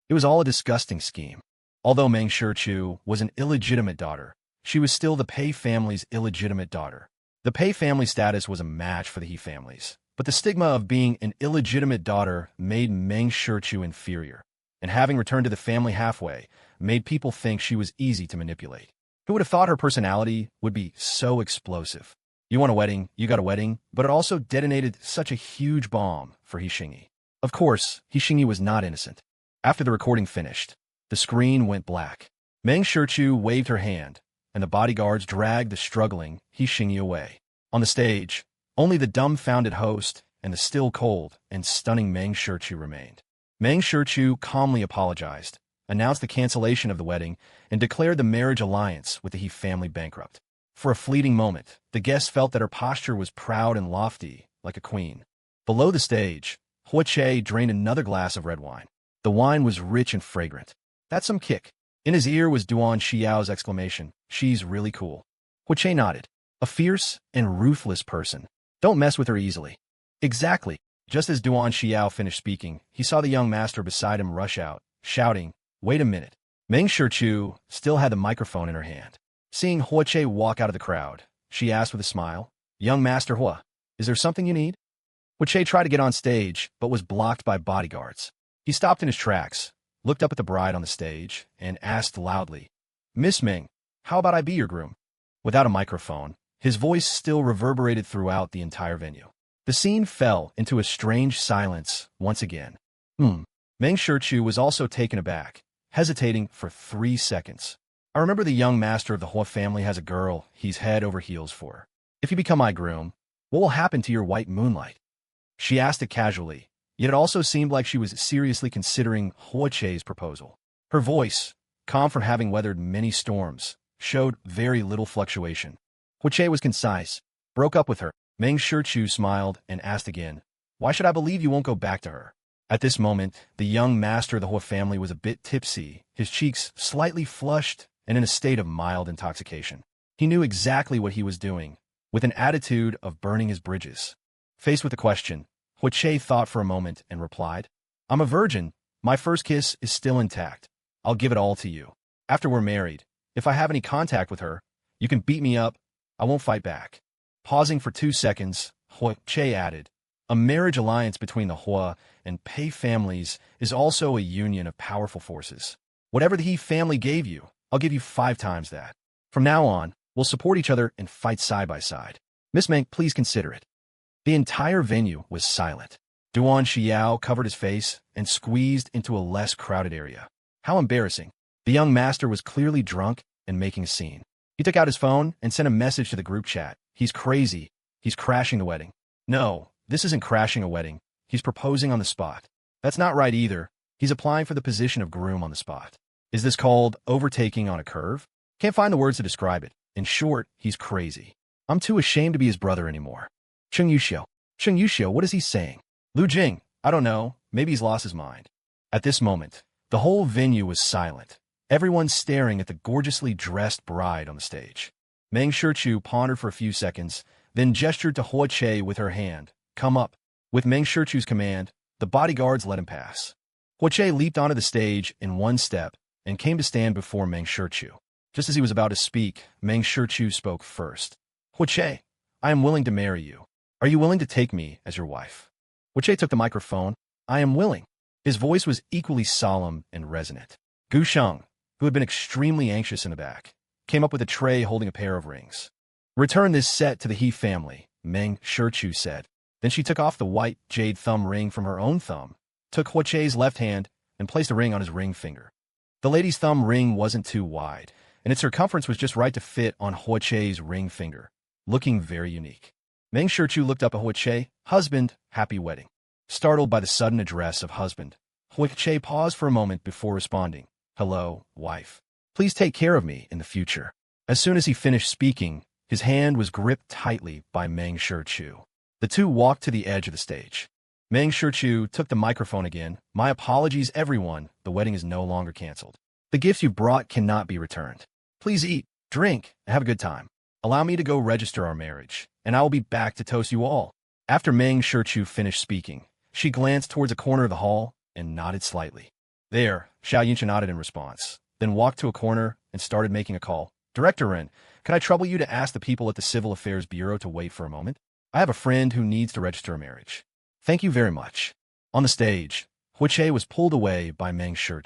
It was all a disgusting scheme. Although Mang Shu was an illegitimate daughter, she was still the Pei family's illegitimate daughter. The Pei family status was a match for the He families, but the stigma of being an illegitimate daughter made Mang Shu inferior, and having returned to the family halfway made people think she was easy to manipulate. Who would have thought her personality would be so explosive? You want a wedding, you got a wedding, but it also detonated such a huge bomb for Xingyi. Of course, Xingyi was not innocent. After the recording finished, the screen went black. Mang Shu waved her hand, and the bodyguards dragged the struggling Xingyi away. On the stage, only the dumbfounded host and the still cold and stunning Mang Shu remained. Mang Shu calmly apologized, announced the cancellation of the wedding, and declared the marriage alliance with the He family bankrupt. For a fleeting moment, the guests felt that her posture was proud and lofty, like a queen. Below the stage, Hoche drained another glass of red wine. The wine was rich and fragrant. That's some kick. In his ear was Duan Xiao's exclamation, "She's really cool." Hoche nodded. A fierce and ruthless person. Don't mess with her easily. Exactly. Just as Duan Xiao finished speaking, he saw the young master beside him rush out, shouting, "Wait a minute." Mang Shu still had the microphone in her hand. Seeing Hoche walk out of the crowd, she asked with a smile, "Young Master Hua, is there something you need?" Hoche tried to get on stage, but was blocked by bodyguards. He stopped in his tracks, looked up at the bride on the stage, and asked loudly, "Miss Ming, how about I be your groom?" Without a microphone, his voice still reverberated throughout the entire venue. The scene fell into a strange silence once again. Mang Shu was also taken aback, hesitating for 3 seconds. "I remember the young master of the Hua family has a girl he's head over heels for. If you become my groom, what will happen to your white moonlight?" She asked it casually, yet it also seemed like she was seriously considering Hoche's proposal. Her voice, calm from having weathered many storms, showed very little fluctuation. Hoche was concise. "Broke up with her." Mang Shu smiled and asked again, "Why should I believe you won't go back to her?" At this moment, the young master of the Hua family was a bit tipsy, his cheeks slightly flushed and in a state of mild intoxication. He knew exactly what he was doing, with an attitude of burning his bridges. Faced with the question, Hoche thought for a moment and replied, "I'm a virgin. My first kiss is still intact. I'll give it all to you. After we're married, if I have any contact with her, you can beat me up. I won't fight back." Pausing for 2 seconds, Hoche added, "A marriage alliance between the Hua and Pei families is also a union of powerful forces. Whatever the He family gave you, I'll give you 5 times that. From now on, we'll support each other and fight side by side. Miss Meng, please consider it." The entire venue was silent. Duan Xiao covered his face and squeezed into a less crowded area. How embarrassing. The young master was clearly drunk and making a scene. He took out his phone and sent a message to the group chat. "He's crazy. He's crashing the wedding." "No, this isn't crashing a wedding. He's proposing on the spot." "That's not right either. He's applying for the position of groom on the spot." "Is this called overtaking on a curve?" "Can't find the words to describe it. In short, he's crazy. I'm too ashamed to be his brother anymore." Cheng Yuxiu, what is he saying?" "Lu Jing, I don't know. Maybe he's lost his mind." At this moment, the whole venue was silent, everyone staring at the gorgeously dressed bride on the stage. Mang Shu pondered for a few seconds, then gestured to Hoche with her hand. "Come up." With Mang Shu's command, the bodyguards let him pass. Hoche leaped onto the stage in one step and came to stand before Mang Shu. Just as he was about to speak, Mang Shu spoke first. "Hoche, I am willing to marry you. Are you willing to take me as your wife?" Hoche took the microphone. "I am willing." His voice was equally solemn and resonant. Gu Sheng, who had been extremely anxious in the back, came up with a tray holding a pair of rings. "Return this set to the He family," Mang Shu said. Then she took off the white jade thumb ring from her own thumb, took Hoche's left hand, and placed the ring on his ring finger. The lady's thumb ring wasn't too wide, and its circumference was just right to fit on Hoche's ring finger, looking very unique. Mang Shu looked up at Hoche. "Husband, happy wedding." Startled by the sudden address of husband, Hoche paused for a moment before responding, "Hello, wife. Please take care of me in the future." As soon as he finished speaking, his hand was gripped tightly by Mang Shu. The two walked to the edge of the stage. Mang Shu took the microphone again. "My apologies, everyone. The wedding is no longer canceled." The The gifts you've brought cannot be returned. Please eat, drink, and have a good time. Allow me to go register our marriage, and I will be back to toast you all." After Mang Shu finished speaking, she glanced towards a corner of the hall and nodded slightly. "There," Xiain nodded in response, then walked to a corner and started making a call. "Director, can I trouble you to ask the people at the Civil Affairs Bureau to wait for a moment? I have a friend who needs to register a marriage." "Thank you very much." On the stage, Hoche was pulled away by Mang Shu.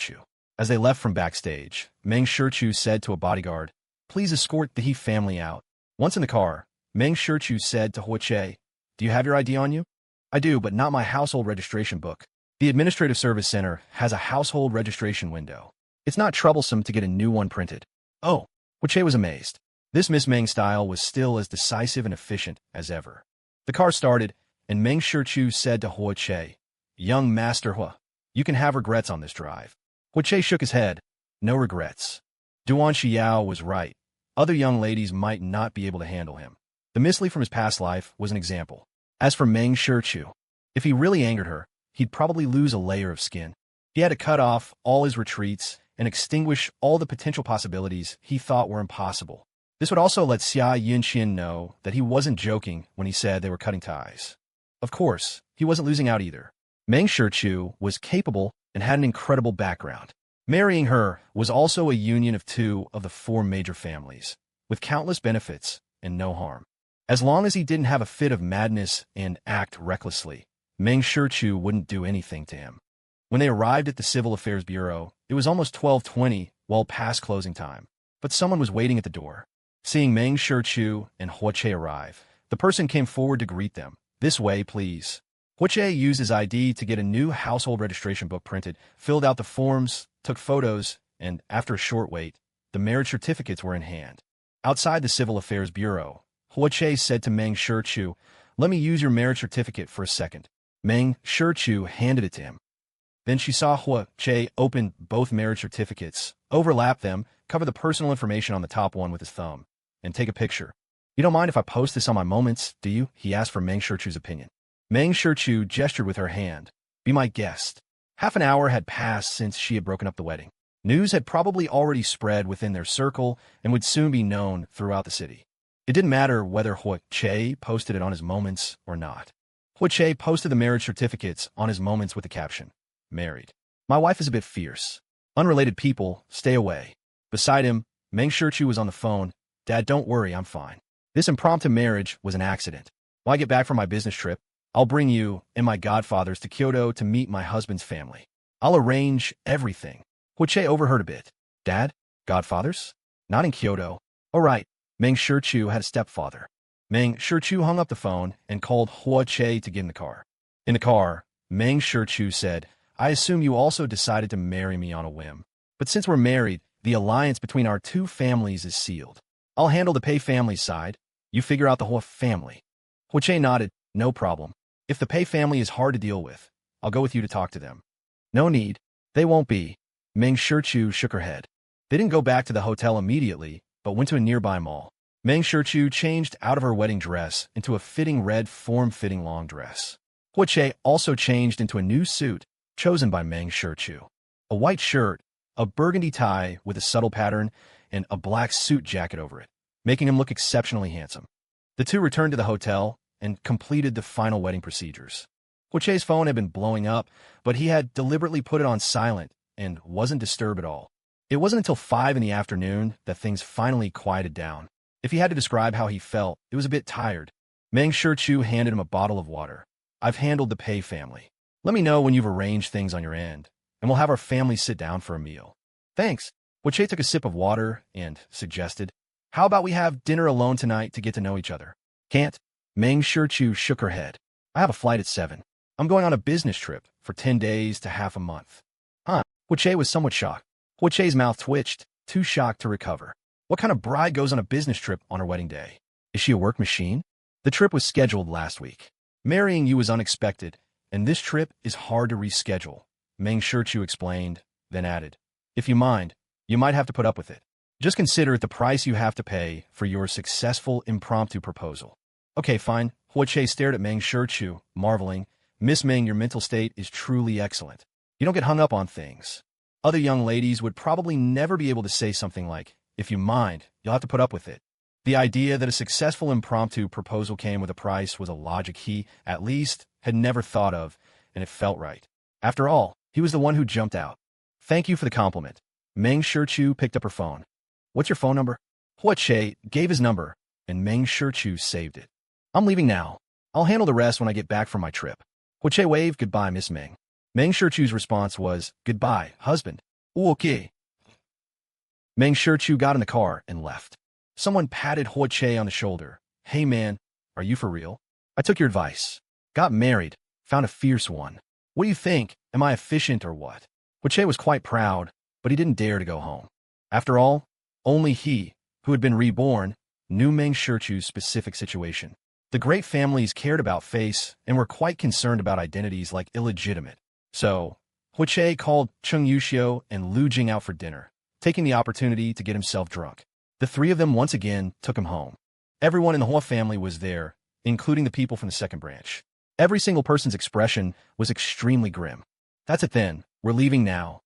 As they left from backstage, Mang Shu said to a bodyguard, "Please escort the He family out." Once in the car, Mang Shu said to Hoche, "Do you have your ID on you?" "I do, but not my household registration book. The Administrative Service Center has a household registration window. It's not troublesome to get a new one printed." "Oh." Hoche was amazed. This Miss Mang style was still as decisive and efficient as ever. The car started, and Mang Shu said to Hoche, "Young Master Hua, you can have regrets on this drive." Hoche shook his head. "No regrets." Duan Xiao was right. Other young ladies might not be able to handle him. The Miss Li from his past life was an example. As for Mang Shu, if he really angered her, he'd probably lose a layer of skin. He had to cut off all his retreats and extinguish all the potential possibilities he thought were impossible. This would also let Xiain know that he wasn't joking when he said they were cutting ties. Of course, he wasn't losing out either. Mang Shu was capable and had an incredible background. Marrying her was also a union of two of the four major families, with countless benefits and no harm. As long as he didn't have a fit of madness and act recklessly, Mang Shu wouldn't do anything to him. When they arrived at the Civil Affairs Bureau, it was almost 12:20, well past closing time, but someone was waiting at the door. Seeing Mang Shu and Hoche arrive, the person came forward to greet them. "This way, please." Hoche used his ID to get a new household registration book printed, filled out the forms, took photos, and after a short wait, the marriage certificates were in hand. Outside the Civil Affairs Bureau, Hoche said to Mang Shu, "Let me use your marriage certificate for a second." Mang Shu handed it to him. Then she saw Hoche open both marriage certificates, overlap them, cover the personal information on the top one with his thumb, and take a picture. "You don't mind if I post this on my moments, do you?" he asked for Mang Shu's opinion. Mang Shu gestured with her hand. "Be my guest." Half an hour had passed since she had broken up the wedding. News had probably already spread within their circle and would soon be known throughout the city. It didn't matter whether Hoche posted it on his moments or not. Hoche posted the marriage certificates on his moments with the caption, "Married. My wife is a bit fierce. Unrelated people, stay away." Beside him, Mang Shu was on the phone. "Dad, don't worry, I'm fine. This impromptu marriage was an accident. When I get back from my business trip, I'll bring you and my godfathers to Kyoto to meet my husband's family. I'll arrange everything." Hoche overheard a bit. "Dad? Godfathers? Not in Kyoto." "All right." Mang Shu had a stepfather. Mang Shu hung up the phone and called Hoche to get in the car. In the car, Mang Shu said, "I assume you also decided to marry me on a whim. But since we're married, the alliance between our two families is sealed. I'll handle the Pei family side. You figure out the whole family." Hoche nodded. "No problem. If the Pei family is hard to deal with, I'll go with you to talk to them." "No need. They won't be." Mang Shu shook her head. They didn't go back to the hotel immediately, but went to a nearby mall. Mang Shu changed out of her wedding dress into a fitting red form-fitting long dress. Hoche also changed into a new suit, chosen by Mang Shu. A white shirt, a burgundy tie with a subtle pattern, and a black suit jacket over it, making him look exceptionally handsome. The two returned to the hotel and completed the final wedding procedures. Hoche's phone had been blowing up, but he had deliberately put it on silent and wasn't disturbed at all. It wasn't until 5 in the afternoon that things finally quieted down. If he had to describe how he felt, it was a bit tired. Mang Shu handed him a bottle of water. "I've handled the Pei family. Let me know when you've arranged things on your end, and we'll have our family sit down for a meal." "Thanks." Hoche took a sip of water and suggested, "How about we have dinner alone tonight to get to know each other?" "Can't." Mang Shu shook her head. "I have a flight at 7. I'm going on a business trip for 10 days to half a month." "Huh?" Hoche was somewhat shocked. Hoche's mouth twitched, too shocked to recover. What kind of bride goes on a business trip on her wedding day? Is she a work machine? "The trip was scheduled last week. Marrying you was unexpected, and this trip is hard to reschedule," Mang Shu explained, then added, "If you mind, you might have to put up with it. Just consider it the price you have to pay for your successful impromptu proposal." "Okay, fine." Hoche stared at Mang Shu, marveling. "Miss Mang, your mental state is truly excellent. You don't get hung up on things." Other young ladies would probably never be able to say something like, "If you mind, you'll have to put up with it." The idea that a successful impromptu proposal came with a price was a logic he, at least, had never thought of, and it felt right. After all, he was the one who jumped out. "Thank you for the compliment." Mang Shu picked up her phone. "What's your phone number?" Hoche gave his number, and Mang Shu saved it. "I'm leaving now. I'll handle the rest when I get back from my trip." Hoche waved goodbye, Miss Meng. Mang Shu's response was, "Goodbye, husband." "Okay." Mang Shu got in the car and left. Someone patted Hoche on the shoulder. "Hey man, are you for real? I took your advice. Got married, found a fierce one. What do you think? Am I efficient or what?" Hoche was quite proud, but he didn't dare to go home. After all, only he, who had been reborn, knew Mang Shu's specific situation. The great families cared about face and were quite concerned about identities like illegitimate. So, Hoche called Cheng Yuxiu and Lu Jing out for dinner, taking the opportunity to get himself drunk. The three of them once again took him home. Everyone in the Hoche family was there, including the people from the second branch. Every single person's expression was extremely grim. "That's it then, we're leaving now."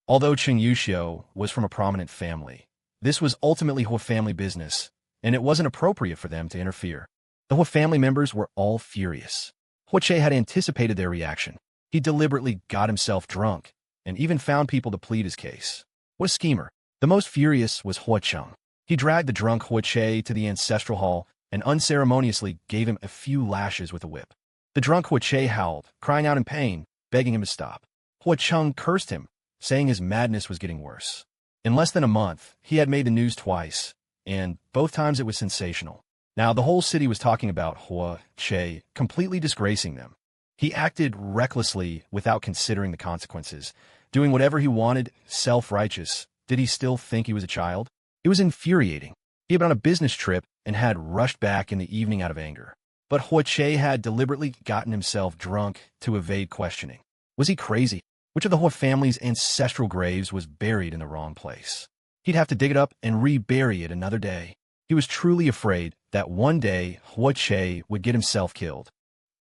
Although Cheng Yuxiu was from a prominent family, this was ultimately Hoche family business, and it wasn't appropriate for them to interfere. The Hoche family members were all furious. Hoche had anticipated their reaction. He deliberately got himself drunk, and even found people to plead his case. What a schemer. The most furious was Hoche. He dragged the drunk Hoche to the ancestral hall and unceremoniously gave him a few lashes with a whip. The drunk Hoche howled, crying out in pain, begging him to stop. Hoche cursed him, saying his madness was getting worse. In less than a month, he had made the news twice, and both times it was sensational. Now the whole city was talking about Hoche, completely disgracing them. He acted recklessly without considering the consequences, doing whatever he wanted, self-righteous. Did he still think he was a child? It was infuriating. He had been on a business trip and had rushed back in the evening out of anger. But Hoche had deliberately gotten himself drunk to evade questioning. Was he crazy? Which of the Hoche family's ancestral graves was buried in the wrong place? He'd have to dig it up and rebury it another day. He was truly afraid that one day Hoche would get himself killed.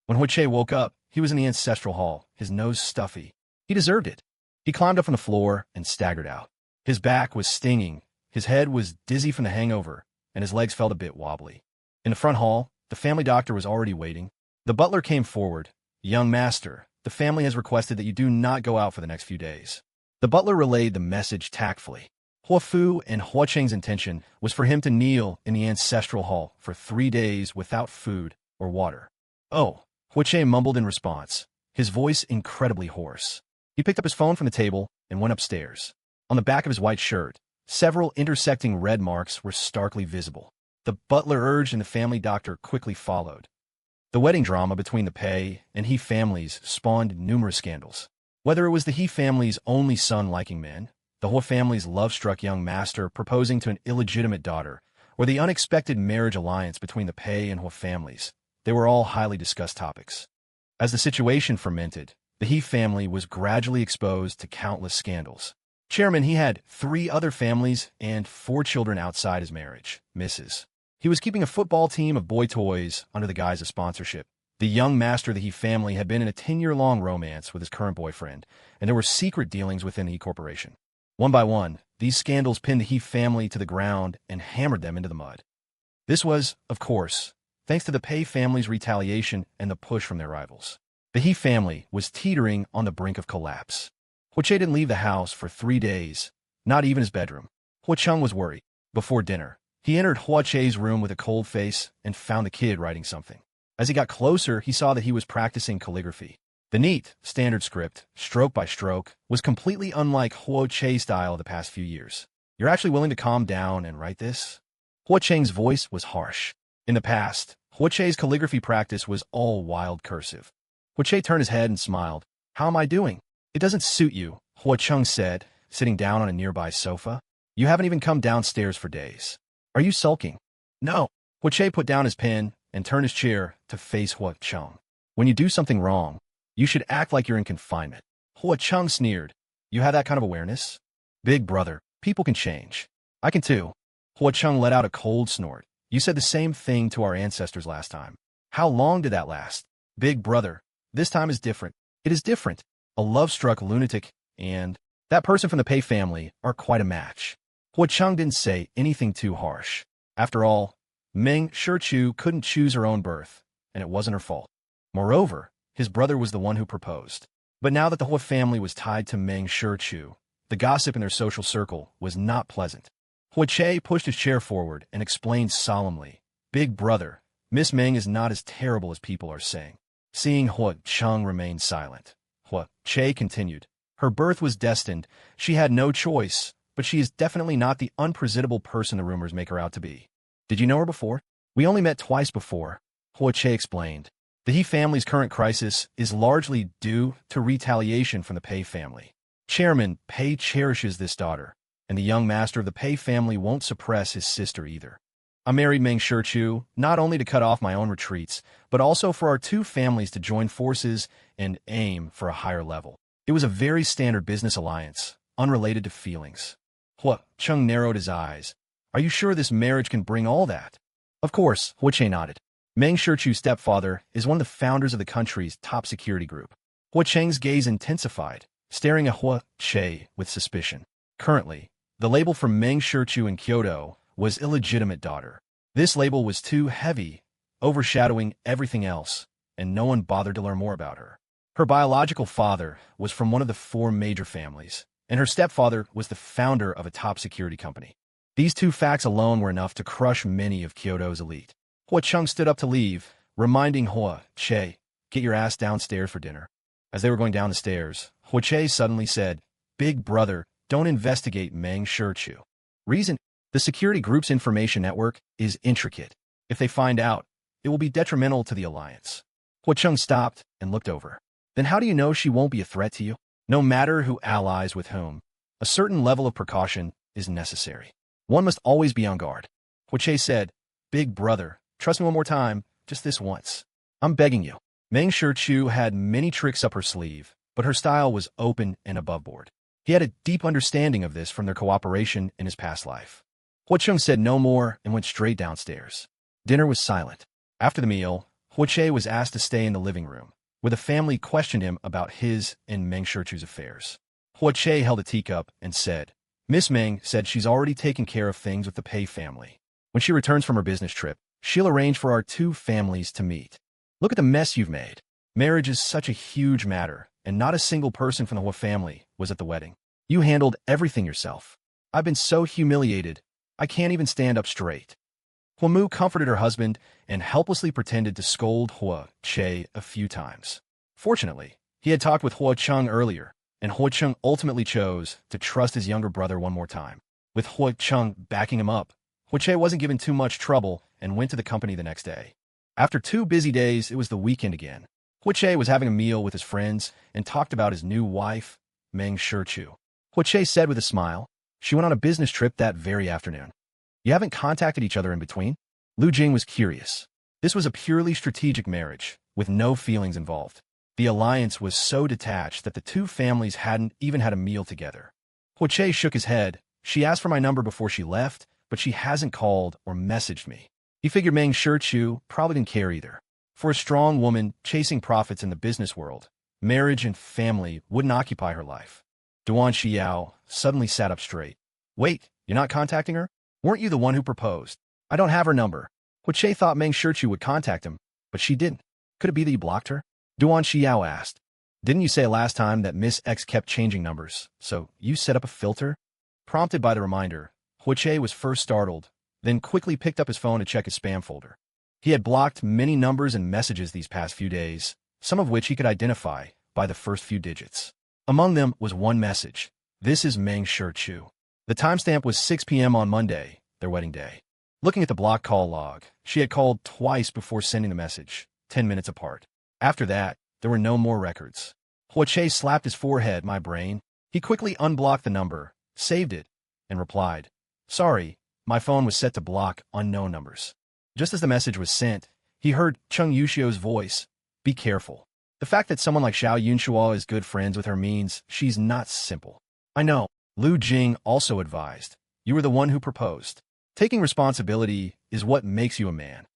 When Hoche woke up, he was in the ancestral hall, his nose stuffy. He deserved it. He climbed up from the floor and staggered out. His back was stinging, his head was dizzy from the hangover, and his legs felt a bit wobbly. In the front hall, the family doctor was already waiting. The butler came forward. "Young master, the family has requested that you do not go out for the next few days." The butler relayed the message tactfully. Huofu and Huocheng's intention was for him to kneel in the ancestral hall for 3 days without food or water. "Oh," Hoche mumbled in response, his voice incredibly hoarse. He picked up his phone from the table and went upstairs. On the back of his white shirt, several intersecting red marks were starkly visible. The butler urged and the family doctor quickly followed. The wedding drama between the Pei and He families spawned numerous scandals. Whether it was the He family's only son liking men, the Ho family's love-struck young master proposing to an illegitimate daughter, or the unexpected marriage alliance between the Pei and Ho families, they were all highly discussed topics. As the situation fermented, the He family was gradually exposed to countless scandals. Chairman, he had 3 other families and 4 children outside his marriage, Mrs. He was keeping a football team of boy toys under the guise of sponsorship. The young master of the He family had been in a 10-year-long romance with his current boyfriend, and there were secret dealings within the He corporation. One by one, these scandals pinned the He family to the ground and hammered them into the mud. This was, of course, thanks to the Pei family's retaliation and the push from their rivals. The He family was teetering on the brink of collapse. Hoche didn't leave the house for 3 days, not even his bedroom. Hocheng was worried. Before dinner, he entered Hoche's room with a cold face and found the kid writing something. As he got closer, he saw that he was practicing calligraphy. The neat, standard script, stroke by stroke, was completely unlike Hoche's style of the past few years. "You're actually willing to calm down and write this?" Hocheng's voice was harsh. In the past, Hoche's calligraphy practice was all wild cursive. Hoche turned his head and smiled. "How am I doing?" "It doesn't suit you," Hocheng said, sitting down on a nearby sofa. "You haven't even come downstairs for days. Are you sulking?" "No." Hoche put down his pen and turned his chair to face Hocheng. "When you do something wrong, you should act like you're in confinement." Hocheng sneered. "You have that kind of awareness?" "Big brother, people can change. I can too." Hocheng let out a cold snort. "You said the same thing to our ancestors last time. How long did that last?" "Big brother, this time is different." "It is different. A love-struck lunatic and..." That person from the Pei family are quite a match. Huacheng didn't say anything too harsh. After all, Mang Shu couldn't choose her own birth, and it wasn't her fault. Moreover, his brother was the one who proposed. But now that the Hua family was tied to Mang Shu, the gossip in their social circle was not pleasant. Hoche pushed his chair forward and explained solemnly, "Big brother, Miss Meng is not as terrible as people are saying." Seeing Huacheng remain silent, Hoche continued, "Her birth was destined. She had no choice, but she is definitely not the unpresentable person the rumors make her out to be." "Did you know her before?" "We only met twice before," Hoche explained. The He family's current crisis is largely due to retaliation from the Pei family. Chairman Pei cherishes this daughter, and the young master of the Pei family won't suppress his sister either. I married Mang Shu not only to cut off my own retreats, but also for our two families to join forces and aim for a higher level. It was a very standard business alliance, unrelated to feelings. Huacheng narrowed his eyes. "Are you sure this marriage can bring all that?" "Of course," Hoche nodded. Mang Shu's stepfather is one of the founders of the country's top security group. Huacheng's gaze intensified, staring at Hoche with suspicion. Currently, the label for Mang Shu in Kyoto was illegitimate daughter. This label was too heavy, overshadowing everything else, and no one bothered to learn more about her. Her biological father was from one of the four major families, and her stepfather was the founder of a top security company. These two facts alone were enough to crush many of Kyoto's elite. Huacheng stood up to leave, reminding Hoche, "Get your ass downstairs for dinner." As they were going down the stairs, Hoche suddenly said, "Big brother, don't investigate Mang Shu. Reason? The security group's information network is intricate. If they find out, it will be detrimental to the alliance." Huacheng stopped and looked over. "Then how do you know she won't be a threat to you?" "No matter who allies with whom, a certain level of precaution is necessary. One must always be on guard." Hoche said, "Big brother, trust me one more time, just this once. I'm begging you." Mang Shu had many tricks up her sleeve, but her style was open and aboveboard. He had a deep understanding of this from their cooperation in his past life. Huacheng said no more and went straight downstairs. Dinner was silent. After the meal, Hoche was asked to stay in the living room, where the family questioned him about his and Mang Shu's affairs. Hoche held a teacup and said, "Miss Meng said she's already taken care of things with the Pei family. When she returns from her business trip, she'll arrange for our two families to meet. Look at the mess you've made. Marriage is such a huge matter, and not a single person from the Hua family was at the wedding. You handled everything yourself. I've been so humiliated, I can't even stand up straight." Huamu comforted her husband and helplessly pretended to scold Hoche a few times. Fortunately, he had talked with Huacheng earlier, and Huacheng ultimately chose to trust his younger brother one more time. With Huacheng backing him up, Hoche wasn't given too much trouble and went to the company the next day. After 2 busy days, it was the weekend again. Hoche was having a meal with his friends and talked about his new wife, Mang Shu. Hoche said with a smile, "She went on a business trip that very afternoon. You haven't contacted each other in between?" Lu Jing was curious. This was a purely strategic marriage, with no feelings involved. The alliance was so detached that the two families hadn't even had a meal together. Hoche shook his head. "She asked for my number before she left, but she hasn't called or messaged me." He figured Mang Shu probably didn't care either. For a strong woman chasing profits in the business world, marriage and family wouldn't occupy her life. Duan Xiao suddenly sat up straight. "Wait, you're not contacting her? Weren't you the one who proposed?" "I don't have her number." Hoche thought Mang Shu would contact him, but she didn't. "Could it be that you blocked her?" Duan Xiao asked. "Didn't you say last time that Miss X kept changing numbers, so you set up a filter?" Prompted by the reminder, Hoche was first startled, then quickly picked up his phone to check his spam folder. He had blocked many numbers and messages these past few days, some of which he could identify by the first few digits. Among them was one message. "This is Mang Shu." The timestamp was 6 p.m. on Monday, their wedding day. Looking at the block call log, she had called twice before sending the message, 10 minutes apart. After that, there were no more records. Hoche slapped his forehead, "My brain." He quickly unblocked the number, saved it, and replied, "Sorry, my phone was set to block unknown numbers." Just as the message was sent, he heard Cheng Yuxiu's voice, "Be careful. The fact that someone like Xiao Yunshua is good friends with her means she's not simple." "I know." Lu Jing also advised, "You were the one who proposed. Taking responsibility is what makes you a man."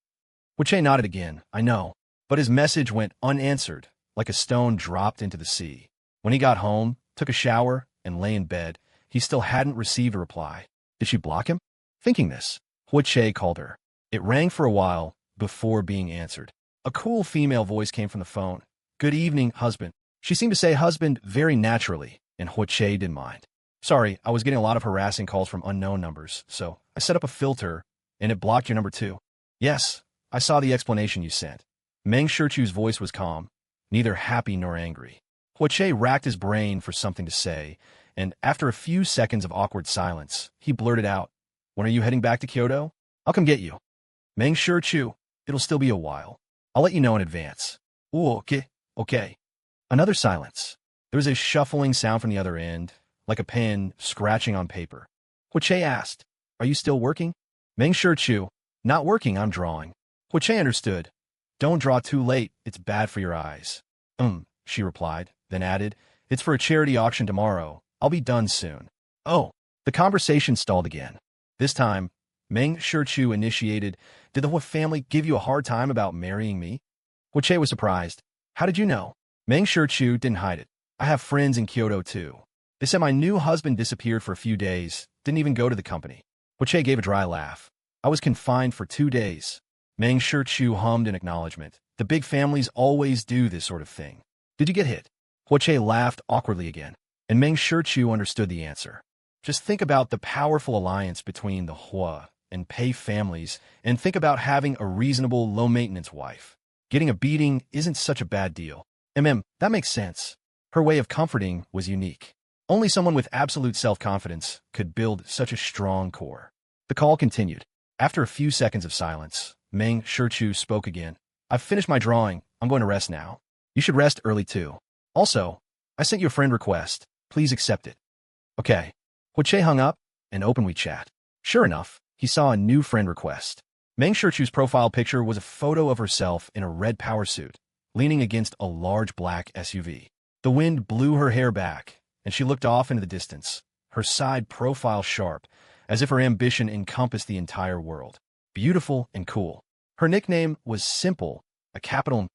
Hoche nodded again, "I know." But his message went unanswered, like a stone dropped into the sea. When he got home, took a shower, and lay in bed, he still hadn't received a reply. Did she block him? Thinking this, Hoche called her. It rang for a while before being answered. A cool female voice came from the phone. Good evening, husband. She seemed to say husband very naturally, and Hoche didn't mind. Sorry, I was getting a lot of harassing calls from unknown numbers, so I set up a filter, and it blocked your number too. Yes, I saw the explanation you sent. Mang Shu's voice was calm, neither happy nor angry. Hoche racked his brain for something to say, and after a few seconds of awkward silence, he blurted out, When are you heading back to Kyoto? I'll come get you. Mang Shu, it'll still be a while. I'll let you know in advance. Ooh, okay. Another silence. There was a shuffling sound from the other end, like a pen scratching on paper. Hoche asked, Are you still working? Mang Shu, Not working, I'm drawing. Hoche understood. Don't draw too late, it's bad for your eyes. She replied, then added, It's for a charity auction tomorrow. I'll be done soon. Oh, the conversation stalled again. This time, Mang Shu initiated, Did the Hua family give you a hard time about marrying me? Hoche was surprised. How did you know? Mang Shu didn't hide it. I have friends in Kyoto too. They said my new husband disappeared for a few days, didn't even go to the company. Hoche gave a dry laugh. I was confined for 2 days. Mang Shu hummed in acknowledgement. The big families always do this sort of thing. Did you get hit? Hoche laughed awkwardly again, and Mang Shu understood the answer. Just think about the powerful alliance between the Hua and Pei families, and think about having a reasonable, low-maintenance wife. Getting a beating isn't such a bad deal. That makes sense. Her way of comforting was unique. Only someone with absolute self-confidence could build such a strong core. The call continued. After a few seconds of silence, Mang Shu spoke again. I've finished my drawing. I'm going to rest now. You should rest early too. Also, I sent you a friend request. Please accept it. Okay. Hoche hung up and opened WeChat. Sure enough, he saw a new friend request. Mang Shu's profile picture was a photo of herself in a red power suit, leaning against a large black SUV. The wind blew her hair back, and she looked off into the distance, her side profile sharp, as if her ambition encompassed the entire world. Beautiful and cool. Her nickname was Simple, a capital M.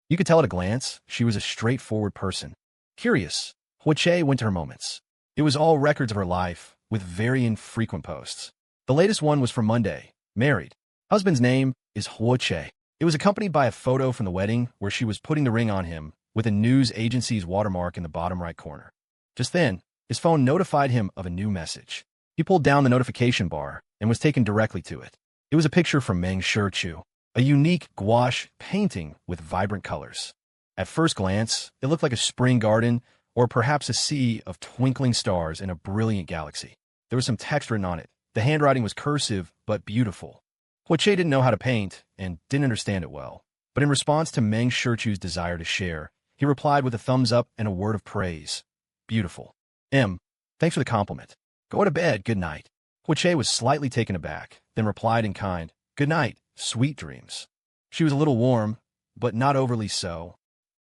You could tell at a glance she was a straightforward person. Curious, Hoche went to her moments. It was all records of her life, with very infrequent posts. The latest one was from Monday, married. Husband's name is Hoche. It was accompanied by a photo from the wedding where she was putting the ring on him, with a news agency's watermark in the bottom right corner. Just then, his phone notified him of a new message. He pulled down the notification bar and was taken directly to it. It was a picture from Mang Shu, a unique gouache painting with vibrant colors. At first glance, it looked like a spring garden or perhaps a sea of twinkling stars in a brilliant galaxy. There was some text written on it. The handwriting was cursive but beautiful. Hoche didn't know how to paint and didn't understand it well, but in response to Mang Shu's desire to share, he replied with a thumbs up and a word of praise. Beautiful. Thanks for the compliment. Go to bed, good night. Hoche was slightly taken aback, then replied in kind, Good night, sweet dreams. She was a little warm, but not overly so.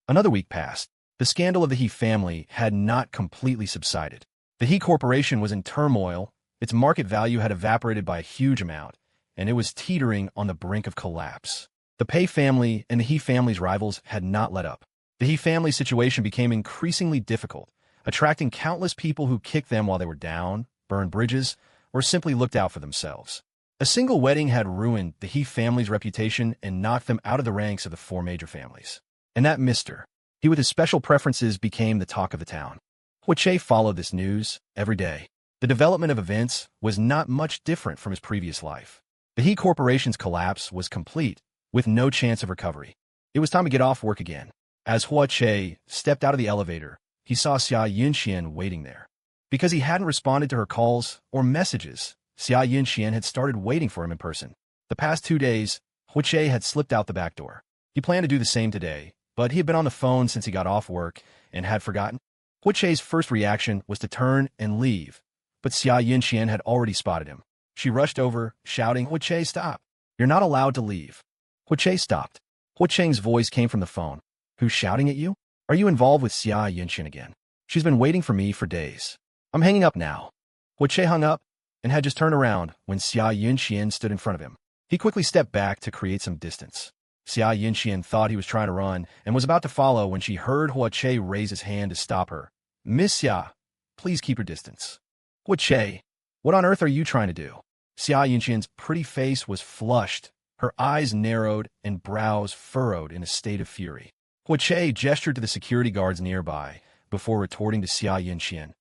Another week passed. The scandal of the He family had not completely subsided. The He Corporation was in turmoil, its market value had evaporated by a huge amount, and it was teetering on the brink of collapse. The Pei family and the He family's rivals had not let up. The He family's situation became increasingly difficult, attracting countless people who kicked them while they were down, burned bridges, or simply looked out for themselves. A single wedding had ruined the He family's reputation and knocked them out of the ranks of the 4 major families. And that Mr. He with his special preferences became the talk of the town. Hoche followed this news every day. The development of events was not much different from his previous life. The He Corporation's collapse was complete, with no chance of recovery. It was time to get off work again. As Hoche stepped out of the elevator, he saw Xiain waiting there. Because he hadn't responded to her calls or messages, Xiain had started waiting for him in person. The past 2 days, Hoche had slipped out the back door. He planned to do the same today, but he had been on the phone since he got off work and had forgotten. Hoche's first reaction was to turn and leave, but Xiain had already spotted him. She rushed over, shouting, Hoche, stop. You're not allowed to leave. Hoche stopped. Hoche's voice came from the phone. Who's shouting at you? Are you involved with Xiain again? She's been waiting for me for days. I'm hanging up now. Hoche hung up and had just turned around when Xiain stood in front of him. He quickly stepped back to create some distance. Xiain thought he was trying to run and was about to follow when she heard Hoche raise his hand to stop her. Miss Xia, Please keep your distance. Hoche, what on earth are you trying to do? Xia Yinqian's pretty face was flushed, her eyes narrowed and brows furrowed in a state of fury. Hoche gestured to the security guards nearby before retorting to Xia Yinqian.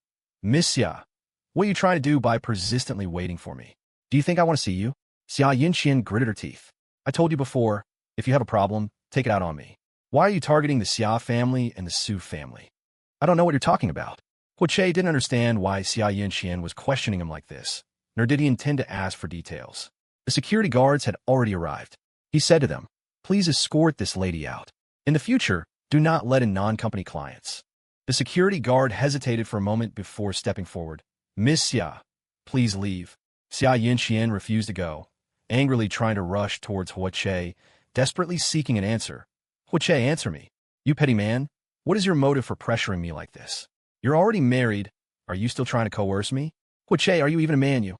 Miss Xia, what are you trying to do by persistently waiting for me? Do you think I want to see you? Xia Yinqian gritted her teeth. I told you before, if you have a problem, take it out on me. Why are you targeting the Xia family and the Su family? I don't know what you're talking about. Hoche didn't understand why Xia Yinqian was questioning him like this, nor did he intend to ask for details. The security guards had already arrived. He said to them, please escort this lady out. In the future, do not let in non-company clients. The security guard hesitated for a moment before stepping forward. Miss Xia, please leave. Xia Yinqian refused to go, angrily trying to rush towards Hoche, desperately seeking an answer. Hoche, answer me. You petty man, what is your motive for pressuring me like this? You're already married. Are you still trying to coerce me? Hoche, are you even a man, you?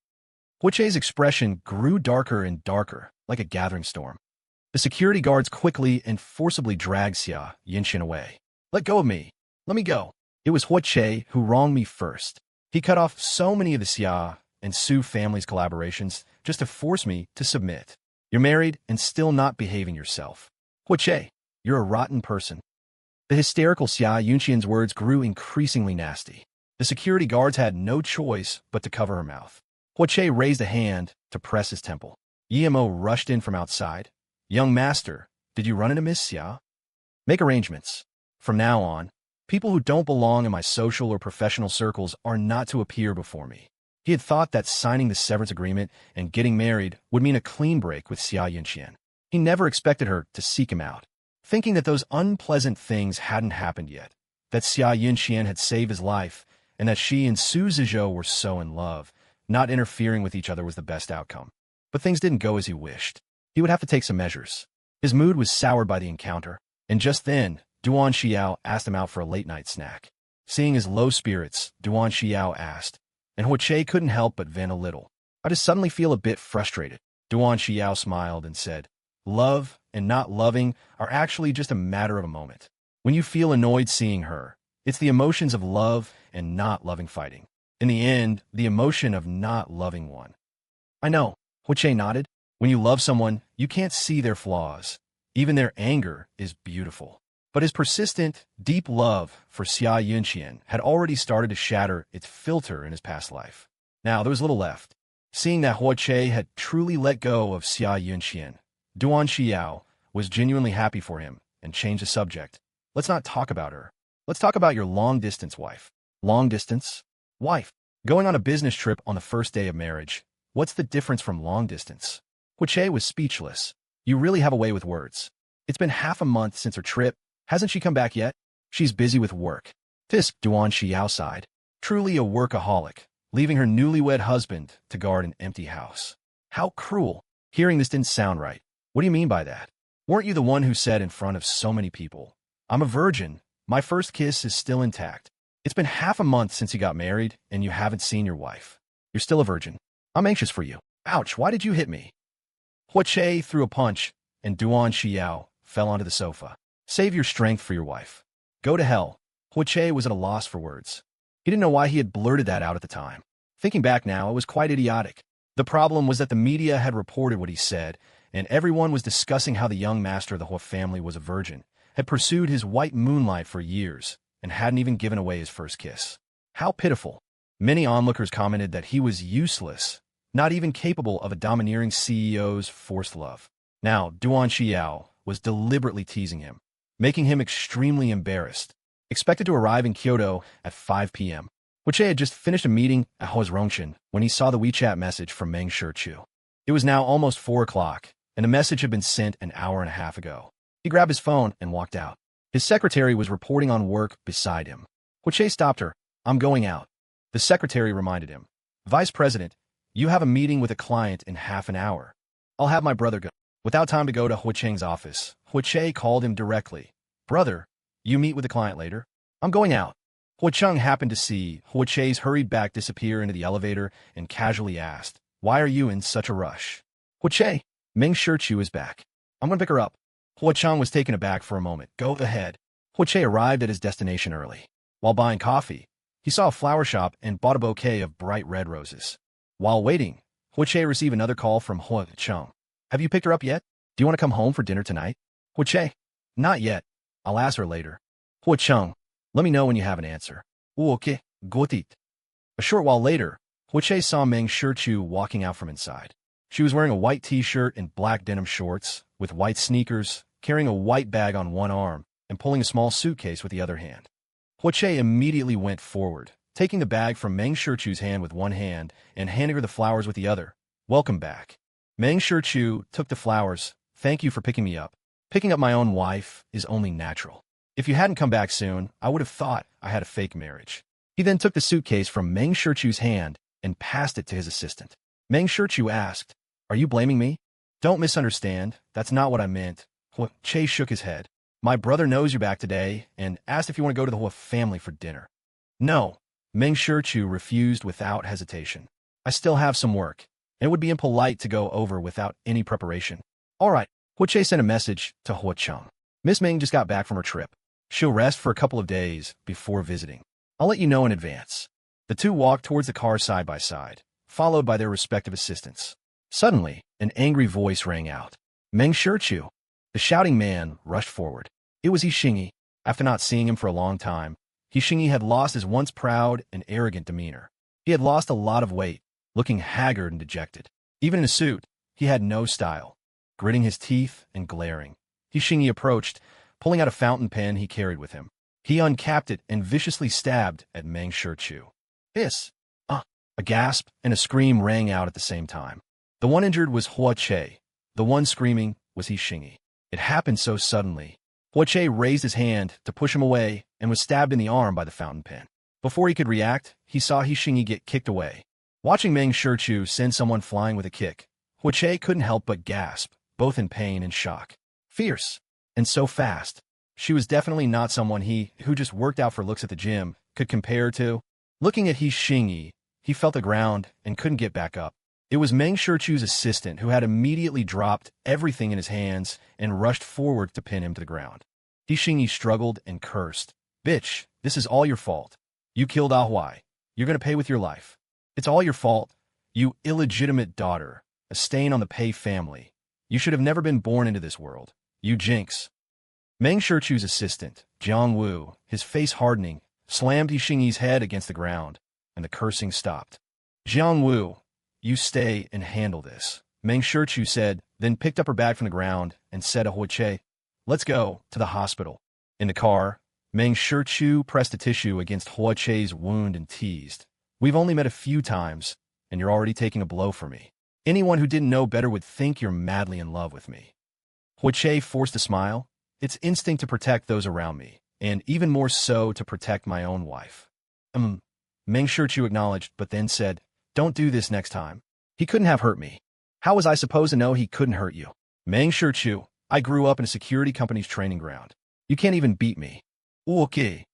Hoche's expression grew darker and darker, like a gathering storm. The security guards quickly and forcibly dragged Xia Yinqian away. Let go of me. Let me go. It was Hoche who wronged me first. He cut off so many of the Xia and Su family's collaborations just to force me to submit. You're married and still not behaving yourself. Hoche, you're a rotten person. The hysterical Xia Yinqian's words grew increasingly nasty. The security guards had no choice but to cover her mouth. Hoche raised a hand to press his temple. Yimo rushed in from outside. Young master, did you run into Miss Xia? Make arrangements. From now on, people who don't belong in my social or professional circles are not to appear before me. He had thought that signing the severance agreement and getting married would mean a clean break with Xia Yinqian. He never expected her to seek him out. Thinking that those unpleasant things hadn't happened yet, that Xia Yinqian had saved his life, and that she and Su Zizhou were so in love, not interfering with each other was the best outcome. But things didn't go as he wished. He would have to take some measures. His mood was soured by the encounter, and just then, Duan Xiao asked him out for a late-night snack. Seeing his low spirits, Duan Xiao asked, and Hoche couldn't help but vent a little. I just suddenly feel a bit frustrated. Duan Xiao smiled and said, love and not loving are actually just a matter of a moment. When you feel annoyed seeing her, it's the emotions of love and not loving fighting. In the end, the emotion of not loving one. I know, Hoche nodded. When you love someone, you can't see their flaws. Even their anger is beautiful. But his persistent, deep love for Xia Yinqian had already started to shatter its filter in his past life. Now there was little left. Seeing that Hoche had truly let go of Xia Yinqian, Duan Xiao was genuinely happy for him and changed the subject. Let's not talk about her. Let's talk about your long-distance wife. Long-distance? Wife. Going on a business trip on the first day of marriage. What's the difference from long-distance? Hoche was speechless. You really have a way with words. It's been half a month since her trip. Hasn't she come back yet? She's busy with work. Tisk, Duan Xiao sighed. Truly a workaholic, leaving her newlywed husband to guard an empty house. How cruel. Hearing this didn't sound right. What do you mean by that? Weren't you the one who said in front of so many people, I'm a virgin. My first kiss is still intact. It's been half a month since you got married, and you haven't seen your wife. You're still a virgin. I'm anxious for you. Ouch, why did you hit me? Hoche threw a punch, and Duan Xiao fell onto the sofa. Save your strength for your wife. Go to hell. Hoche was at a loss for words. He didn't know why he had blurted that out at the time. Thinking back now, it was quite idiotic. The problem was that the media had reported what he said, and everyone was discussing how the young master of the Hoche family was a virgin, had pursued his white moonlight for years, and hadn't even given away his first kiss. How pitiful. Many onlookers commented that he was useless, not even capable of a domineering CEO's forced love. Now, Duan Xiao was deliberately teasing him, making him extremely embarrassed. Expected to arrive in Kyoto at 5 p.m. Hoche had just finished a meeting at Hoche when he saw the WeChat message from Mang Shu. It was now almost 4 o'clock, and the message had been sent an hour and a half ago. He grabbed his phone and walked out. His secretary was reporting on work beside him. Hoche stopped her. I'm going out. The secretary reminded him. Vice President, you have a meeting with a client in half an hour. I'll have my brother go. Without time to go to Hocheng's office, Hoche called him directly. Brother, you meet with the client later? I'm going out. Hocheng happened to see Hoche's hurried back disappear into the elevator and casually asked, why are you in such a rush? Hoche, Mang Shu is back. I'm going to pick her up. Hocheng was taken aback for a moment. Go ahead. Hoche arrived at his destination early. While buying coffee, He saw a flower shop and bought a bouquet of bright red roses. While waiting, Hoche received another call from Hoche. Have you picked her up yet? Do you want to come home for dinner tonight? Hoche. Not yet. I'll ask her later. Hoche. Let me know when you have an answer. Okay, got it. A short while later, Hoche saw Mang Shu walking out from inside. She was wearing a white t-shirt and black denim shorts, with white sneakers, carrying a white bag on one arm, and pulling a small suitcase with the other hand. Hoche immediately went forward, taking the bag from Mang Shu's hand with one hand and handing her the flowers with the other. Welcome back. Mang Shu took the flowers. Thank you for picking me up. Picking up my own wife is only natural. If you hadn't come back soon, I would have thought I had a fake marriage. He then took the suitcase from Mang Shu's hand and passed it to his assistant. Mang Shu asked, Are you blaming me? Don't misunderstand. That's not what I meant. Hoche shook his head. My brother knows you're back today and asked if you want to go to the Hoche family for dinner. No. Mang Shu refused without hesitation. I still have some work, and it would be impolite to go over without any preparation. All right. Hoche sent a message to Hoche. Miss Ming just got back from her trip. She'll rest for a couple of days before visiting. I'll let you know in advance. The two walked towards the car side by side, followed by their respective assistants. Suddenly, an angry voice rang out. Mang Shu. The shouting man rushed forward. It was Xiain. After not seeing him for a long time, Xiain had lost his once proud and arrogant demeanor. He had lost a lot of weight, looking haggard and dejected. Even in a suit, he had no style. Gritting his teeth and glaring, Xiain approached, pulling out a fountain pen he carried with him. He uncapped it and viciously stabbed at Mang Shu. Hiss! A gasp and a scream rang out at the same time. The one injured was Hoche. The one screaming was Xiain. It happened so suddenly. Hoche raised his hand to push him away and was stabbed in the arm by the fountain pen. Before he could react, he saw Xiain get kicked away. Watching Mang Shu send someone flying with a kick, Hoche couldn't help but gasp, both in pain and shock. Fierce. And so fast. She was definitely not someone who just worked out for looks at the gym, could compare to. Looking at Xiain, he felt the ground and couldn't get back up. It was Mang Shu's assistant who had immediately dropped everything in his hands and rushed forward to pin him to the ground. Xiain struggled and cursed. Bitch, this is all your fault. You killed Wanhai. You're going to pay with your life. It's all your fault. You illegitimate daughter, a stain on the Pei family. You should have never been born into this world. You jinx. Mang Shu's assistant, Jiang Wu, his face hardening, slammed Xiain's head against the ground, and the cursing stopped. Jiang Wu, you stay and handle this, Mang Shu said, then picked up her bag from the ground and said to Hoche, Let's go to the hospital. In the car, Mang Shu pressed a tissue against Hoche's wound and teased, We've only met a few times, and you're already taking a blow for me. Anyone who didn't know better would think you're madly in love with me. Hoche forced a smile. It's instinct to protect those around me, and even more so to protect my own wife. Mang Shu acknowledged, but then said, Don't do this next time. He couldn't have hurt me. How was I supposed to know he couldn't hurt you? Mang Shu, I grew up in a security company's training ground. You can't even beat me. Okay.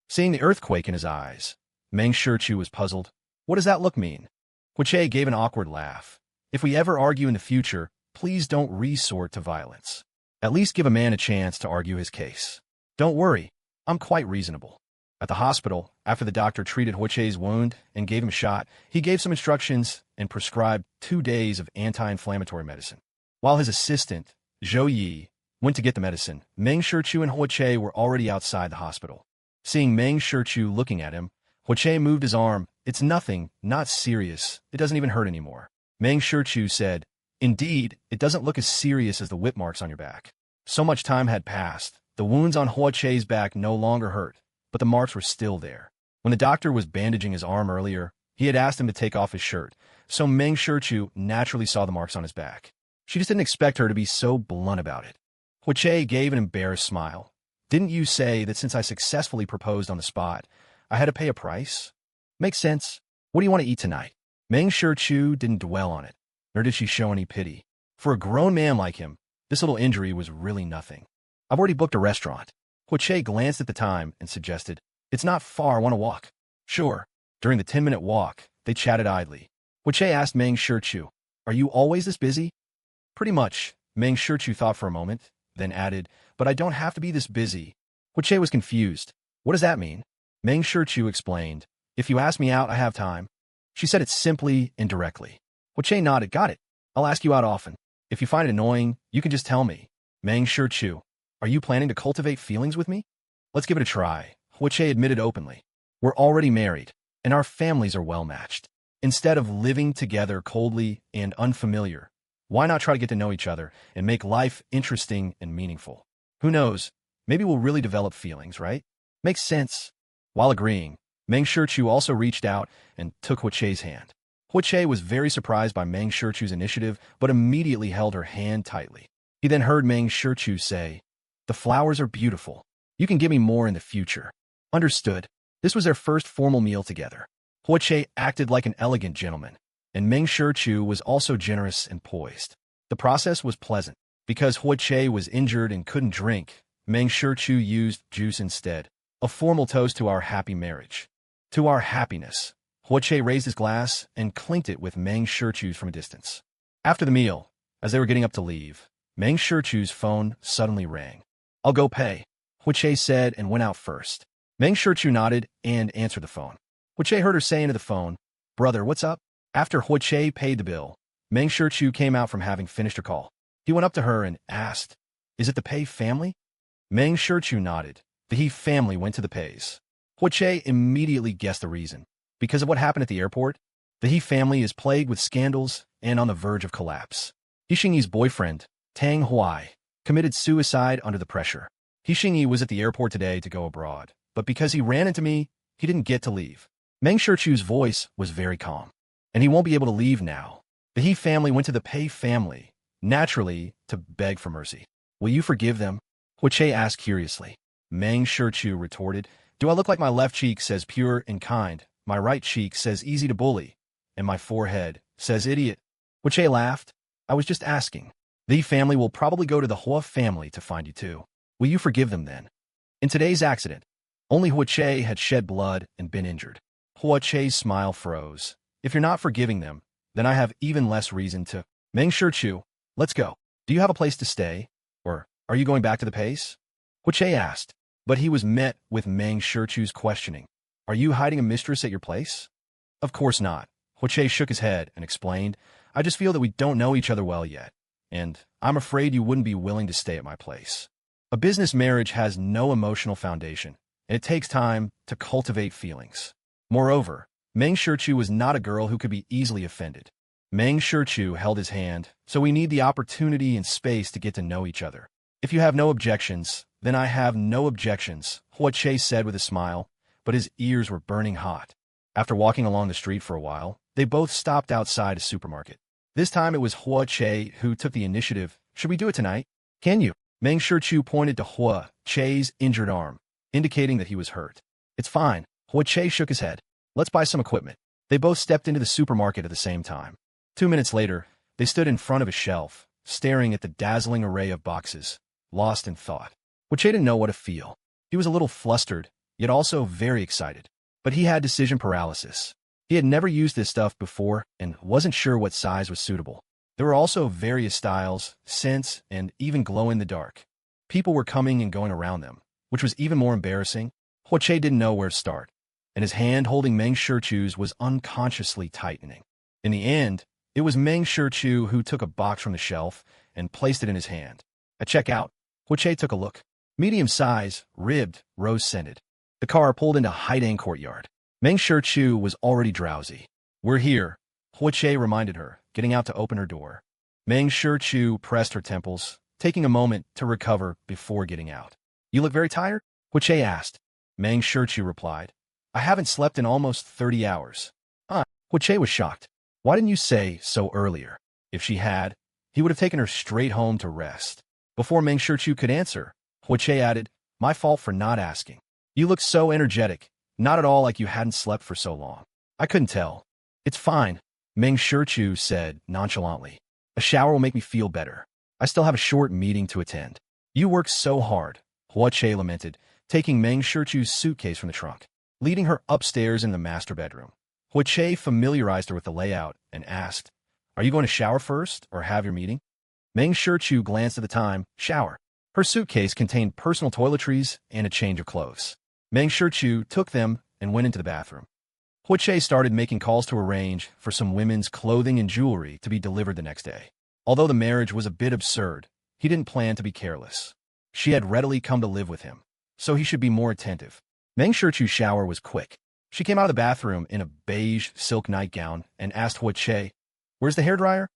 Seeing the earthquake in his eyes, Mang Shu was puzzled. What does that look mean? Hoche gave an awkward laugh. If we ever argue in the future, please don't resort to violence. At least give a man a chance to argue his case. Don't worry, I'm quite reasonable. At the hospital, after the doctor treated Hoche's wound and gave him a shot, he gave some instructions and prescribed 2 days of anti-inflammatory medicine. While his assistant, Zhou Yi, went to get the medicine, Mang Shu and Hoche were already outside the hospital. Seeing Mang Shu looking at him, Hoche moved his arm. It's nothing, not serious. It doesn't even hurt anymore. Mang Shu said, Indeed, it doesn't look as serious as the whip marks on your back. So much time had passed. The wounds on Hoche's back no longer hurt, but the marks were still there. When the doctor was bandaging his arm earlier, he had asked him to take off his shirt, so Mang Shu naturally saw the marks on his back. She just didn't expect her to be so blunt about it. Hoche gave an embarrassed smile. Didn't you say that since I successfully proposed on the spot, I had to pay a price? Makes sense. What do you want to eat tonight? Mang Shu didn't dwell on it, nor did she show any pity. For a grown man like him, this little injury was really nothing. I've already booked a restaurant. Hoche glanced at the time and suggested, It's not far, I want to walk. Sure. During the 10-minute walk, they chatted idly. Hoche asked Mang Shu, Are you always this busy? Pretty much, Mang Shu thought for a moment, then added, But I don't have to be this busy. Hoche was confused. What does that mean? Mang Shu explained. If you ask me out, I have time. She said it simply and directly. Hoche nodded. Got it. I'll ask you out often. If you find it annoying, you can just tell me. Mang Shu, are you planning to cultivate feelings with me? Let's give it a try, Hoche admitted openly. We're already married, and our families are well matched. Instead of living together coldly and unfamiliar, why not try to get to know each other and make life interesting and meaningful? Who knows? Maybe we'll really develop feelings, right? Makes sense. While agreeing, Mang Shu also reached out and took Hoche's hand. Hoche was very surprised by Mang Shu's initiative, but immediately held her hand tightly. He then heard Mang Shu say, "The flowers are beautiful. You can give me more in the future." Understood. This was their first formal meal together. Hoche acted like an elegant gentleman, and Mang Shu was also generous and poised. The process was pleasant. Because Hoche was injured and couldn't drink, Mang Shu used juice instead, a formal toast to our happy marriage. To our happiness. Hoche raised his glass and clinked it with Mang Shu's from a distance. After the meal, as they were getting up to leave, Mang Shu's phone suddenly rang. "I'll go pay," Hoche said and went out first. Mang Shu nodded and answered the phone. Hoche heard her say into the phone, "Brother, what's up?" After Hoche paid the bill, Mang Shu came out from having finished her call. He went up to her and asked, "Is it the Pei family?" Mang Shu nodded. The He family went to the Peis. Hoche immediately guessed the reason. Because of what happened at the airport, the He family is plagued with scandals and on the verge of collapse. Xingyi's boyfriend, Tang Huai, committed suicide under the pressure. Xingyi was at the airport today to go abroad, but because he ran into me, he didn't get to leave. Mang Shu's voice was very calm, and he won't be able to leave now. The He family went to the Pei family, naturally, to beg for mercy. "Will you forgive them?" Hoche asked curiously. Mang Shu retorted, "Do I look like my left cheek says pure and kind, my right cheek says easy to bully, and my forehead says idiot?" Hoche laughed. "I was just asking. The family will probably go to the Hua family to find you too. Will you forgive them then?" In today's accident, only Hoche had shed blood and been injured. Hoche's smile froze. "If you're not forgiving them, then I have even less reason to." "Mang Shu, let's go. Do you have a place to stay? Or are you going back to the Pace?" Hoche asked, but he was met with Mang Shu's questioning. "Are you hiding a mistress at your place?" "Of course not." Hoche shook his head and explained, "I just feel that we don't know each other well yet, and I'm afraid you wouldn't be willing to stay at my place. A business marriage has no emotional foundation, and it takes time to cultivate feelings. Moreover, Mang Shu was not a girl who could be easily offended. Mang Shu held his hand, so we need the opportunity and space to get to know each other. If you have no objections, then I have no objections," Hoche said with a smile, but his ears were burning hot. After walking along the street for a while, they both stopped outside a supermarket. This time it was Hoche who took the initiative. "Should we do it tonight?" "Can you?" Mang Shu pointed to Hoche's injured arm, indicating that he was hurt. "It's fine." Hoche shook his head. "Let's buy some equipment." They both stepped into the supermarket at the same time. 2 minutes later, they stood in front of a shelf, staring at the dazzling array of boxes, lost in thought. Hoche didn't know what to feel. He was a little flustered, yet also very excited. But he had decision paralysis. He had never used this stuff before and wasn't sure what size was suitable. There were also various styles, scents, and even glow-in-the-dark. People were coming and going around them, which was even more embarrassing. Hoche didn't know where to start, and his hand holding Mang Shu's was unconsciously tightening. In the end, it was Mang Shu who took a box from the shelf and placed it in his hand. At checkout, Hoche took a look. Medium size, ribbed, rose-scented. The car pulled into Haidang Courtyard. Mang Shu was already drowsy. "We're here," Hoche reminded her, getting out to open her door. Mang Shu pressed her temples, taking a moment to recover before getting out. "You look very tired?" Hoche asked. Mang Shu replied, "I haven't slept in almost 30 hours. Hoche was shocked. "Why didn't you say so earlier?" If she had, he would have taken her straight home to rest. Before Mang Shu could answer, Hoche added, "My fault for not asking. You looked so energetic, not at all like you hadn't slept for so long. I couldn't tell." "It's fine," Mang Shu said nonchalantly. "A shower will make me feel better. I still have a short meeting to attend." "You work so hard," Hoche lamented, taking Mang Shu's suitcase from the trunk. Leading her upstairs in the master bedroom, Hoche familiarized her with the layout and asked, "Are you going to shower first or have your meeting?" Mang Shu glanced at the time. Shower. Her suitcase contained personal toiletries and a change of clothes. Mang Shu took them and went into the bathroom. Hoche started making calls to arrange for some women's clothing and jewelry to be delivered the next day. Although the marriage was a bit absurd, he didn't plan to be careless. She had readily come to live with him, so he should be more attentive. Mang Shu's shower was quick. She came out of the bathroom in a beige silk nightgown and asked Hoche, "Where's the hairdryer?"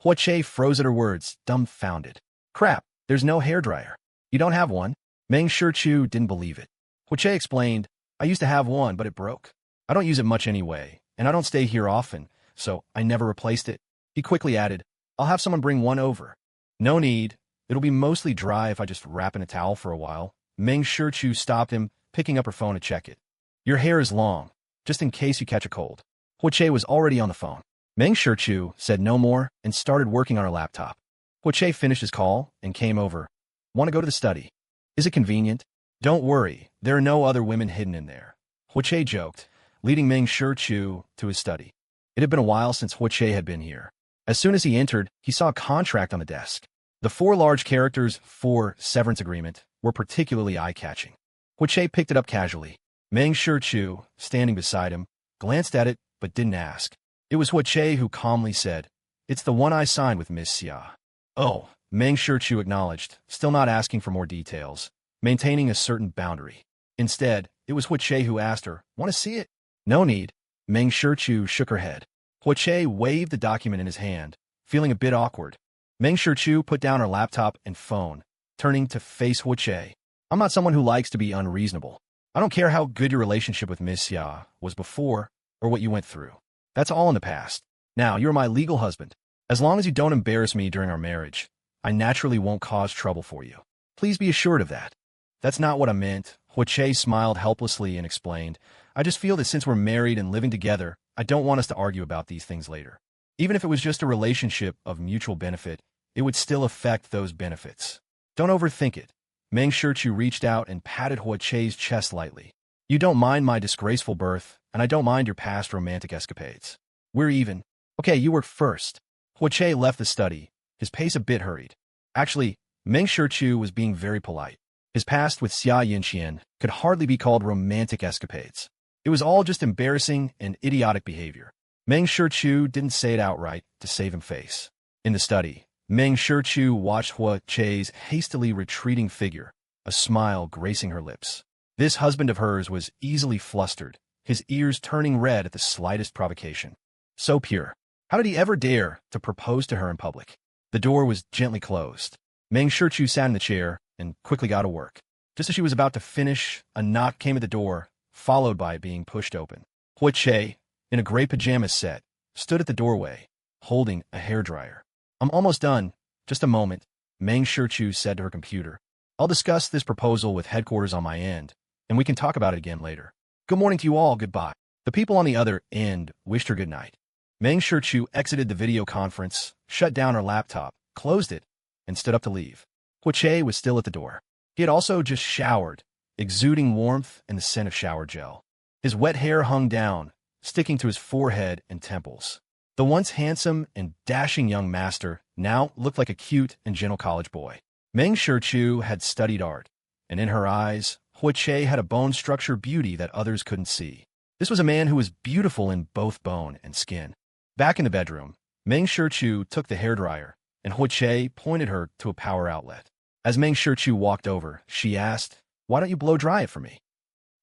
Hoche froze at her words, dumbfounded. "Crap, there's no hairdryer. You don't have one?" Mang Shu didn't believe it. Hoche explained, "I used to have one, but it broke. I don't use it much anyway, and I don't stay here often, so I never replaced it." He quickly added, "I'll have someone bring one over." "No need. It'll be mostly dry if I just wrap in a towel for a while." Mang Shu stopped him, picking up her phone to check it. "Your hair is long, just in case you catch a cold." Hoche was already on the phone. Mang Shu said no more and started working on her laptop. Hoche finished his call and came over. "Want to go to the study? Is it convenient?" "Don't worry, there are no other women hidden in there," Hoche joked, leading Mang Shu to his study. It had been a while since Hoche had been here. As soon as he entered, he saw a contract on the desk. The 4 large characters for severance agreement were particularly eye-catching. Hoche picked it up casually. Mang Shu, standing beside him, glanced at it but didn't ask. It was Hoche who calmly said, "It's the one I signed with Miss Xia." "Oh," Mang Shu acknowledged, still not asking for more details, maintaining a certain boundary. Instead, it was Hoche who asked her, "Want to see it?" "No need." Mang Shu shook her head. Hoche waved the document in his hand, feeling a bit awkward. Mang Shu put down her laptop and phone, turning to face Hoche. "I'm not someone who likes to be unreasonable. I don't care how good your relationship with Miss Xia was before or what you went through. That's all in the past. Now, you're my legal husband. As long as you don't embarrass me during our marriage, I naturally won't cause trouble for you. Please be assured of that." "That's not what I meant." Hoche smiled helplessly and explained, "I just feel that since we're married and living together, I don't want us to argue about these things later. Even if it was just a relationship of mutual benefit, it would still affect those benefits. Don't overthink it." Mang Shu reached out and patted Hoche's chest lightly. "You don't mind my disgraceful birth, and I don't mind your past romantic escapades. We're even. Okay, you work first." Hoche left the study, his pace a bit hurried. Actually, Mang Shu was being very polite. His past with Xiain could hardly be called romantic escapades. It was all just embarrassing and idiotic behavior. Mang Shu didn't say it outright to save him face. In the study, Mang Shu watched Hoche's hastily retreating figure, a smile gracing her lips. This husband of hers was easily flustered, his ears turning red at the slightest provocation. So pure. How did he ever dare to propose to her in public? The door was gently closed. Mang Shu sat in the chair and quickly got to work. Just as she was about to finish, a knock came at the door, followed by it being pushed open. Hoche, in a gray pajama set, stood at the doorway, holding a hairdryer. "I'm almost done. Just a moment," Mang Shu said to her computer. "I'll discuss this proposal with headquarters on my end, and we can talk about it again later. Good morning to you all, goodbye." The people on the other end wished her good night. Mang Shu exited the video conference, shut down her laptop, closed it, and stood up to leave. Hoche was still at the door. He had also just showered, exuding warmth and the scent of shower gel. His wet hair hung down, sticking to his forehead and temples. The once handsome and dashing young master now looked like a cute and gentle college boy. Mang Shu had studied art, and in her eyes, Hoche had a bone-structure beauty that others couldn't see. This was a man who was beautiful in both bone and skin. Back in the bedroom, Mang Shu took the hairdryer, and Hoche pointed her to a power outlet. As Mang Shu walked over, she asked, "Why don't you blow dry it for me?"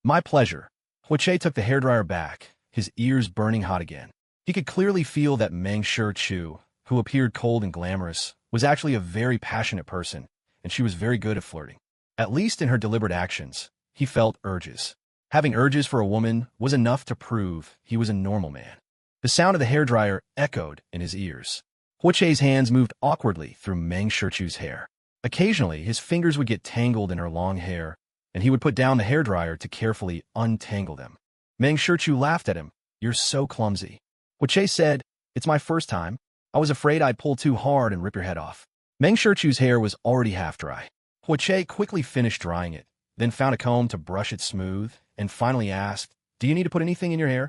"My pleasure." Hoche took the hairdryer back, his ears burning hot again. He could clearly feel that Mang Shu, who appeared cold and glamorous, was actually a very passionate person, and she was very good at flirting. At least in her deliberate actions, he felt urges. Having urges for a woman was enough to prove he was a normal man. The sound of the hairdryer echoed in his ears. Hoche's hands moved awkwardly through Mang Shu's hair. Occasionally, his fingers would get tangled in her long hair, and he would put down the hairdryer to carefully untangle them. Mang Shu laughed at him. "You're so clumsy." Hoche said, "It's my first time. I was afraid I'd pull too hard and rip your head off." Mang Shu's hair was already half dry. Hoche quickly finished drying it, then found a comb to brush it smooth, and finally asked, "Do you need to put anything in your hair?"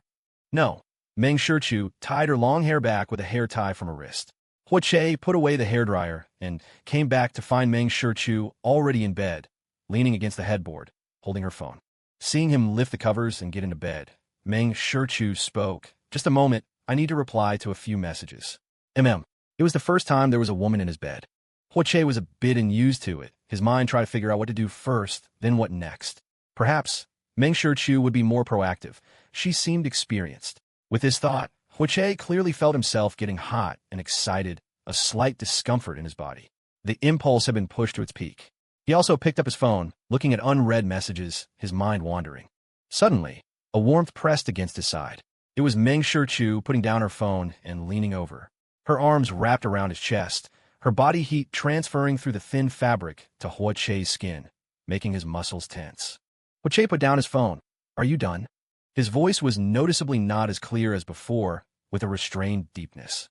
"No." Mang Shu tied her long hair back with a hair tie from her wrist. Hoche put away the hairdryer and came back to find Mang Shu already in bed, leaning against the headboard, holding her phone. Seeing him lift the covers and get into bed, Mang Shu spoke. Just a moment, I need to reply to a few messages. It was the first time there was a woman in his bed. Hoche was a bit unused to it. His mind tried to figure out what to do first, then what next. Perhaps Mang Shu would be more proactive. She seemed experienced. With this thought, Hoche clearly felt himself getting hot and excited, a slight discomfort in his body. The impulse had been pushed to its peak. He also picked up his phone, looking at unread messages, his mind wandering. Suddenly, a warmth pressed against his side. It was Mang Shu putting down her phone and leaning over. Her arms wrapped around his chest, her body heat transferring through the thin fabric to Hoche's skin, making his muscles tense. Hoche put down his phone. Are you done? His voice was noticeably not as clear as before, with a restrained deepness.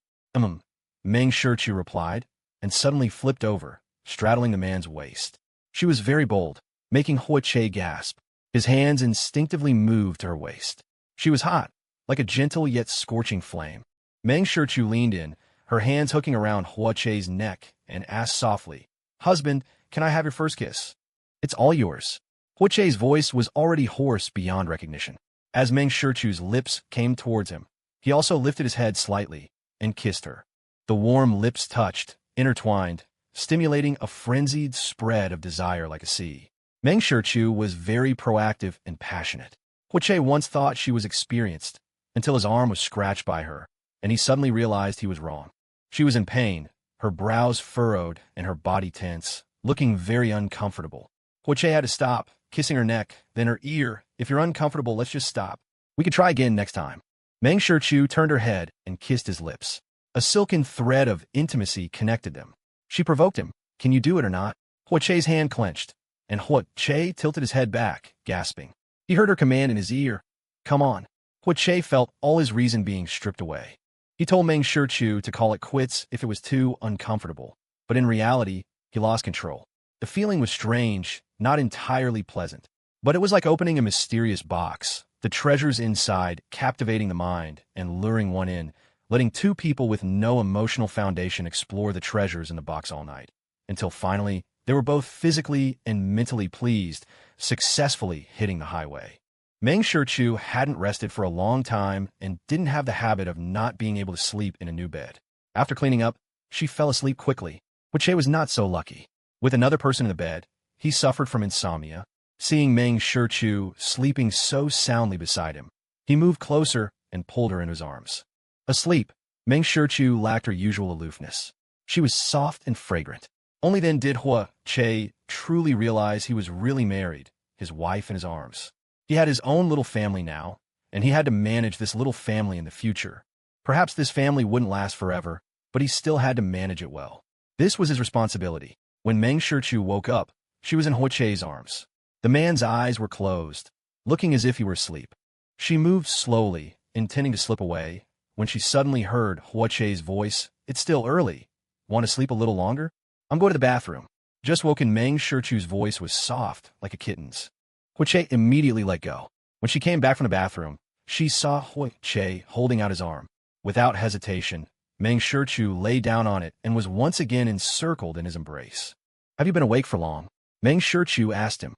Mang Shu replied, and suddenly flipped over, straddling the man's waist. She was very bold, making Hoche gasp. His hands instinctively moved to her waist. She was hot, like a gentle yet scorching flame. Mang Shu leaned in, her hands hooking around Hoche's neck, and asked softly, Husband, can I have your first kiss? It's all yours. Hoche's voice was already hoarse beyond recognition. As Mang Shu's lips came towards him, he also lifted his head slightly and kissed her. The warm lips touched, intertwined, stimulating a frenzied spread of desire like a sea. Mang Shu was very proactive and passionate. Hoche once thought she was experienced, until his arm was scratched by her, and he suddenly realized he was wrong. She was in pain, her brows furrowed and her body tense, looking very uncomfortable. Hoche had to stop, kissing her neck, then her ear. If you're uncomfortable, let's just stop. We could try again next time. Mang Shu turned her head and kissed his lips. A silken thread of intimacy connected them. She provoked him. Can you do it or not? Hoche's hand clenched, and Hoche tilted his head back, gasping. He heard her command in his ear. Come on. Hoche felt all his reason being stripped away. He told Mang Shu to call it quits if it was too uncomfortable, but in reality, he lost control. The feeling was strange, not entirely pleasant, but it was like opening a mysterious box, the treasures inside captivating the mind and luring one in, letting two people with no emotional foundation explore the treasures in the box all night, until finally they were both physically and mentally pleased, successfully hitting the highway. Mang Shu hadn't rested for a long time and didn't have the habit of not being able to sleep in a new bed. After cleaning up, she fell asleep quickly. Hoche was not so lucky. With another person in the bed, he suffered from insomnia. Seeing Mang Shu sleeping so soundly beside him, he moved closer and pulled her in his arms. Asleep, Mang Shu lacked her usual aloofness. She was soft and fragrant. Only then did Hoche truly realize he was really married, his wife in his arms. He had his own little family now, and he had to manage this little family in the future. Perhaps this family wouldn't last forever, but he still had to manage it well. This was his responsibility. When Mang Shu woke up, she was in Hoche's arms. The man's eyes were closed, looking as if he were asleep. She moved slowly, intending to slip away, when she suddenly heard Hoche's voice. It's still early. Want to sleep a little longer? I'm going to the bathroom. Just woken Mang Shu's voice was soft, like a kitten's. Hoche immediately let go. When she came back from the bathroom, she saw Hoche holding out his arm. Without hesitation, Mang Shu lay down on it and was once again encircled in his embrace. Have you been awake for long? Mang Shu asked him.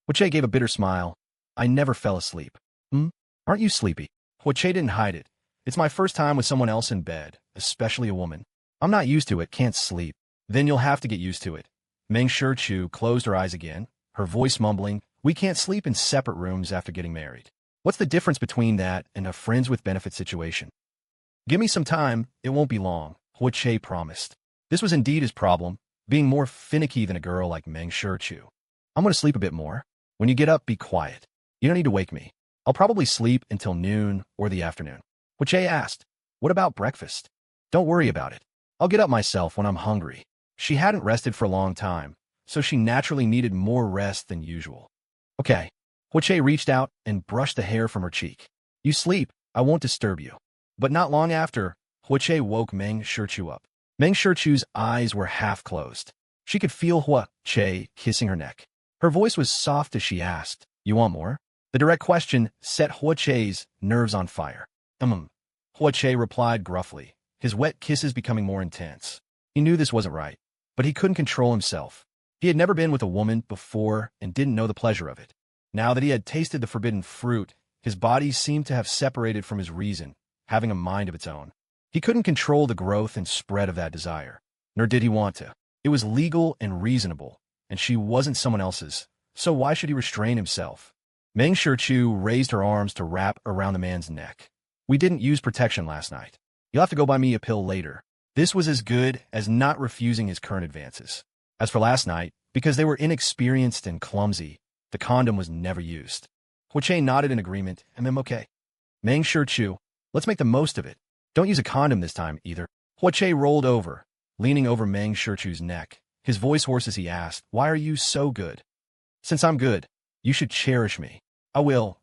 Hoche gave a bitter smile. I never fell asleep. Aren't you sleepy? Hoche didn't hide it. It's my first time with someone else in bed, especially a woman. I'm not used to it, can't sleep. Then you'll have to get used to it. Mang Shu closed her eyes again, her voice mumbling, we can't sleep in separate rooms after getting married. What's the difference between that and a friends with benefits situation? Give me some time, it won't be long, Hoche promised. This was indeed his problem, being more finicky than a girl like Mang Shu. I'm going to sleep a bit more. When you get up, be quiet. You don't need to wake me. I'll probably sleep until noon or the afternoon. Hoche asked, what about breakfast? Don't worry about it. I'll get up myself when I'm hungry. She hadn't rested for a long time, so she naturally needed more rest than usual. Okay. Hoche reached out and brushed the hair from her cheek. You sleep, I won't disturb you. But not long after, Hoche woke Mang Shu up. Mang Shu's eyes were half closed. She could feel Hoche kissing her neck. Her voice was soft as she asked, you want more? The direct question set Hoche's nerves on fire. Hoche replied gruffly, his wet kisses becoming more intense. He knew this wasn't right, but he couldn't control himself. He had never been with a woman before and didn't know the pleasure of it. Now that he had tasted the forbidden fruit, his body seemed to have separated from his reason, having a mind of its own. He couldn't control the growth and spread of that desire, nor did he want to. It was legal and reasonable, and she wasn't someone else's, so why should he restrain himself? Mang Shu raised her arms to wrap around the man's neck. We didn't use protection last night. You'll have to go buy me a pill later. This was as good as not refusing his current advances. As for last night, because they were inexperienced and clumsy, the condom was never used. Hoche nodded in agreement, and then okay. Mang Shu, let's make the most of it. Don't use a condom this time, either. Hoche rolled over, leaning over Mang Shu's neck. His voice hoarse as he asked, why are you so good? Since I'm good, you should cherish me. I will,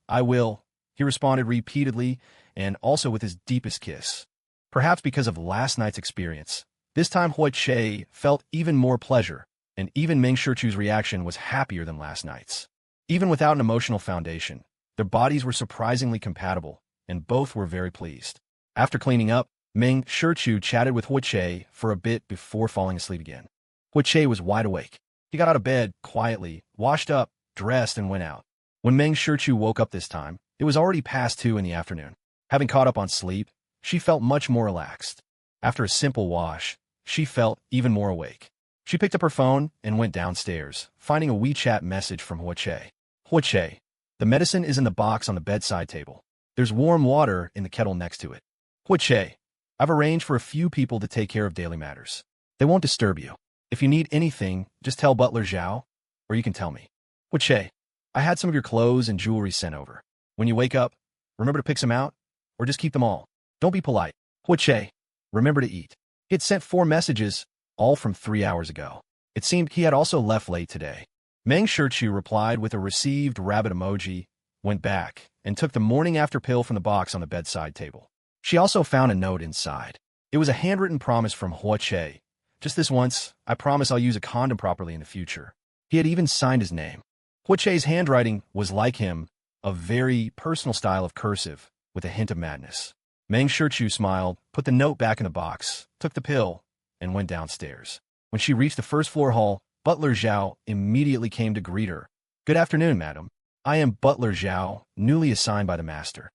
he responded repeatedly, and also with his deepest kiss. Perhaps because of last night's experience, this time Hoche felt even more pleasure, and even Mang Shu's reaction was happier than last night's. Even without an emotional foundation, their bodies were surprisingly compatible, and both were very pleased. After cleaning up, Mang Shu chatted with Hoche for a bit before falling asleep again. Hoche was wide awake. He got out of bed quietly, washed up, dressed, and went out. When Mang Shu woke up this time, it was already past 2 in the afternoon. Having caught up on sleep, she felt much more relaxed. After a simple wash, she felt even more awake. She picked up her phone and went downstairs, finding a WeChat message from Hoche. Hoche, the medicine is in the box on the bedside table. There's warm water in the kettle next to it. Hoche, I've arranged for a few people to take care of daily matters. They won't disturb you. If you need anything, just tell Butler Xiao, or you can tell me. Hoche, I had some of your clothes and jewelry sent over. When you wake up, remember to pick some out, or just keep them all. Don't be polite. Hoche, remember to eat. He had sent 4 messages, all from 3 hours ago. It seemed he had also left late today. Mang Shu replied with a received rabbit emoji, went back, and took the morning after pill from the box on the bedside table. She also found a note inside. It was a handwritten promise from Hoche. Just this once, I promise I'll use a condom properly in the future. He had even signed his name. Hoche's handwriting was like him, a very personal style of cursive, with a hint of madness. Mang Shu smiled, put the note back in the box, took the pill, and went downstairs. When she reached the first-floor hall, Butler Xiao immediately came to greet her. Good afternoon, madam. I am Butler Xiao, newly assigned by the master.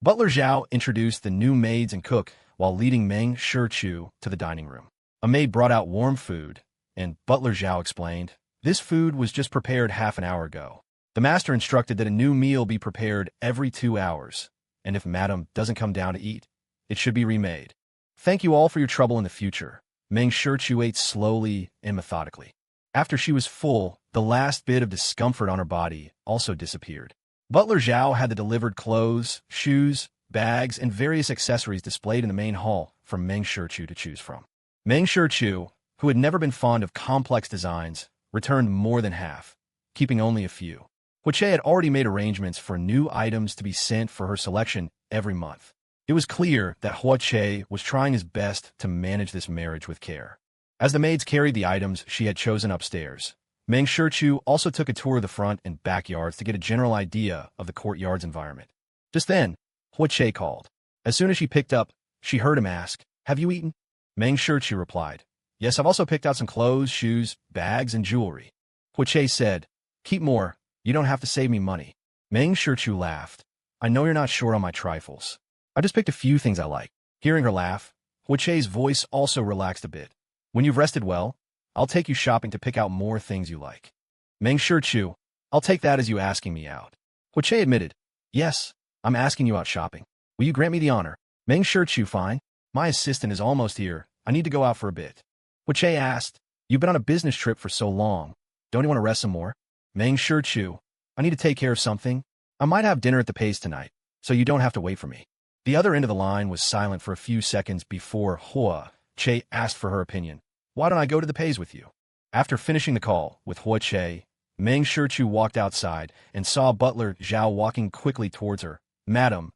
Butler Xiao introduced the new maids and cook while leading Mang Shu to the dining room. A maid brought out warm food, and Butler Xiao explained, this food was just prepared half an hour ago. The master instructed that a new meal be prepared every 2 hours, and if madam doesn't come down to eat, it should be remade. Thank you all for your trouble in the future. Mang Shu ate slowly and methodically. After she was full, the last bit of discomfort on her body also disappeared. Butler Xiao had the delivered clothes, shoes, bags, and various accessories displayed in the main hall for Mang Shu to choose from. Mang Shu, who had never been fond of complex designs, returned more than half, keeping only a few. Hoche had already made arrangements for new items to be sent for her selection every month. It was clear that Hoche was trying his best to manage this marriage with care. As the maids carried the items she had chosen upstairs, Mang Shu also took a tour of the front and backyards to get a general idea of the courtyard's environment. Just then, Hoche called. As soon as she picked up, she heard him ask, have you eaten? Mang Shu replied, yes, I've also picked out some clothes, shoes, bags, and jewelry. Hoche said, keep more, you don't have to save me money. Mang Shu laughed, I know you're not short on my trifles. I just picked a few things I like. Hearing her laugh, Hoche's voice also relaxed a bit. When you've rested well, I'll take you shopping to pick out more things you like. Mang Shu, I'll take that as you asking me out. Hoche admitted, yes, I'm asking you out shopping. Will you grant me the honor? Mang Shu, fine. My assistant is almost here. I need to go out for a bit. Hoche asked, you've been on a business trip for so long. Don't you want to rest some more? Mang Shu, I need to take care of something. I might have dinner at the Pays tonight, so you don't have to wait for me. The other end of the line was silent for a few seconds before Hoche asked for her opinion. Why don't I go to the Pays with you? After finishing the call with Hoche, Mang Shu walked outside and saw Butler Xiao walking quickly towards her. Madam,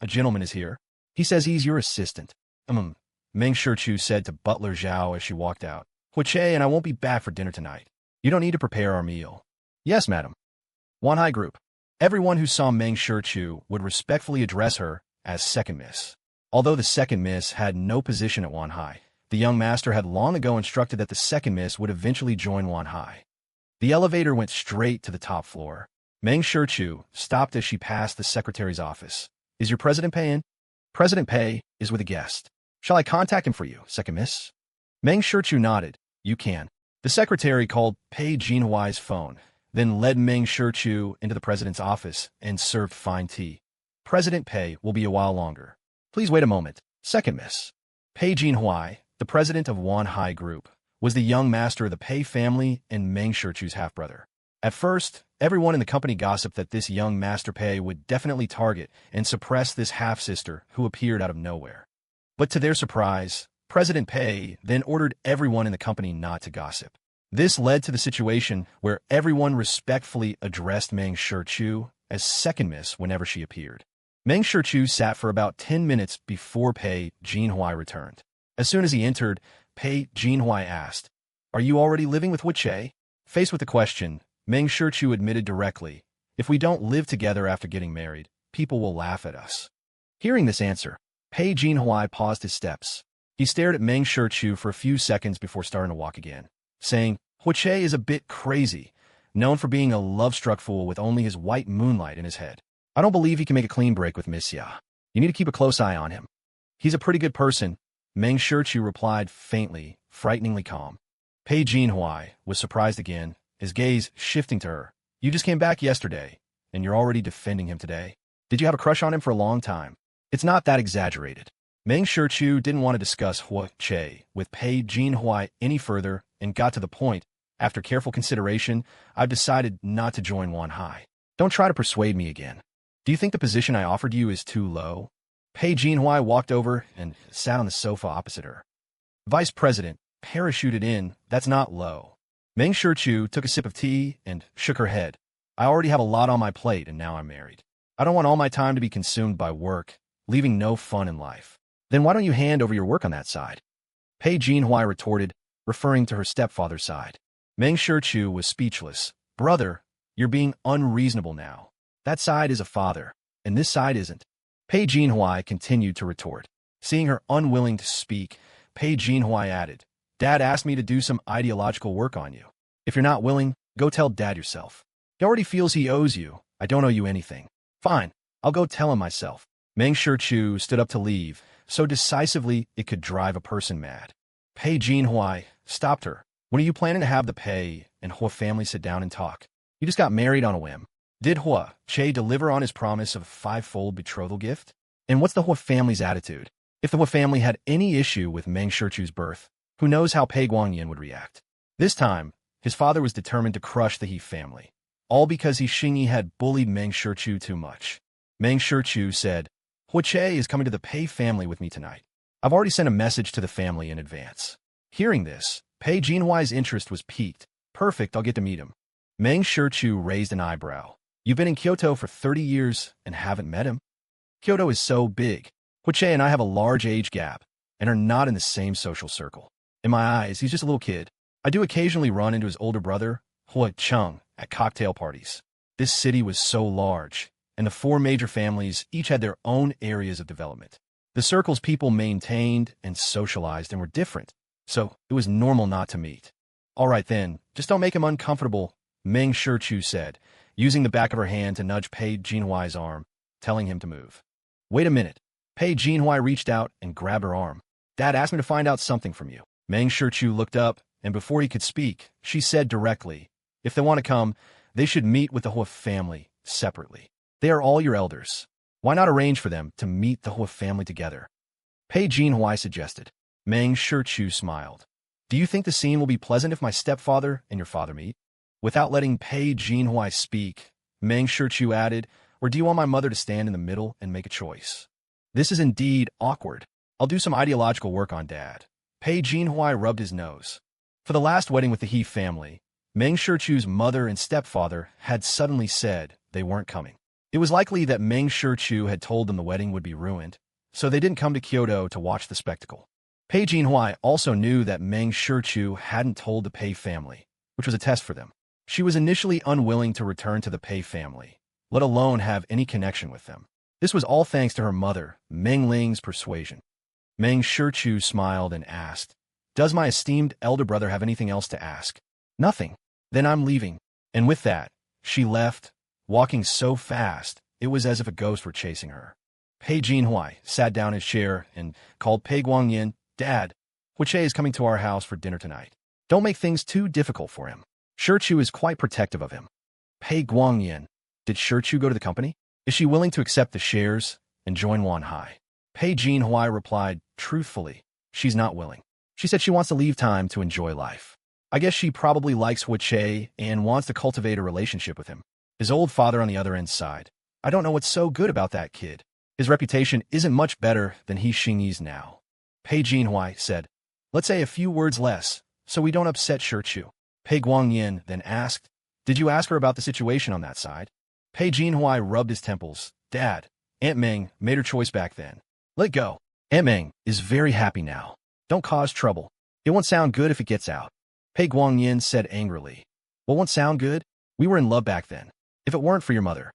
a gentleman is here. He says he's your assistant. Mang Shu said to Butler Xiao as she walked out. Hoche and I won't be back for dinner tonight. You don't need to prepare our meal. Yes, madam. Wanhai Group. Everyone who saw Mang Shu would respectfully address her as Second Miss. Although the Second Miss had no position at Wanhai, the young master had long ago instructed that the Second Miss would eventually join Wanhai. The elevator went straight to the top floor. Mang Shu stopped as she passed the secretary's office. Is your president Pei in? President Pei is with a guest. Shall I contact him for you, second miss? Mang Shu nodded. You can. The secretary called Pei Jinhuai's phone, then led Mang Shu into the president's office and served fine tea. President Pei will be a while longer. Please wait a moment, second miss. Pei Jinhuai, the president of Wanhai Group, was the young master of the Pei family and Mang Shu's half-brother. At first, everyone in the company gossiped that this young Master Pei would definitely target and suppress this half-sister who appeared out of nowhere. But to their surprise, President Pei then ordered everyone in the company not to gossip. This led to the situation where everyone respectfully addressed Mang Shu as second miss whenever she appeared. Mang Shu sat for about 10 minutes before Pei Jinhuai returned. As soon as he entered, Pei Jinhuai asked, "Are you already living with Hoche?" Faced with the question, Mang Shu admitted directly, "If we don't live together after getting married, people will laugh at us." Hearing this answer, Pei Jinhuai paused his steps. He stared at Mang Shu for a few seconds before starting to walk again, saying, "Hoche is a bit crazy, known for being a love-struck fool with only his white moonlight in his head. I don't believe he can make a clean break with Miss Ya. You need to keep a close eye on him." "He's a pretty good person," Mang Shu replied faintly, frighteningly calm. Pei Jinhuai was surprised again, his gaze shifting to her. "You just came back yesterday, and you're already defending him today. Did you have a crush on him for a long time?" "It's not that exaggerated." Mang Shu didn't want to discuss Hoche with Pei Jinhuai any further and got to the point. "After careful consideration, I've decided not to join Wanhai. Don't try to persuade me again. Do you think the position I offered you is too low?" Pei Jinhuai walked over and sat on the sofa opposite her. "Vice President, parachuted in, that's not low." Mang Shu took a sip of tea and shook her head. "I already have a lot on my plate and now I'm married. I don't want all my time to be consumed by work, leaving no fun in life." "Then why don't you hand over your work on that side?" Pei Jinhuai retorted, referring to her stepfather's side. Mang Shu was speechless. "Brother, you're being unreasonable now. That side is a father, and this side isn't." Pei Jinhuai continued to retort. Seeing her unwilling to speak, Pei Jinhuai added, "Dad asked me to do some ideological work on you. If you're not willing, go tell Dad yourself. He already feels he owes you. I don't owe you anything." "Fine, I'll go tell him myself." Mang Shu stood up to leave, so decisively it could drive a person mad. Pei Jinhuai stopped her. "When are you planning to have the Pei and Hua family sit down and talk? You just got married on a whim. Did Hoche deliver on his promise of a 5-fold betrothal gift? And what's the Hua family's attitude? If the Hua family had any issue with Mang Shu's birth, who knows how Pei Guangyan would react?" This time, his father was determined to crush the He family, all because Xingyi had bullied Mang Shu too much. Mang Shu said, "Hoche is coming to the Pei family with me tonight. I've already sent a message to the family in advance." Hearing this, Pei Jinhuai's interest was piqued. "Perfect, I'll get to meet him." Mang Shu raised an eyebrow. "You've been in Kyoto for 30 years and haven't met him? Kyoto is so big. Hoche and I have a large age gap and are not in the same social circle. In my eyes, he's just a little kid. I do occasionally run into his older brother, Hua Chung, at cocktail parties. This city was so large, and the 4 major families each had their own areas of development. The circles people maintained and socialized and were different, so it was normal not to meet." "All right then, just don't make him uncomfortable," Mang Shu said, using the back of her hand to nudge Pei Jinhuai's arm, telling him to move. "Wait a minute." Pei Jinhuai reached out and grabbed her arm. "Dad asked me to find out something from you." Mang Shu looked up, and before he could speak, she said directly, "If they want to come, they should meet with the Hua family separately. They are all your elders. Why not arrange for them to meet the Hua family together?" Pei Jinhuai suggested. Mang Shu smiled. "Do you think the scene will be pleasant if my stepfather and your father meet?" Without letting Pei Jinhuai speak, Mang Shu added, "Or do you want my mother to stand in the middle and make a choice? This is indeed awkward. I'll do some ideological work on Dad." Pei Jinhuai rubbed his nose. For the last wedding with the He family, Mang Shu's mother and stepfather had suddenly said they weren't coming. It was likely that Mang Shu had told them the wedding would be ruined, so they didn't come to Kyoto to watch the spectacle. Pei Jinhuai also knew that Mang Shu hadn't told the Pei family, which was a test for them. She was initially unwilling to return to the Pei family, let alone have any connection with them. This was all thanks to her mother, Meng Ling's persuasion. Mang Shu smiled and asked, "Does my esteemed elder brother have anything else to ask?" "Nothing." "Then I'm leaving." And with that, she left, walking so fast it was as if a ghost were chasing her. Pei Jinhui sat down in his chair and called Pei Guangyin, "Dad, Hoche is coming to our house for dinner tonight. Don't make things too difficult for him. Shichu is quite protective of him." Pei Guangyin, did Shichu go to the company? Is she willing to accept the shares and join Wanhai? Pei Jinhui replied truthfully, she's not willing. She said she wants to leave time to enjoy life. I guess she probably likes Hoche and wants to cultivate a relationship with him. His old father on the other end sighed. I don't know what's so good about that kid. His reputation isn't much better than he Xingyi's now. Pei Jinhui said, let's say a few words less, so we don't upset Shichu. Pei Guangyin then asked, did you ask her about the situation on that side? Pei Jinhui rubbed his temples. Dad, Aunt Meng made her choice back then. Let go. Aunt Meng is very happy now. Don't cause trouble. It won't sound good if it gets out. Pei Guangyin said angrily. What won't sound good? We were in love back then. If it weren't for your mother.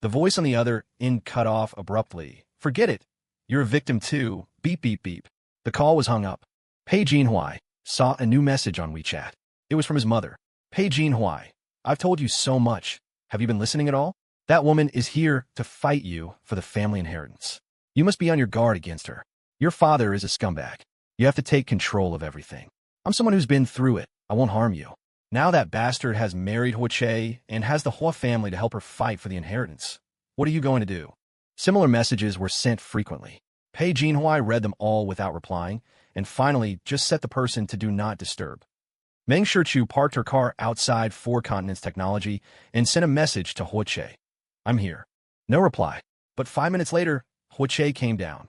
The voice on the other end cut off abruptly. Forget it. You're a victim too. Beep, beep, beep. The call was hung up. Pei Jinhui saw a new message on WeChat. It was from his mother. Pei Jinhui, I've told you so much. Have you been listening at all? That woman is here to fight you for the family inheritance. You must be on your guard against her. Your father is a scumbag. You have to take control of everything. I'm someone who's been through it. I won't harm you. Now that bastard has married Hoche and has the Hua family to help her fight for the inheritance. What are you going to do? Similar messages were sent frequently. Pei Jinhui read them all without replying, and finally just set the person to do not disturb. Mang Shu parked her car outside Four Continents Technology and sent a message to Hoche. I'm here. No reply. But 5 minutes later, Hoche came down.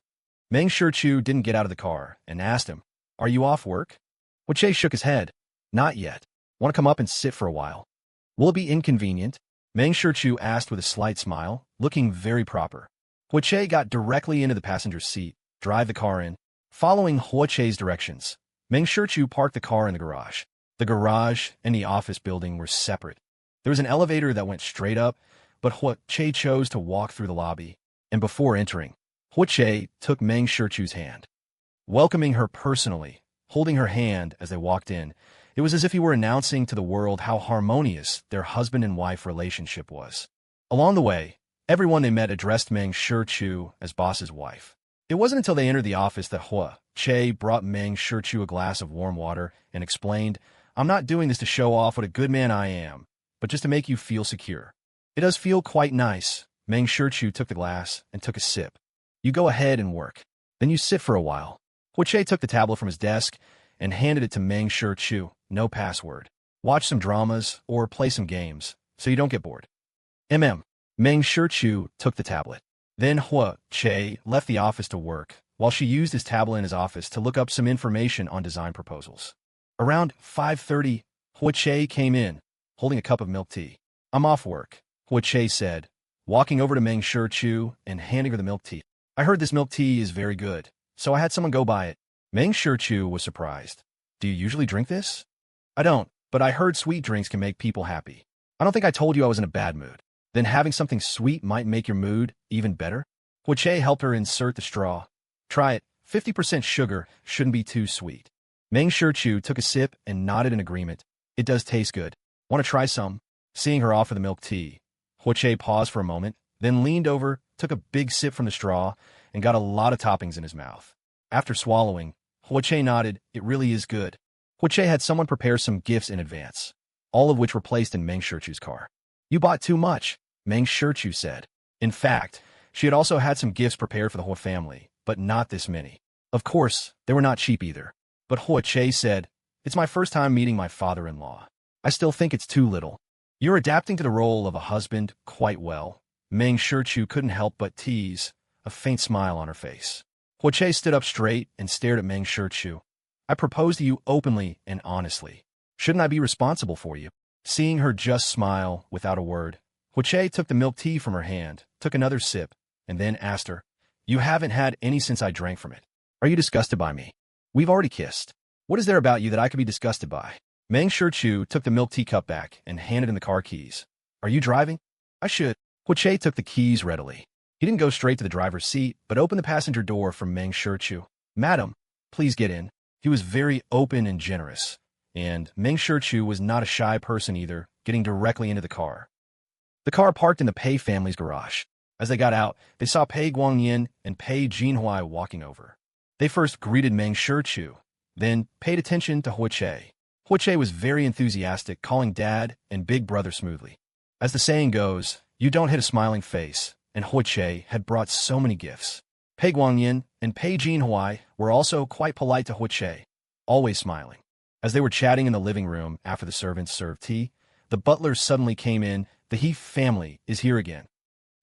Mang Shu didn't get out of the car and asked him, are you off work? Hoche shook his head. Not yet. Want to come up and sit for a while? Will it be inconvenient? Mang Shu asked with a slight smile, looking very proper. Hoche got directly into the passenger seat, drive the car in. Following Hoche's directions, Mang Shu parked the car in the garage. The garage and the office building were separate. There was an elevator that went straight up, but Hoche chose to walk through the lobby, and before entering, Hoche took Mang Shu's hand. Welcoming her personally, holding her hand as they walked in, it was as if he were announcing to the world how harmonious their husband and wife relationship was. Along the way, everyone they met addressed Mang Shu as boss's wife. It wasn't until they entered the office that Hoche brought Mang Shu a glass of warm water and explained, I'm not doing this to show off what a good man I am, but just to make you feel secure. It does feel quite nice. Mang Shu took the glass and took a sip. You go ahead and work. Then you sit for a while. Hoche took the tablet from his desk and handed it to Mang Shu. No password. Watch some dramas or play some games so you don't get bored. Mang Shu took the tablet. Then Hoche left the office to work while she used his tablet in his office to look up some information on design proposals. Around 5:30, Hoche came in, holding a cup of milk tea. I'm off work, Hoche said, walking over to Mang Shu and handing her the milk tea. I heard this milk tea is very good, so I had someone go buy it. Mang Shu was surprised. Do you usually drink this? I don't, but I heard sweet drinks can make people happy. I don't think I told you I was in a bad mood. Then having something sweet might make your mood even better? Hoche helped her insert the straw. Try it. 50% sugar shouldn't be too sweet. Mang Shu took a sip and nodded in agreement. It does taste good. Want to try some? Seeing her offer the milk tea, Hoche paused for a moment, then leaned over, took a big sip from the straw, and got a lot of toppings in his mouth. After swallowing, Hoche nodded, it really is good. Hoche had someone prepare some gifts in advance, all of which were placed in Mang Shu's car. You bought too much, Mang Shu said. In fact, she had also had some gifts prepared for the whole family, but not this many. Of course, they were not cheap either. But Hoche said, it's my first time meeting my father-in-law. I still think it's too little. You're adapting to the role of a husband quite well. Mang Shu couldn't help but tease, a faint smile on her face. Hoche stood up straight and stared at Mang Shu. I propose to you openly and honestly. Shouldn't I be responsible for you? Seeing her just smile without a word, Hoche took the milk tea from her hand, took another sip, and then asked her, you haven't had any since I drank from it. Are you disgusted by me? We've already kissed. What is there about you that I could be disgusted by? Mang Shu took the milk tea cup back and handed in the car keys. Are you driving? I should. Hoche took the keys readily. He didn't go straight to the driver's seat, but opened the passenger door for Mang Shu. Madam, please get in. He was very open and generous, and Mang Shu was not a shy person either, getting directly into the car. The car parked in the Pei family's garage. As they got out, they saw Pei Guangyin and Pei Jinhuai walking over. They first greeted Mang Shu, then paid attention to Hoche. Hoche was very enthusiastic, calling Dad and Big Brother smoothly. As the saying goes, you don't hit a smiling face, and Hoche had brought so many gifts. Pei Guangyin and Pei Jinhuai were also quite polite to Hoche, always smiling. As they were chatting in the living room after the servants served tea, the butler suddenly came in. The He family is here again.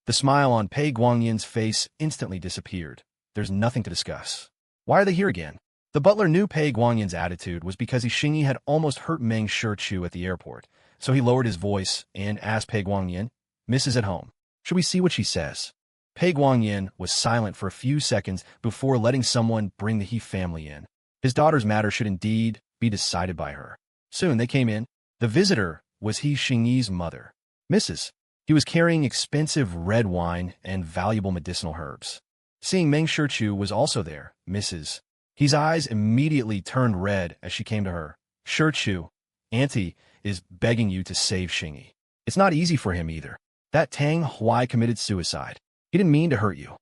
The smile on Pei Guangyin's face instantly disappeared. There's nothing to discuss. Why are they here again? The butler knew Pei Guangyin's attitude was because Xiain had almost hurt Mang Shu at the airport, so he lowered his voice and asked Pei Guangyin, "Mrs. at home. Should we see what she says?" Pei Guangyin was silent for a few seconds before letting someone bring the He family in. His daughter's matter should indeed be decided by her. Soon they came in. The visitor was Xiain's mother. Mrs. He was carrying expensive red wine and valuable medicinal herbs. Seeing Mang Shu was also there, Mrs. He's eyes immediately turned red as she came to her. Shu, Auntie is begging you to save Xiain. It's not easy for him either. That Tang Hui committed suicide. He didn't mean to hurt you.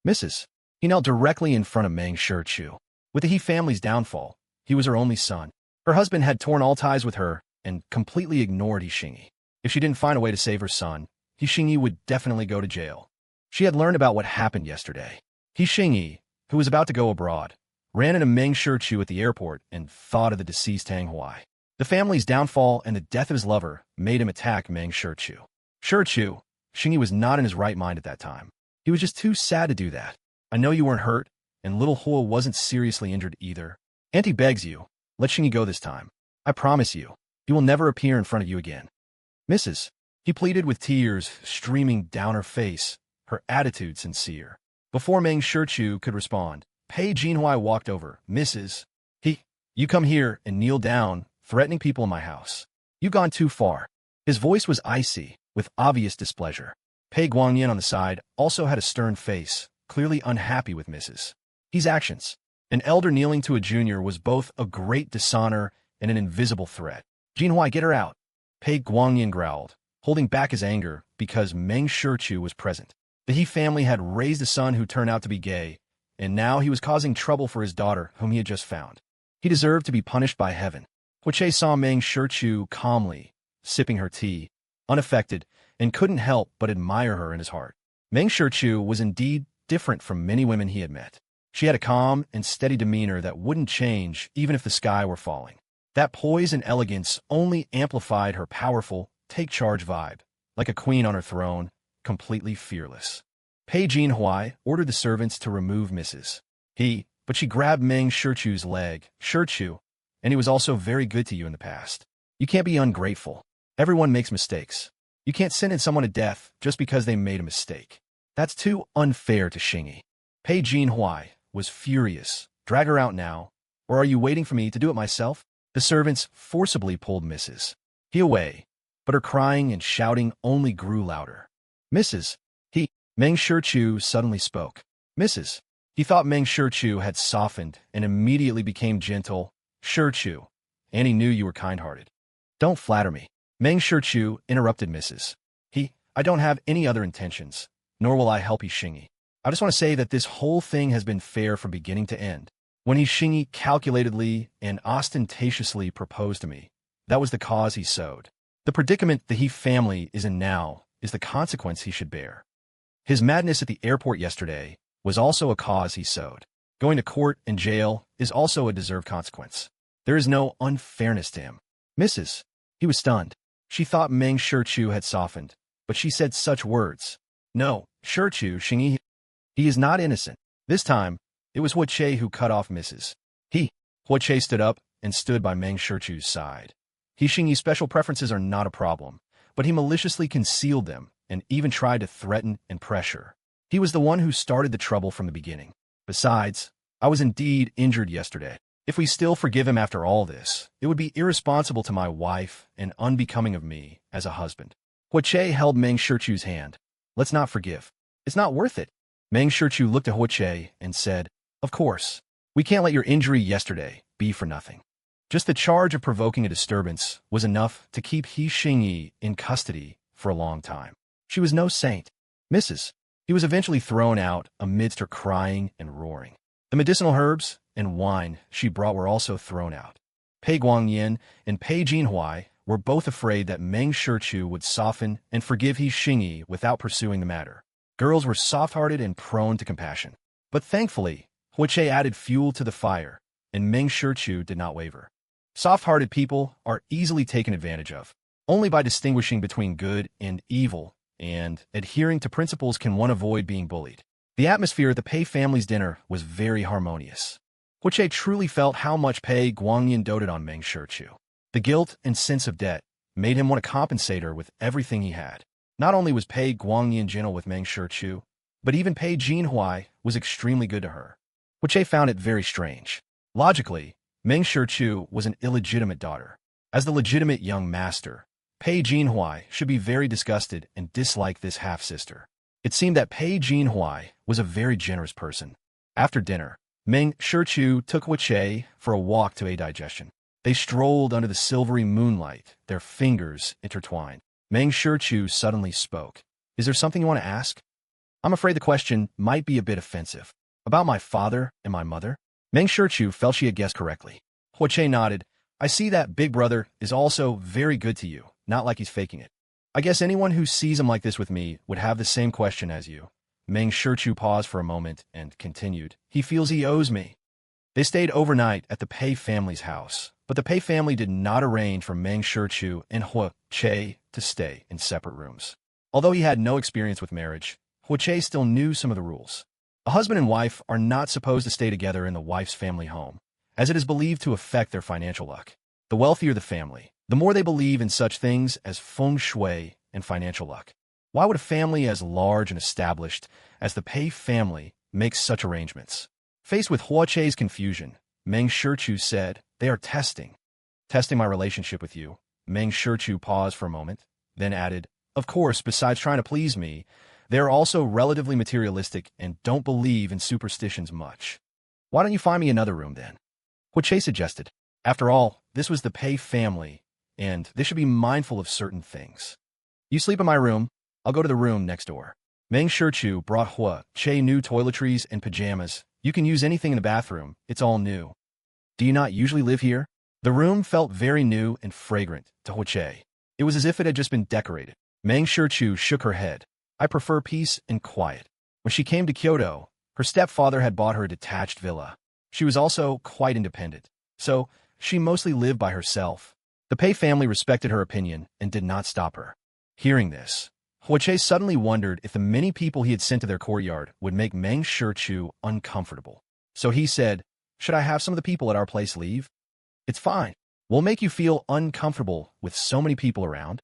Mrs. He knelt directly in front of Mang Shu. With the He family's downfall, he was her only son. Her husband had torn all ties with her and completely ignored Xiain. If she didn't find a way to save her son, Xiain would definitely go to jail. She had learned about what happened yesterday. Xiain, who was about to go abroad, ran into Mang Shu at the airport and thought of the deceased Tang Hui. The family's downfall and the death of his lover made him attack Mang Shu. Xiain was not in his right mind at that time. He was just too sad to do that. I know you weren't hurt, and little Hua wasn't seriously injured either. Auntie begs you, let Xiain go this time. I promise you, he will never appear in front of you again. Mrs. He pleaded with tears streaming down her face, her attitude sincere. Before Mang Shu could respond, Pei Jinhuai walked over. Mrs. You come here and kneel down, threatening people in my house. You've gone too far. His voice was icy, with obvious displeasure. Pei Guangyin on the side also had a stern face, clearly unhappy with Mrs. He's actions. An elder kneeling to a junior was both a great dishonor and an invisible threat. Jinhuai, get her out. Pei Guangyin growled, holding back his anger because Mang Shu was present. The He family had raised a son who turned out to be gay, and now he was causing trouble for his daughter, whom he had just found. He deserved to be punished by heaven. Hoche saw Mang Shu calmly, sipping her tea, unaffected, and couldn't help but admire her in his heart. Mang Shu was indeed different from many women he had met. She had a calm and steady demeanor that wouldn't change even if the sky were falling. That poise and elegance only amplified her powerful, take-charge vibe, like a queen on her throne, completely fearless. Pei Jinhuai ordered the servants to remove Mrs. But she grabbed Mang Shu's leg. Shu, and he was also very good to you in the past. You can't be ungrateful. Everyone makes mistakes. You can't sentence someone to death just because they made a mistake. That's too unfair to Xiain. Pei Jinhuai was furious. Drag her out now, or are you waiting for me to do it myself? The servants forcibly pulled Mrs. He away, but her crying and shouting only grew louder. Mrs. Mang Shu suddenly spoke. Mrs. He thought Mang Shu had softened and immediately became gentle. Shu, Annie knew you were kind-hearted. Don't flatter me. Mang Shu interrupted Mrs. I don't have any other intentions, nor will I help Xiain. I just want to say that this whole thing has been fair from beginning to end. When Xiain calculatedly and ostentatiously proposed to me, that was the cause he sowed. The predicament the He family is in now is the consequence he should bear. His madness at the airport yesterday was also a cause he sowed. Going to court and jail is also a deserved consequence. There is no unfairness to him. Mrs. He was stunned. She thought Mang Shu had softened, but she said such words. No, Xiain, he is not innocent. This time, it was Hoche who cut off Mrs. Hoche stood up and stood by Mang Shu's side. Xiain's special preferences are not a problem, but he maliciously concealed them and even tried to threaten and pressure. He was the one who started the trouble from the beginning. Besides, I was indeed injured yesterday. If we still forgive him after all this, it would be irresponsible to my wife and unbecoming of me as a husband. Hoche held Mang Shu's hand. Let's not forgive. It's not worth it. Mang Shu looked at Hoche and said, Of course, we can't let your injury yesterday be for nothing. Just the charge of provoking a disturbance was enough to keep Xiain in custody for a long time. She was no saint. Mrs. He was eventually thrown out amidst her crying and roaring. The medicinal herbs and wine she brought were also thrown out. Pei Guangyin and Pei Jinhuai were both afraid that Mang Shu would soften and forgive Xiain without pursuing the matter. Girls were soft-hearted and prone to compassion. But thankfully, Hoche added fuel to the fire, and Mang Shu did not waver. Soft-hearted people are easily taken advantage of. Only by distinguishing between good and evil and adhering to principles can one avoid being bullied. The atmosphere at the Pei family's dinner was very harmonious. Hoche truly felt how much Pei Guangyin doted on Mang Shu. The guilt and sense of debt made him want to compensate her with everything he had. Not only was Pei Guangyin gentle with Mang Shu, but even Pei Jinhuai was extremely good to her. Hoche found it very strange. Logically, Mang Shu was an illegitimate daughter. As the legitimate young master, Pei Jinhuai should be very disgusted and dislike this half-sister. It seemed that Pei Jinhuai was a very generous person. After dinner, Mang Shu took Hoche for a walk to aid digestion. They strolled under the silvery moonlight, their fingers intertwined. Mang Shu suddenly spoke. "Is there something you want to ask?" "I'm afraid the question might be a bit offensive. About my father and my mother?" Mang Shu felt she had guessed correctly. Hoche nodded. "I see that Big Brother is also very good to you, not like he's faking it. I guess anyone who sees him like this with me would have the same question as you." Mang Shu paused for a moment and continued. "He feels he owes me." They stayed overnight at the Pei family's house, but the Pei family did not arrange for Mang Shu and Hoche to stay in separate rooms. Although he had no experience with marriage, Hoche still knew some of the rules. A husband and wife are not supposed to stay together in the wife's family home, as it is believed to affect their financial luck. The wealthier the family, the more they believe in such things as feng shui and financial luck. Why would a family as large and established as the Pei family make such arrangements? Faced with Hoche's confusion, Mang Shu said, "They are testing my relationship with you." Mang Shu paused for a moment, then added, "Of course, besides trying to please me, they are also relatively materialistic and don't believe in superstitions much." "Why don't you find me another room then?" Hoche suggested. After all, this was the Pei family, and they should be mindful of certain things. "You sleep in my room, I'll go to the room next door." Mang Shu brought Hoche new toiletries and pajamas. "You can use anything in the bathroom, it's all new." "Do you not usually live here?" The room felt very new and fragrant to Hoche. It was as if it had just been decorated. Mang Shu shook her head. "I prefer peace and quiet." When she came to Kyoto, her stepfather had bought her a detached villa. She was also quite independent, so she mostly lived by herself. The Pei family respected her opinion and did not stop her. Hearing this, Hoche suddenly wondered if the many people he had sent to their courtyard would make Mang Shu uncomfortable. So he said, "Should I have some of the people at our place leave?" "It's fine. We'll make you feel uncomfortable with so many people around."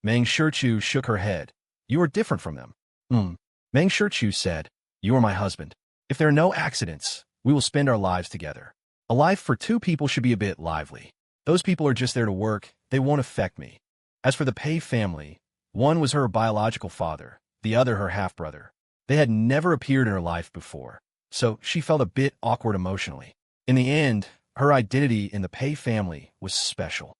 Mang Shu shook her head. "You are different from them." Mang Shu said, "You are my husband. If there are no accidents, we will spend our lives together. A life for two people should be a bit lively. Those people are just there to work, they won't affect me." As for the Pei family, one was her biological father, the other her half-brother. They had never appeared in her life before, so she felt a bit awkward emotionally. In the end, her identity in the Pei family was special.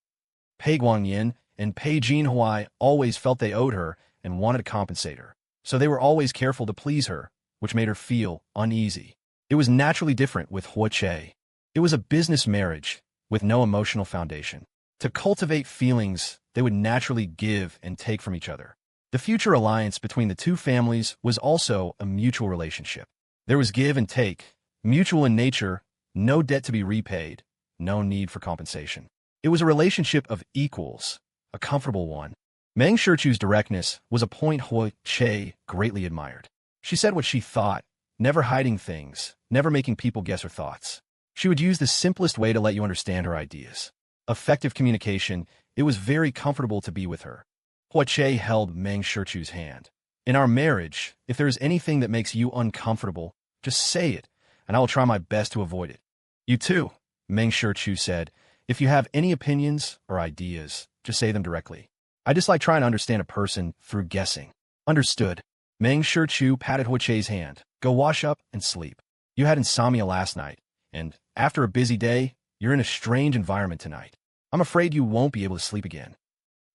Pei Guangyin and Pei Jinhuai always felt they owed her and wanted to compensate her, so they were always careful to please her, which made her feel uneasy. It was naturally different with Hoche. It was a business marriage with no emotional foundation. To cultivate feelings, they would naturally give and take from each other. The future alliance between the two families was also a mutual relationship. There was give and take, mutual in nature, no debt to be repaid, no need for compensation. It was a relationship of equals, a comfortable one. Mang Shu's directness was a point Hoche greatly admired. She said what she thought, never hiding things, never making people guess her thoughts. She would use the simplest way to let you understand her ideas. Effective communication, it was very comfortable to be with her. Hoche held Mang Shu's hand. "In our marriage, if there is anything that makes you uncomfortable, just say it, and I will try my best to avoid it." "You too," Mang Shu said. "If you have any opinions or ideas, just say them directly. I dislike trying to understand a person through guessing." "Understood." Mang Shu patted Hoche's hand. "Go wash up and sleep. You had insomnia last night, and after a busy day, you're in a strange environment tonight. I'm afraid you won't be able to sleep again."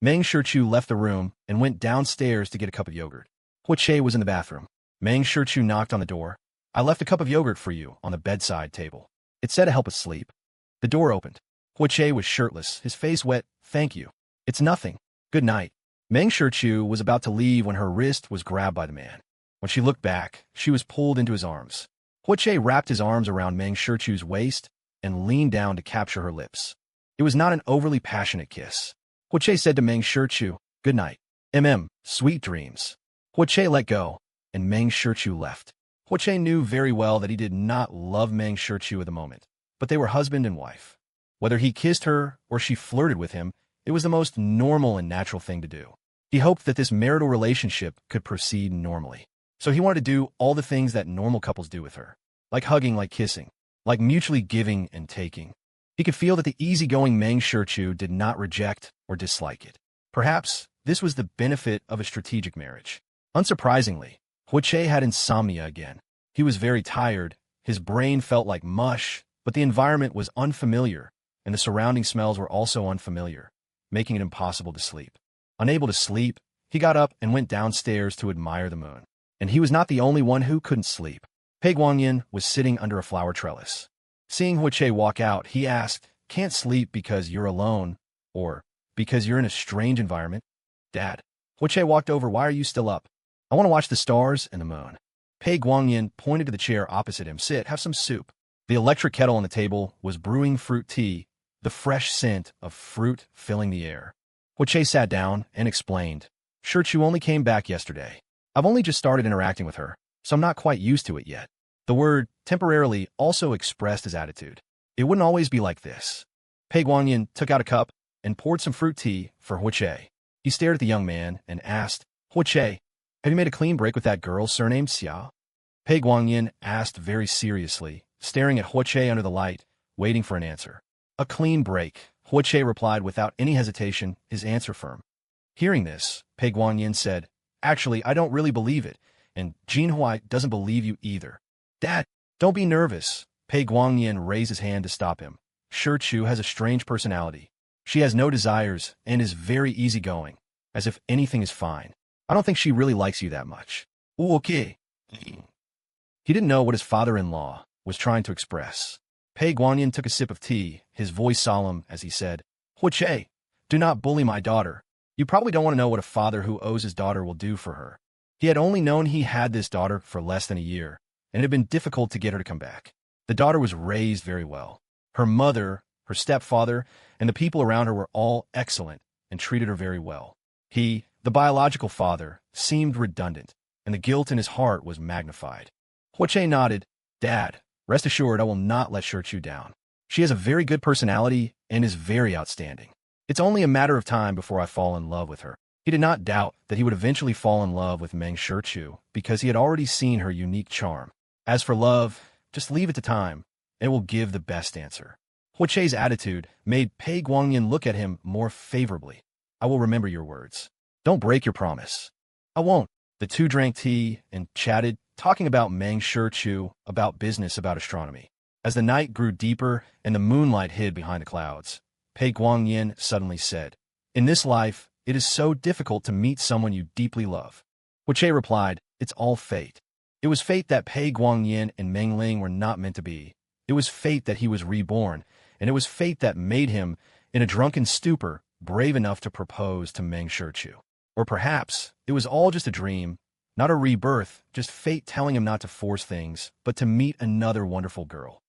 Mang Shu left the room and went downstairs to get a cup of yogurt. Hoche was in the bathroom. Mang Shu knocked on the door. I left a cup of yogurt for you on the bedside table. It said to help us sleep. The door opened. Hoche was shirtless, his face wet. Thank you. It's nothing. Good night. Mang Shu was about to leave when her wrist was grabbed by the man. When she looked back, she was pulled into his arms. Hoche wrapped his arms around Mang Shu's waist and leaned down to capture her lips. It was not an overly passionate kiss. Hoche said to Mang Shu, "Good night. Sweet dreams." Hoche let go, and Mang Shu left. Hoche knew very well that he did not love Mang Shu at the moment, but they were husband and wife. Whether he kissed her or she flirted with him, it was the most normal and natural thing to do. He hoped that this marital relationship could proceed normally. So he wanted to do all the things that normal couples do with her, like hugging, like kissing, like mutually giving and taking. He could feel that the easygoing Mang Shu did not reject or dislike it. Perhaps this was the benefit of a strategic marriage. Unsurprisingly, Hoche had insomnia again. He was very tired, his brain felt like mush, but the environment was unfamiliar, and the surrounding smells were also unfamiliar, making it impossible to sleep. Unable to sleep, he got up and went downstairs to admire the moon. And he was not the only one who couldn't sleep. Pei Guangyin was sitting under a flower trellis. Seeing Hoche walk out, he asked, "Can't sleep because you're alone, or because you're in a strange environment?" "Dad." Hoche walked over. "Why are you still up?" "I want to watch the stars and the moon." Pei Guangyin pointed to the chair opposite him. "Sit, have some soup." The electric kettle on the table was brewing fruit tea, the fresh scent of fruit filling the air. Hoche sat down and explained, "Shu only came back yesterday. I've only just started interacting with her, so I'm not quite used to it yet." The word temporarily also expressed his attitude. It wouldn't always be like this. Pei Guangyin took out a cup and poured some fruit tea for Hoche. He stared at the young man and asked, "Hoche, have you made a clean break with that girl surnamed Xia?" Pei Guangyin asked very seriously, staring at Hoche under the light, waiting for an answer. "A clean break," Hoche replied without any hesitation, his answer firm. Hearing this, Pei Guangyin said, "Actually, I don't really believe it, and Jinhui doesn't believe you either." "Dad, don't be nervous." Pei Guangyin raised his hand to stop him. "Shu has a strange personality. She has no desires and is very easygoing, as if anything is fine. I don't think she really likes you that much." "Ooh, okay." He didn't know what his father-in-law was trying to express. Pei Guangyin took a sip of tea, his voice solemn as he said, "Hoche, do not bully my daughter. You probably don't want to know what a father who owes his daughter will do for her." He had only known he had this daughter for less than a year, and it had been difficult to get her to come back. The daughter was raised very well. Her mother, her stepfather, and the people around her were all excellent and treated her very well. He, the biological father, seemed redundant, and the guilt in his heart was magnified. Hoche nodded. "Dad, rest assured I will not let Shu down. She has a very good personality and is very outstanding. It's only a matter of time before I fall in love with her." He did not doubt that he would eventually fall in love with Mang Shu because he had already seen her unique charm. As for love, just leave it to time, and it will give the best answer. Hoche's attitude made Pei Guangyin look at him more favorably. "I will remember your words. Don't break your promise." "I won't." The two drank tea and chatted, talking about Mang Shu, about business, about astronomy. As the night grew deeper and the moonlight hid behind the clouds, Pei Guangyin suddenly said, "In this life, it is so difficult to meet someone you deeply love." Hoche replied, "It's all fate." It was fate that Pei Guangyin and Meng Ling were not meant to be. It was fate that he was reborn, and it was fate that made him, in a drunken stupor, brave enough to propose to Mang Shu. Or perhaps it was all just a dream, not a rebirth, just fate telling him not to force things, but to meet another wonderful girl.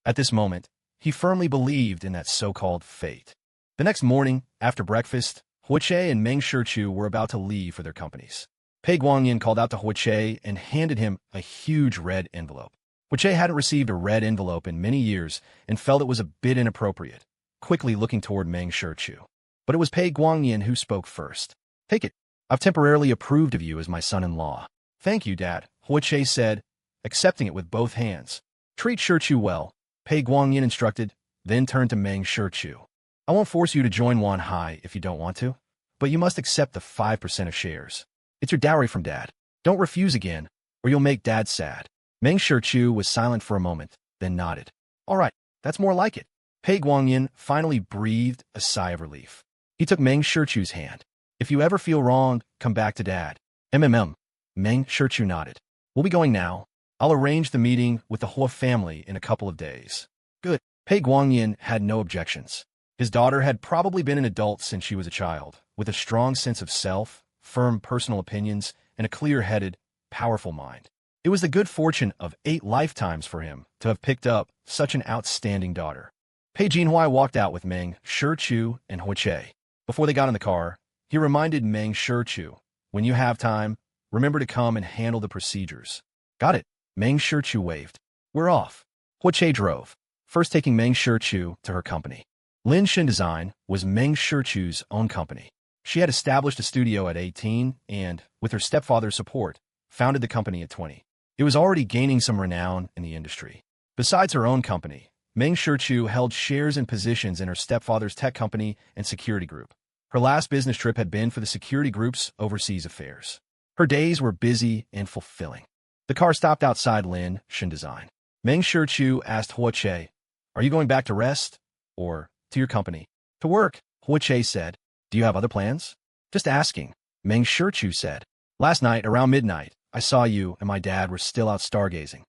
At this moment, he firmly believed in that so-called fate. The next morning, after breakfast, Hoche and Mang Shu were about to leave for their companies. Pei Guangyin called out to Hoche and handed him a huge red envelope. Hoche hadn't received a red envelope in many years and felt it was a bit inappropriate, quickly looking toward Mang Shu. But it was Pei Guangyin who spoke first. "Take it. I've temporarily approved of you as my son-in-law." "Thank you, Dad," Hoche said, accepting it with both hands. "Treat Shu well," Pei Guangyin instructed, then turned to Mang Shu. "I won't force you to join Wanhai if you don't want to, but you must accept the 5% of shares. It's your dowry from Dad. Don't refuse again, or you'll make Dad sad." Mang Shu was silent for a moment, then nodded. "All right, that's more like it." Pei Guangyin finally breathed a sigh of relief. He took Mang Shu's hand. If you ever feel wrong, come back to Dad. Mang Shu nodded. We'll be going now. I'll arrange the meeting with the Hoche family in a couple of days. Good. Pei Guangyan had no objections. His daughter had probably been an adult since she was a child, with a strong sense of self, firm personal opinions, and a clear-headed, powerful mind. It was the good fortune of 8 lifetimes for him to have picked up such an outstanding daughter. Pei Jinhui walked out with Mang Shu and Hoche. Before they got in the car, he reminded Mang Shu, when you have time, remember to come and handle the procedures. Got it. Mang Shu waved. We're off. Hoche drove, first taking Mang Shu to her company. Lin Shin Design was Mang Shu's own company. She had established a studio at 18 and, with her stepfather's support, founded the company at 20. It was already gaining some renown in the industry. Besides her own company, Mang Shu held shares and positions in her stepfather's tech company and security group. Her last business trip had been for the security group's overseas affairs. Her days were busy and fulfilling. The car stopped outside Lin Shin Design. Mang Shu asked Hoche, "Are you going back to rest? Or to your company?" "To work," Hoche said. "Do you have other plans?" "Just asking," Mang Shu said. "Last night, around midnight, I saw you and my dad were still out stargazing."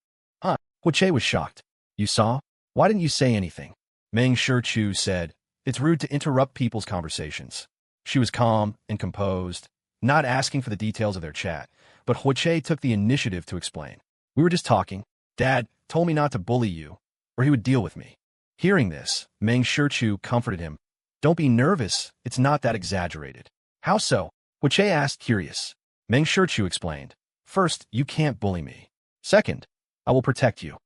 "Huh?" Hoche was shocked. "You saw? Why didn't you say anything?" Mang Shu said, "It's rude to interrupt people's conversations." She was calm and composed, not asking for the details of their chat, but Hoche took the initiative to explain. "We were just talking. Dad told me not to bully you, or he would deal with me." Hearing this, Mang Shu comforted him. "Don't be nervous, it's not that exaggerated." "How so?" Hoche asked, curious. Mang Shu explained. "First, you can't bully me. Second, I will protect you."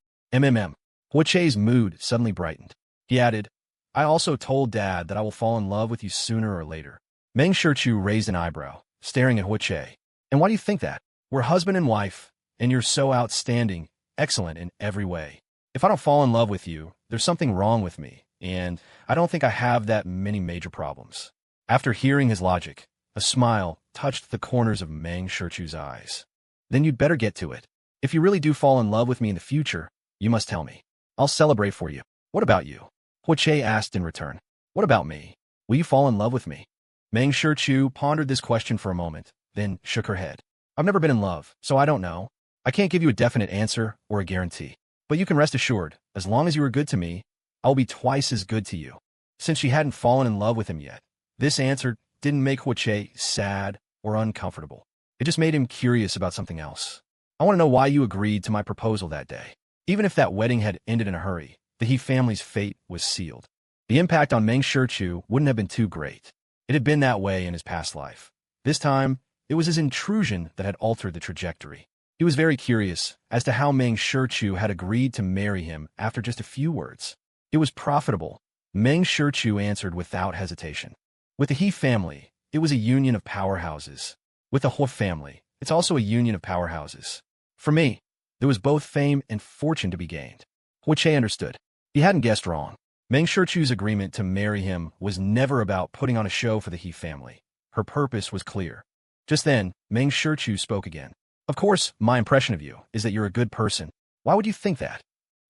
Hoche's mood suddenly brightened. He added, "I also told Dad that I will fall in love with you sooner or later." Mang Shu raised an eyebrow, staring at Hoche. "And why do you think that? We're husband and wife, and you're so outstanding, excellent in every way. If I don't fall in love with you, there's something wrong with me, and I don't think I have that many major problems." After hearing his logic, a smile touched the corners of Mang Shu's eyes. "Then you'd better get to it. If you really do fall in love with me in the future, you must tell me. I'll celebrate for you." "What about you?" Hoche asked in return. "What about me? Will you fall in love with me?" Mang Shu pondered this question for a moment, then shook her head. "I've never been in love, so I don't know. I can't give you a definite answer or a guarantee. But you can rest assured, as long as you are good to me, I will be twice as good to you." Since she hadn't fallen in love with him yet, this answer didn't make Hoche sad or uncomfortable. It just made him curious about something else. "I want to know why you agreed to my proposal that day." Even if that wedding had ended in a hurry, the He family's fate was sealed. The impact on Mang Shu wouldn't have been too great. It had been that way in his past life. This time, it was his intrusion that had altered the trajectory. He was very curious as to how Mang Shu had agreed to marry him after just a few words. It was profitable. Mang Shu answered without hesitation. With the He family, it was a union of powerhouses. With the Hoche family, it's also a union of powerhouses. For me, there was both fame and fortune to be gained. Hoche understood. He hadn't guessed wrong. Mang Shu's agreement to marry him was never about putting on a show for the He family. Her purpose was clear. Just then, Mang Shu spoke again. "Of course, my impression of you is that you're a good person. Why would you think that?"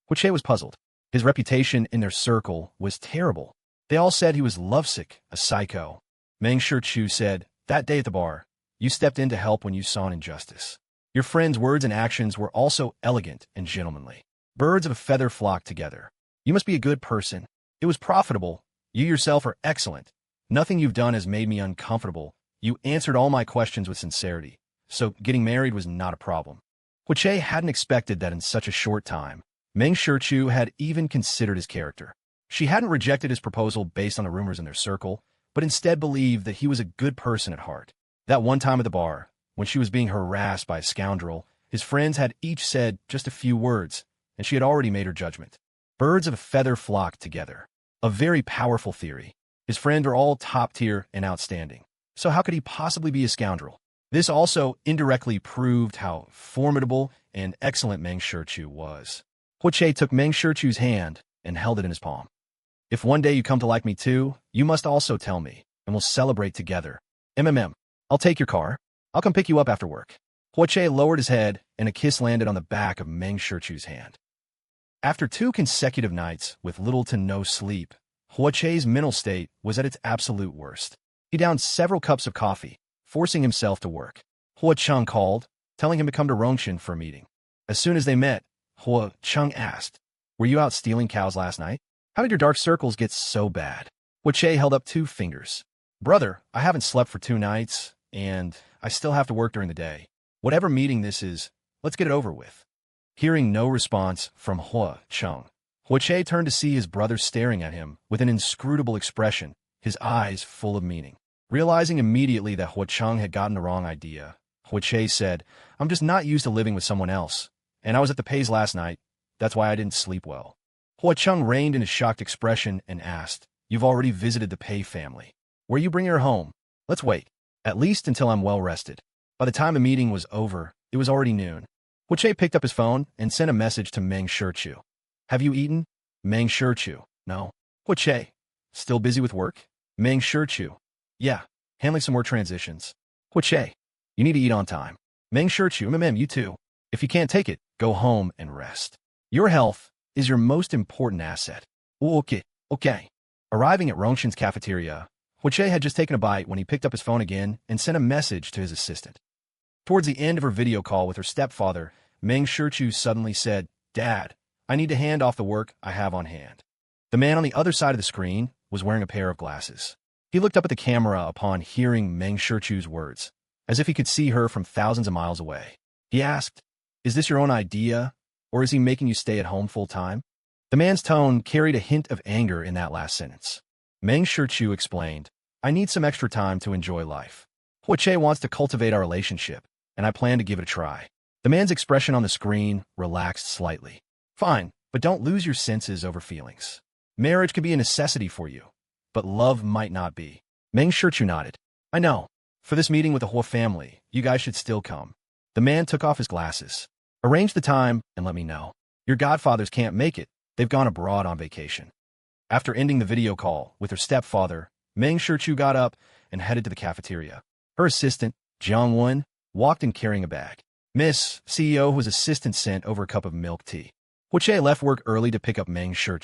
Hoche was puzzled. His reputation in their circle was terrible. They all said he was lovesick, a psycho. Mang Shu said, "That day at the bar, you stepped in to help when you saw an injustice. Your friend's words and actions were also elegant and gentlemanly. Birds of a feather flock together. You must be a good person. It was profitable. You yourself are excellent. Nothing you've done has made me uncomfortable. You answered all my questions with sincerity. So getting married was not a problem." Hoche hadn't expected that in such a short time. Mang Shu had even considered his character. She hadn't rejected his proposal based on the rumors in their circle, but instead believed that he was a good person at heart. That one time at the bar, when she was being harassed by a scoundrel, his friends had each said just a few words, and she had already made her judgment. Birds of a feather flock together. A very powerful theory. His friends are all top tier and outstanding. So how could he possibly be a scoundrel? This also indirectly proved how formidable and excellent Mang Shu was. Hoche took Mang Shu's hand and held it in his palm. "If one day you come to like me too, you must also tell me, and we'll celebrate together. I'll take your car. I'll come pick you up after work." Hoche lowered his head, and a kiss landed on the back of Mang Shu's hand. After 2 consecutive nights with little to no sleep, Hoche's mental state was at its absolute worst. He downed several cups of coffee, forcing himself to work. Hoche called, telling him to come to Rongshan for a meeting. As soon as they met, Hoche asked, "Were you out stealing cows last night? How did your dark circles get so bad?" Hoche held up 2 fingers. "Brother, I haven't slept for 2 nights, and I still have to work during the day. Whatever meeting this is, let's get it over with." Hearing no response from Hoche turned to see his brother staring at him with an inscrutable expression, his eyes full of meaning. Realizing immediately that Hoche had gotten the wrong idea, Hoche said, "I'm just not used to living with someone else, and I was at the Pays last night. That's why I didn't sleep well." Hoche reined in his shocked expression and asked, "You've already visited the Pei family. Where you bring her home? Let's wait, at least until I'm well rested." By the time the meeting was over, it was already noon. Hoche picked up his phone and sent a message to Mang Shu. "Have you eaten?" Mang Shu. "No." Hoche. "Still busy with work?" Mang Shu. "Yeah, handling some more transitions." Hoche. "You need to eat on time." Mang Shu. You too. If you can't take it, go home and rest. Your health is your most important asset." Okay. Arriving at Rongshan's cafeteria, Hoche had just taken a bite when he picked up his phone again and sent a message to his assistant. Towards the end of her video call with her stepfather, Mang Shu suddenly said, "Dad, I need to hand off the work I have on hand." The man on the other side of the screen was wearing a pair of glasses. He looked up at the camera upon hearing Mang Shu's words, as if he could see her from thousands of miles away. He asked, "Is this your own idea, or is he making you stay at home full time?" The man's tone carried a hint of anger in that last sentence. Mang Shu explained, "I need some extra time to enjoy life. Hoche wants to cultivate our relationship, and I plan to give it a try." The man's expression on the screen relaxed slightly. "Fine, but don't lose your senses over feelings. Marriage can be a necessity for you, but love might not be." Mang Shu nodded. "I know. For this meeting with the whole family, you guys should still come." The man took off his glasses. "Arrange the time and let me know. Your godfathers can't make it. They've gone abroad on vacation." After ending the video call with her stepfather, Mang Shu got up and headed to the cafeteria. Her assistant, Jiang Wen, walked in carrying a bag. "Miss, CEO, whose assistant sent over a cup of milk tea." Hoche left work early to pick up Mang Shu.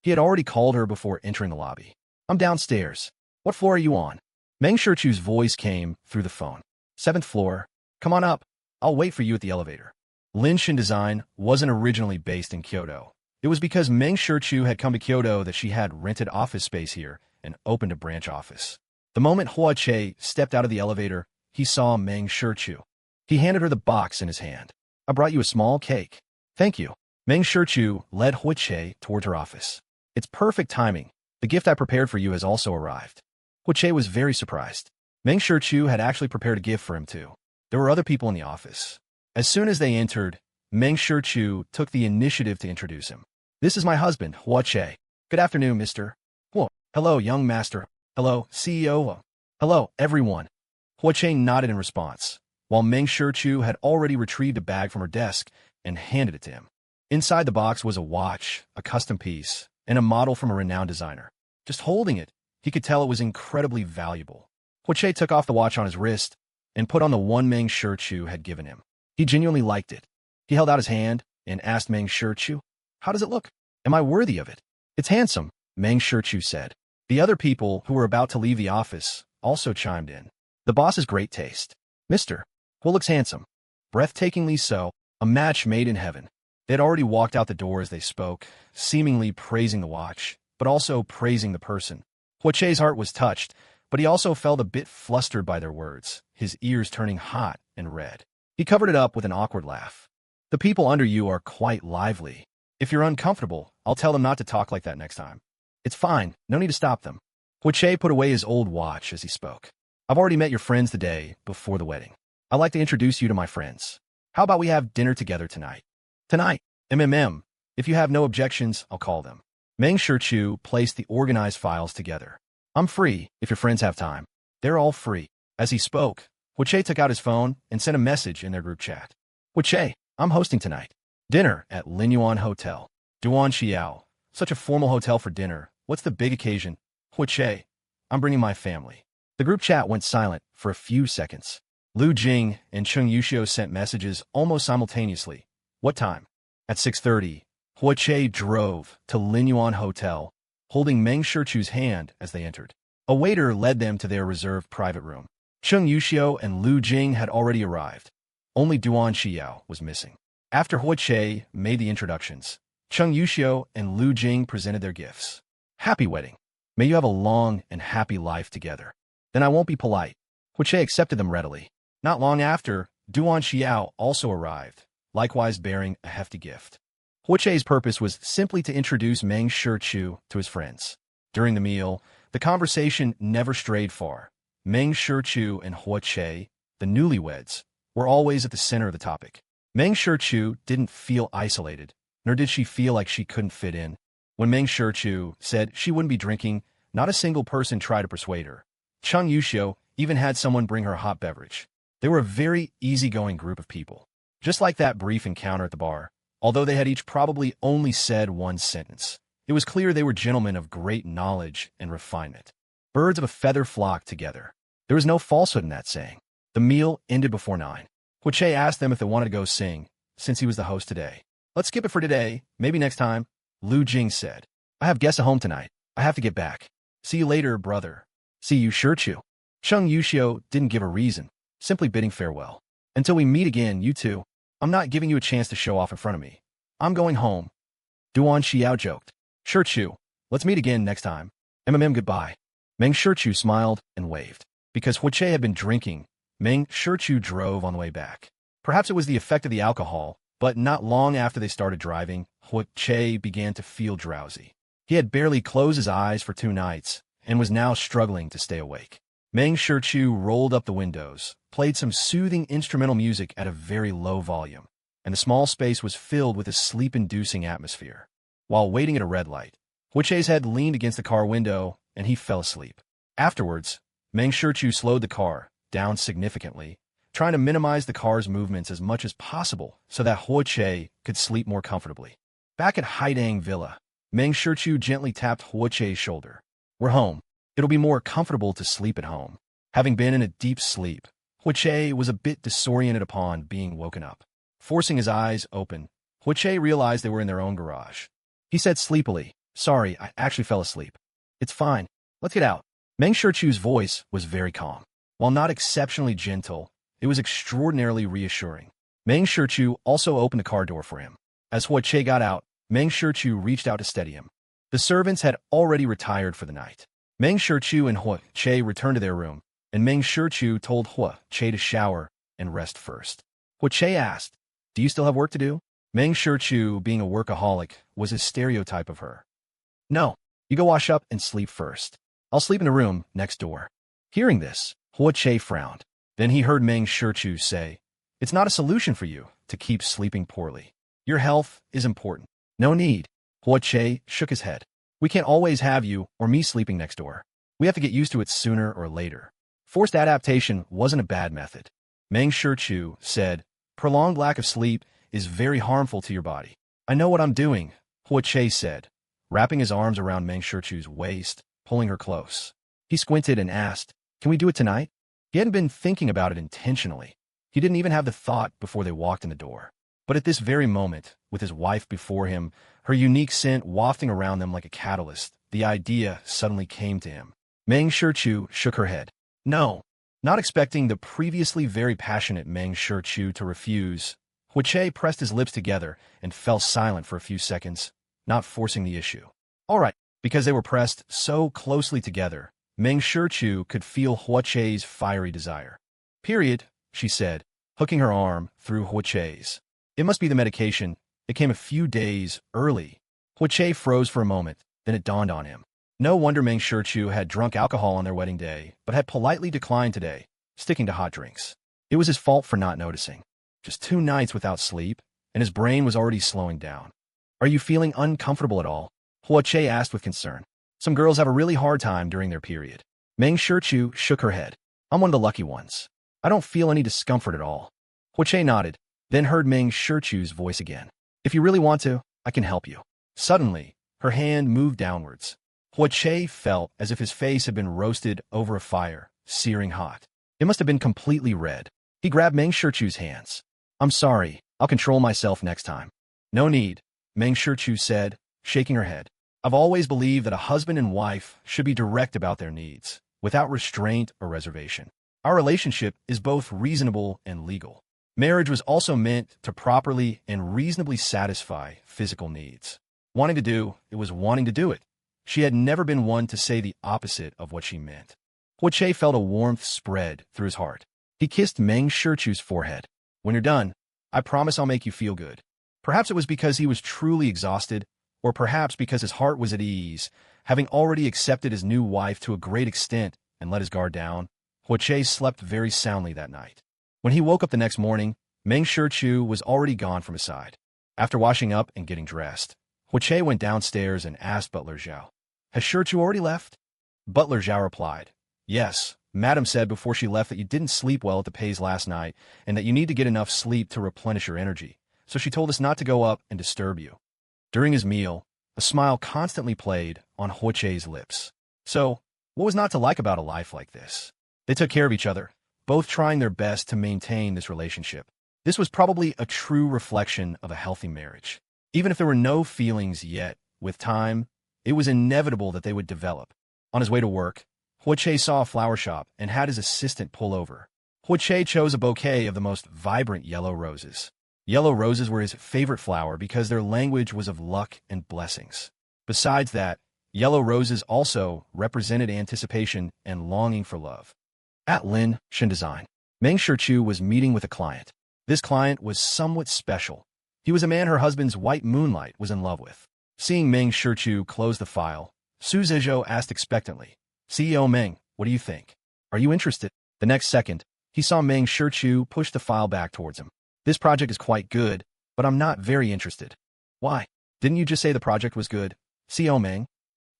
He had already called her before entering the lobby. "I'm downstairs. What floor are you on?" Mang Shu's voice came through the phone. "7th floor. Come on up. I'll wait for you at the elevator." Linshan Design wasn't originally based in Kyoto. It was because Mang Shu had come to Kyoto that she had rented office space here and opened a branch office. The moment Hoche stepped out of the elevator, he saw Mang Shu. He handed her the box in his hand. "I brought you a small cake." "Thank you." Mang Shu led Hoche toward her office. "It's perfect timing. The gift I prepared for you has also arrived." Hoche was very surprised. Mang Shu had actually prepared a gift for him too. There were other people in the office. As soon as they entered, Mang Shu took the initiative to introduce him. "This is my husband, Hoche. Good afternoon, Mr. Whoa. Hello, young master. Hello, CEO. Hello, everyone." Hoche nodded in response, while Mang Shu had already retrieved a bag from her desk and handed it to him. Inside the box was a watch, a custom piece, and a model from a renowned designer. Just holding it, he could tell it was incredibly valuable. Hoche took off the watch on his wrist and put on the one Mang Shu had given him. He genuinely liked it. He held out his hand and asked Mang Shu, "How does it look? Am I worthy of it?" "It's handsome," Mang Shu said. The other people who were about to leave the office also chimed in. "The boss's great taste. Mr. Who looks handsome. Breathtakingly so, a match made in heaven." They had already walked out the door as they spoke, seemingly praising the watch, but also praising the person. Hoche's heart was touched, but he also felt a bit flustered by their words, his ears turning hot and red. He covered it up with an awkward laugh. "The people under you are quite lively. If you're uncomfortable, I'll tell them not to talk like that next time." "It's fine, no need to stop them." Hoche put away his old watch as he spoke. "I've already met your friends the day before the wedding. I'd like to introduce you to my friends. How about we have dinner together tonight?" "Tonight, If you have no objections, I'll call them." Mang Shu placed the organized files together. "I'm free, if your friends have time." "They're all free." As he spoke, Hoche took out his phone and sent a message in their group chat. "Hoche, I'm hosting tonight. Dinner at Linyuan Hotel. Duan Xiao. Such a formal hotel for dinner. What's the big occasion?" "Hoche, I'm bringing my family." The group chat went silent for a few seconds. Lu Jing and Chung Yushio sent messages almost simultaneously. "What time?" At 6:30, Hoche drove to Linyuan Hotel, holding Mang Shu's hand as they entered. A waiter led them to their reserved private room. Cheng Yuxiu and Lu Jing had already arrived. Only Duan Xiao was missing. After Hoche made the introductions, Cheng Yuxiu and Lu Jing presented their gifts. Happy wedding. May you have a long and happy life together. Then I won't be polite. Hoche accepted them readily. Not long after, Duan Xiao also arrived, likewise bearing a hefty gift. Hoche's purpose was simply to introduce Mang Shu to his friends. During the meal, the conversation never strayed far. Mang Shu and Hoche, the newlyweds, were always at the center of the topic. Mang Shu didn't feel isolated, nor did she feel like she couldn't fit in. When Mang Shu said she wouldn't be drinking, not a single person tried to persuade her. Cheng Yuxiu even had someone bring her a hot beverage. They were a very easygoing group of people. Just like that brief encounter at the bar, although they had each probably only said one sentence, it was clear they were gentlemen of great knowledge and refinement. Birds of a feather flocked together. There was no falsehood in that saying. The meal ended before 9. Hoche asked them if they wanted to go sing, since he was the host today. Let's skip it for today, maybe next time, Lu Jing said. I have guests at home tonight. I have to get back. See you later, brother. See you, Shu. Cheng Yuxiu didn't give a reason, simply bidding farewell. Until we meet again, you two. I'm not giving you a chance to show off in front of me. I'm going home. Duan Xiao joked. Shu, let's meet again next time. Goodbye. Mang Shu smiled and waved. Because Hoche had been drinking, Mang Shu drove on the way back. Perhaps it was the effect of the alcohol, but not long after they started driving, Hoche began to feel drowsy. He had barely closed his eyes for 2 nights and was now struggling to stay awake. Mang Shu rolled up the windows, played some soothing instrumental music at a very low volume, and the small space was filled with a sleep-inducing atmosphere. While waiting at a red light, Hoche's head leaned against the car window, and he fell asleep. Afterwards, Mang Shu slowed the car down significantly, trying to minimize the car's movements as much as possible so that Hoche could sleep more comfortably. Back at Haidang Villa, Mang Shu gently tapped Hoche's shoulder. We're home. It'll be more comfortable to sleep at home. Having been in a deep sleep, Hoche was a bit disoriented upon being woken up. Forcing his eyes open, Hoche realized they were in their own garage. He said sleepily, Sorry, I actually fell asleep. It's fine. Let's get out. Mang Shu's voice was very calm. While not exceptionally gentle, it was extraordinarily reassuring. Mang Shu also opened the car door for him. As Hoche got out, Mang Shu reached out to steady him. The servants had already retired for the night. Mang Shu and Hoche returned to their room, and Mang Shu told Hoche to shower and rest first. Hoche asked, Do you still have work to do? Mang Shu, being a workaholic, was a stereotype of her. No, you go wash up and sleep first. I'll sleep in the room next door. Hearing this, Hoche frowned. Then he heard Mang Shu say, It's not a solution for you to keep sleeping poorly. Your health is important. No need. Hoche shook his head. We can't always have you or me sleeping next door. We have to get used to it sooner or later. Forced adaptation wasn't a bad method. Mang Shu said, Prolonged lack of sleep is very harmful to your body. I know what I'm doing, Hoche said, wrapping his arms around Mang Shu's waist, pulling her close. He squinted and asked, Can we do it tonight? He hadn't been thinking about it intentionally. He didn't even have the thought before they walked in the door. But at this very moment, with his wife before him, her unique scent wafting around them like a catalyst, the idea suddenly came to him. Mang Shu shook her head. No. Not expecting the previously very passionate Mang Shu to refuse, Hoche pressed his lips together and fell silent for a few seconds, not forcing the issue. All right. Because they were pressed so closely together, Mang Shu could feel Hoche's fiery desire. Period, she said, hooking her arm through Hoche's. It must be the medication. It came a few days early. Hoche froze for a moment, then it dawned on him. No wonder Mang Shu had drunk alcohol on their wedding day, but had politely declined today, sticking to hot drinks. It was his fault for not noticing. Just 2 nights without sleep, and his brain was already slowing down. Are you feeling uncomfortable at all? Hoche asked with concern. Some girls have a really hard time during their period. Mang Shu shook her head. I'm one of the lucky ones. I don't feel any discomfort at all. Hoche nodded, then heard Mang Shu's voice again. If you really want to, I can help you. Suddenly, her hand moved downwards. Hoche felt as if his face had been roasted over a fire, searing hot. It must have been completely red. He grabbed Mang Shu's hands. I'm sorry. I'll control myself next time. No need, Mang Shu said, shaking her head. I've always believed that a husband and wife should be direct about their needs, without restraint or reservation. Our relationship is both reasonable and legal. Marriage was also meant to properly and reasonably satisfy physical needs. Wanting to do, it was wanting to do it. She had never been one to say the opposite of what she meant. Hoche felt a warmth spread through his heart. He kissed Mang Shu's forehead. When you're done, I promise I'll make you feel good. Perhaps it was because he was truly exhausted, or perhaps because his heart was at ease, having already accepted his new wife to a great extent and let his guard down. Hoche slept very soundly that night. When he woke up the next morning, Mang Shu was already gone from his side. After washing up and getting dressed, Hoche went downstairs and asked Butler Xiao, "Has Shu already left?" Butler Xiao replied, "Yes, Madam said before she left that you didn't sleep well at the Pays last night and that you need to get enough sleep to replenish your energy, so she told us not to go up and disturb you." During his meal, a smile constantly played on Hoche's lips. So, what was not to like about a life like this? They took care of each other, both trying their best to maintain this relationship. This was probably a true reflection of a healthy marriage. Even if there were no feelings yet, with time, it was inevitable that they would develop. On his way to work, Hoche saw a flower shop and had his assistant pull over. Hoche chose a bouquet of the most vibrant yellow roses. Yellow roses were his favorite flower because their language was of luck and blessings. Besides that, yellow roses also represented anticipation and longing for love. At Lin Shin Design, Mang Shu was meeting with a client. This client was somewhat special. He was a man her husband's white moonlight was in love with. Seeing Mang Shu close the file, Su Zizhou asked expectantly, "CEO Meng, what do you think? Are you interested?" The next second, he saw Mang Shu push the file back towards him. "This project is quite good, but I'm not very interested." "Why? Didn't you just say the project was good, CEO Meng?"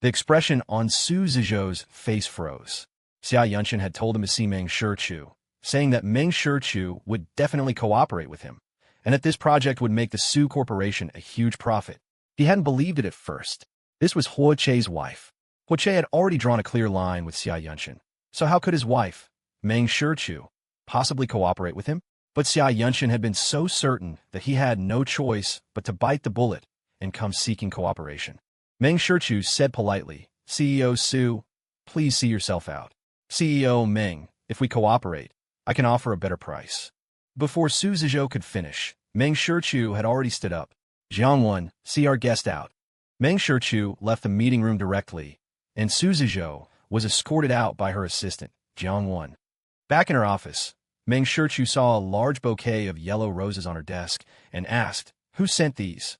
The expression on Su Zizhou's face froze. Xiain had told him to see Mang Shu, saying that Mang Shu would definitely cooperate with him, and that this project would make the Su Corporation a huge profit. He hadn't believed it at first. This was Hoche's wife. Hoche had already drawn a clear line with Xiain, so how could his wife, Mang Shu, possibly cooperate with him? But Xiain had been so certain that he had no choice but to bite the bullet and come seeking cooperation. Mang Shu said politely, "CEO Su, please see yourself out. CEO Meng, if we cooperate, I can offer a better price." Before Su Zizhou could finish, Mang Shu had already stood up. "Jiangwan, see our guest out." Mang Shu left the meeting room directly, and Su Zizhou was escorted out by her assistant, Jiangwan. Back in her office, Mang Shu saw a large bouquet of yellow roses on her desk and asked, "Who sent these?"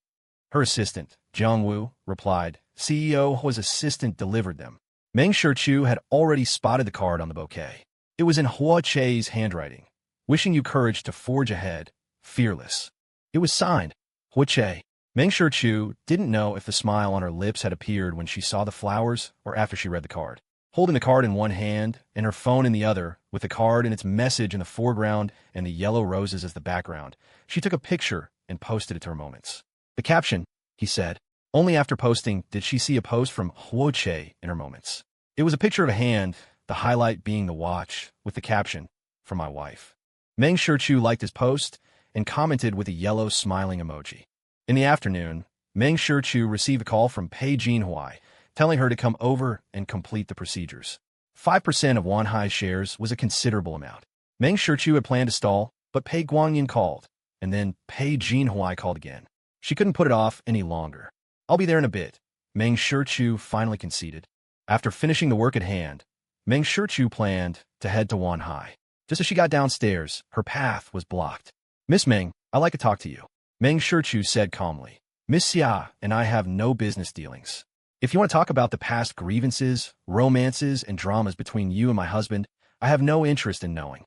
Her assistant, Jiangwu, replied. CEO Hu's assistant delivered them. Mang Shu had already spotted the card on the bouquet. It was in Hoche's handwriting, "Wishing you courage to forge ahead, fearless." It was signed, Hoche. Mang Shu didn't know if the smile on her lips had appeared when she saw the flowers or after she read the card. Holding the card in one hand and her phone in the other, with the card and its message in the foreground and the yellow roses as the background, she took a picture and posted it to her moments. The caption, he said. Only after posting did she see a post from Hoche in her moments. It was a picture of a hand, the highlight being the watch, with the caption, "For my wife." Mang Shu liked his post and commented with a yellow smiling emoji. In the afternoon, Mang Shu received a call from Pei Jinhui, telling her to come over and complete the procedures. 5% of Wanhai shares was a considerable amount. Mang Shu had planned to stall, but Pei Guangyin called, and then Pei Jinhui called again. She couldn't put it off any longer. "I'll be there in a bit," Mang Shu finally conceded. After finishing the work at hand, Mang Shu planned to head to Wanhai. Just as she got downstairs, her path was blocked. "Miss Meng, I'd like to talk to you," Mang Shu said calmly. "Miss Xia and I have no business dealings. If you want to talk about the past grievances, romances, and dramas between you and my husband, I have no interest in knowing."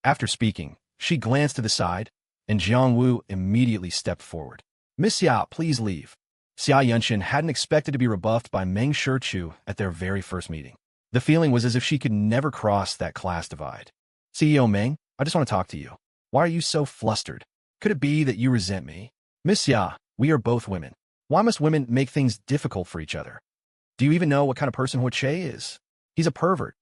After speaking, she glanced to the side, and Jiangwu immediately stepped forward. "Miss Xia, please leave." Xiain hadn't expected to be rebuffed by Mang Shu at their very first meeting. The feeling was as if she could never cross that class divide. "CEO Meng, I just want to talk to you. Why are you so flustered? Could it be that you resent me? Miss Xia, we are both women. Why must women make things difficult for each other? Do you even know what kind of person Hoche is? He's a pervert."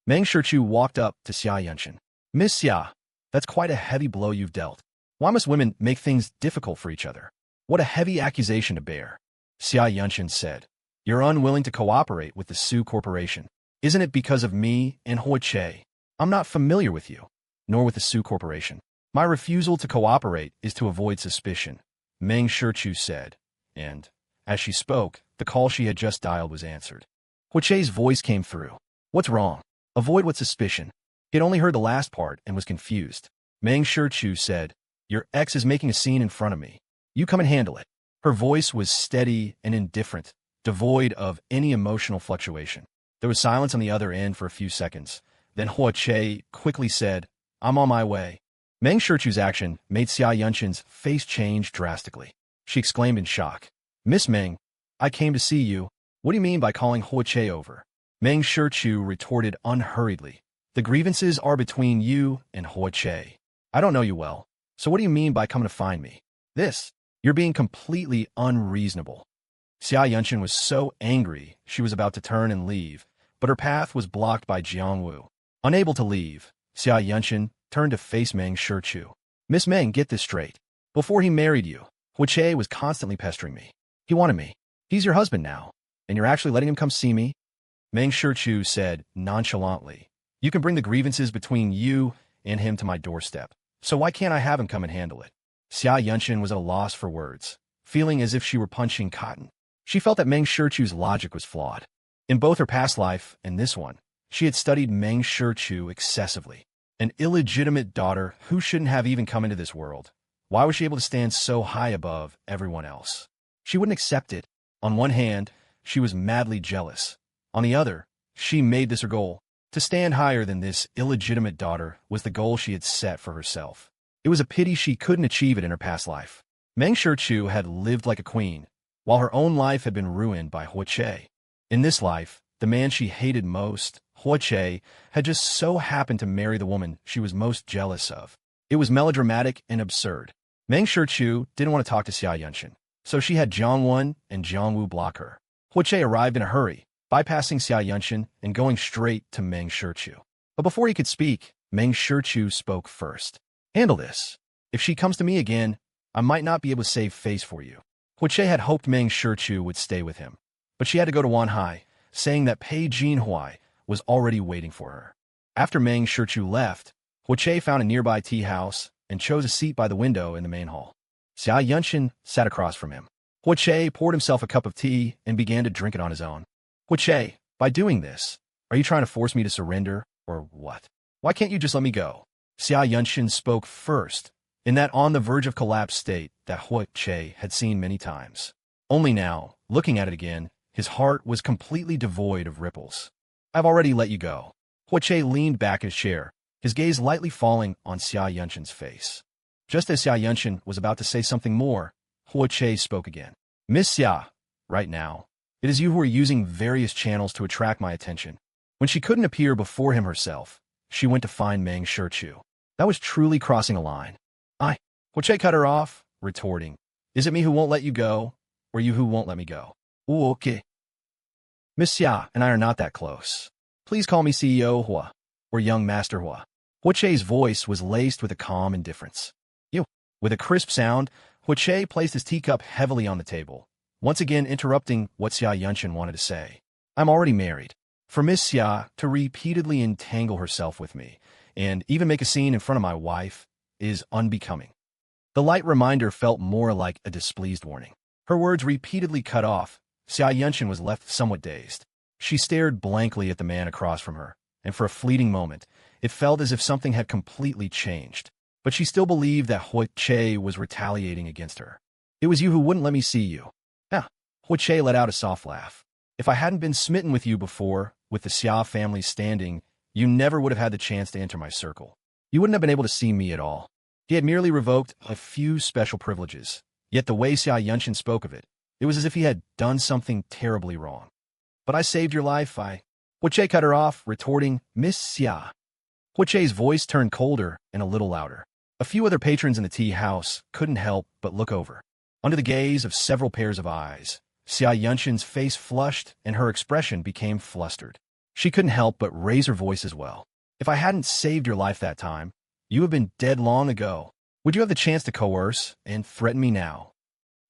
Mang Shu walked up to Xiain. "Miss Xia, that's quite a heavy blow you've dealt. Why must women make things difficult for each other? What a heavy accusation to bear." Xiain said. You're unwilling to cooperate with the Su Corporation. Isn't it because of me and Hoche? I'm not familiar with you, nor with the Su Corporation. My refusal to cooperate is to avoid suspicion, Mang Shu said, and, as she spoke, the call she had just dialed was answered. Hoche's voice came through. What's wrong? Avoid what suspicion? He had only heard the last part and was confused. Mang Shu said, Your ex is making a scene in front of me. You come and handle it. Her voice was steady and indifferent, devoid of any emotional fluctuation. There was silence on the other end for a few seconds. Then Hoche quickly said, I'm on my way. Mang Shu's action made Xiain's face change drastically. She exclaimed in shock. Miss Meng, I came to see you. What do you mean by calling Hoche over? Mang Shu retorted unhurriedly. The grievances are between you and Hoche. I don't know you well, so what do you mean by coming to find me? You're being completely unreasonable. Xiain was so angry she was about to turn and leave, but her path was blocked by Jiangwu. Unable to leave, Xiain turned to face Mang Shu. Miss Meng, get this straight. Before he married you, Hoche was constantly pestering me. He wanted me. He's your husband now, and you're actually letting him come see me? Mang Shu said nonchalantly. You can bring the grievances between you and him to my doorstep, so why can't I have him come and handle it? Xiain was at a loss for words, feeling as if she were punching cotton. She felt that Mang Shu's logic was flawed. In both her past life and this one, she had studied Mang Shu excessively. An illegitimate daughter who shouldn't have even come into this world. Why was she able to stand so high above everyone else? She wouldn't accept it. On one hand, she was madly jealous. On the other, she made this her goal. To stand higher than this illegitimate daughter was the goal she had set for herself. It was a pity she couldn't achieve it in her past life. Mang Shu had lived like a queen, while her own life had been ruined by Hoche. In this life, the man she hated most, Hoche, had just so happened to marry the woman she was most jealous of. It was melodramatic and absurd. Mang Shu didn't want to talk to Xiain, so she had Jiangwon and Jiangwu block her. Hoche arrived in a hurry, bypassing Xiain and going straight to Mang Shu. But before he could speak, Mang Shu spoke first. Handle this. If she comes to me again, I might not be able to save face for you. Hoche had hoped Mang Shu would stay with him, but she had to go to Wanhai, saying that Pei Jinhui was already waiting for her. After Mang Shu left, Hoche found a nearby tea house and chose a seat by the window in the main hall. Xiain sat across from him. Hoche poured himself a cup of tea and began to drink it on his own. Hoche, by doing this, are you trying to force me to surrender, or what? Why can't you just let me go? Xiain spoke first, in that on the verge of collapse state that Hoche had seen many times. Only now, looking at it again, his heart was completely devoid of ripples. I've already let you go. Hoche leaned back in his chair, his gaze lightly falling on Xiain's face. Just as Xiain was about to say something more, Hoche spoke again. Miss Xia, right now, it is you who are using various channels to attract my attention. When she couldn't appear before him herself, she went to find Mang Shu. That was truly crossing a line. Hoche cut her off, retorting, Is it me who won't let you go, or you who won't let me go? Ooh, okay. Miss Xia and I are not that close. Please call me CEO Hua, or Young Master Hua. Hoche's voice was laced with a calm indifference. You. With a crisp sound, Hoche placed his teacup heavily on the table, once again interrupting what Xiain wanted to say. I'm already married. For Miss Xia to repeatedly entangle herself with me, and even make a scene in front of my wife, is unbecoming. The light reminder felt more like a displeased warning. Her words repeatedly cut off. Xiain was left somewhat dazed. She stared blankly at the man across from her, and for a fleeting moment, it felt as if something had completely changed. But she still believed that Hoche was retaliating against her. It was you who wouldn't let me see you. Hoche let out a soft laugh. If I hadn't been smitten with you before, with the Xia family's standing, you never would have had the chance to enter my circle. You wouldn't have been able to see me at all. He had merely revoked a few special privileges, yet the way Xiain spoke of it, it was as if he had done something terribly wrong. But I saved your life, Hoche cut her off, retorting, Miss Xia. Hoche's voice turned colder and a little louder. A few other patrons in the tea house couldn't help but look over. Under the gaze of several pairs of eyes, Xiain's face flushed and her expression became flustered. She couldn't help but raise her voice as well. If I hadn't saved your life that time, you would have been dead long ago. Would you have the chance to coerce and threaten me now?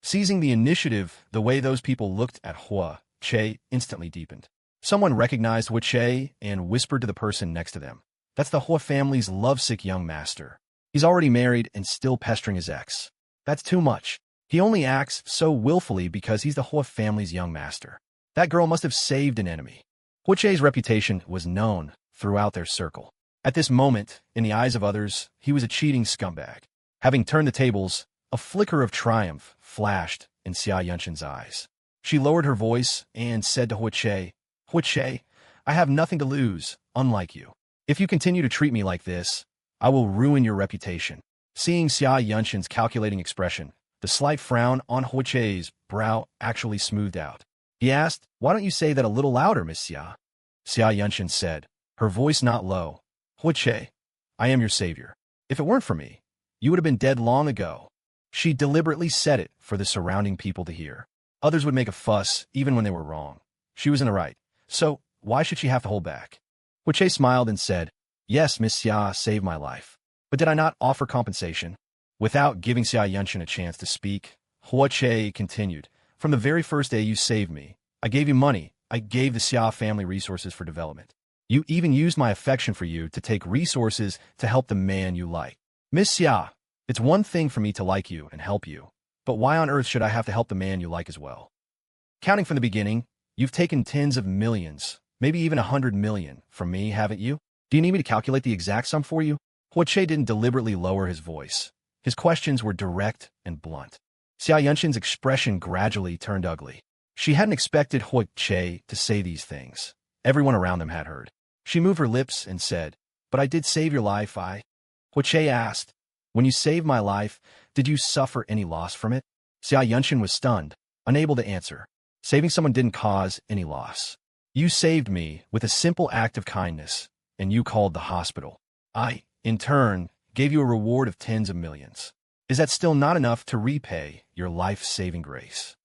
Seizing the initiative the way those people looked at Hua, Hoche instantly deepened. Someone recognized Hoche and whispered to the person next to them. That's the Hoche family's lovesick young master. He's already married and still pestering his ex. That's too much. He only acts so willfully because he's the Hoche family's young master. That girl must have saved an enemy. Hoche's reputation was known throughout their circle. At this moment, in the eyes of others, he was a cheating scumbag. Having turned the tables, a flicker of triumph flashed in Xia Yunshin's eyes. She lowered her voice and said to Hoche, Hoche, I have nothing to lose, unlike you. If you continue to treat me like this, I will ruin your reputation. Seeing Xia Yunshin's calculating expression, the slight frown on Hoche's brow actually smoothed out. He asked, Why don't you say that a little louder, Miss Xia? Xia Yunshin said, her voice not low, Hoche, I am your savior. If it weren't for me, you would have been dead long ago. She deliberately said it for the surrounding people to hear. Others would make a fuss even when they were wrong. She was in the right, so why should she have to hold back? Hoche smiled and said, Yes, Miss Xia saved my life. But did I not offer compensation? Without giving Xia Yunshin a chance to speak, Hoche continued, From the very first day you saved me, I gave you money. I gave the Xia family resources for development. You even used my affection for you to take resources to help the man you like. Miss Xia, it's one thing for me to like you and help you, but why on earth should I have to help the man you like as well? Counting from the beginning, you've taken tens of millions, maybe even 100 million from me, haven't you? Do you need me to calculate the exact sum for you? Hoche didn't deliberately lower his voice. His questions were direct and blunt. Xia Yunshin's expression gradually turned ugly. She hadn't expected Hoche to say these things. Everyone around them had heard. She moved her lips and said, But I did save your life, Hoche asked, When you saved my life, did you suffer any loss from it? Xia Yunshin was stunned, unable to answer. Saving someone didn't cause any loss. You saved me with a simple act of kindness, and you called the hospital. I, in turn, gave you a reward of tens of millions. Is that still not enough to repay your life-saving grace?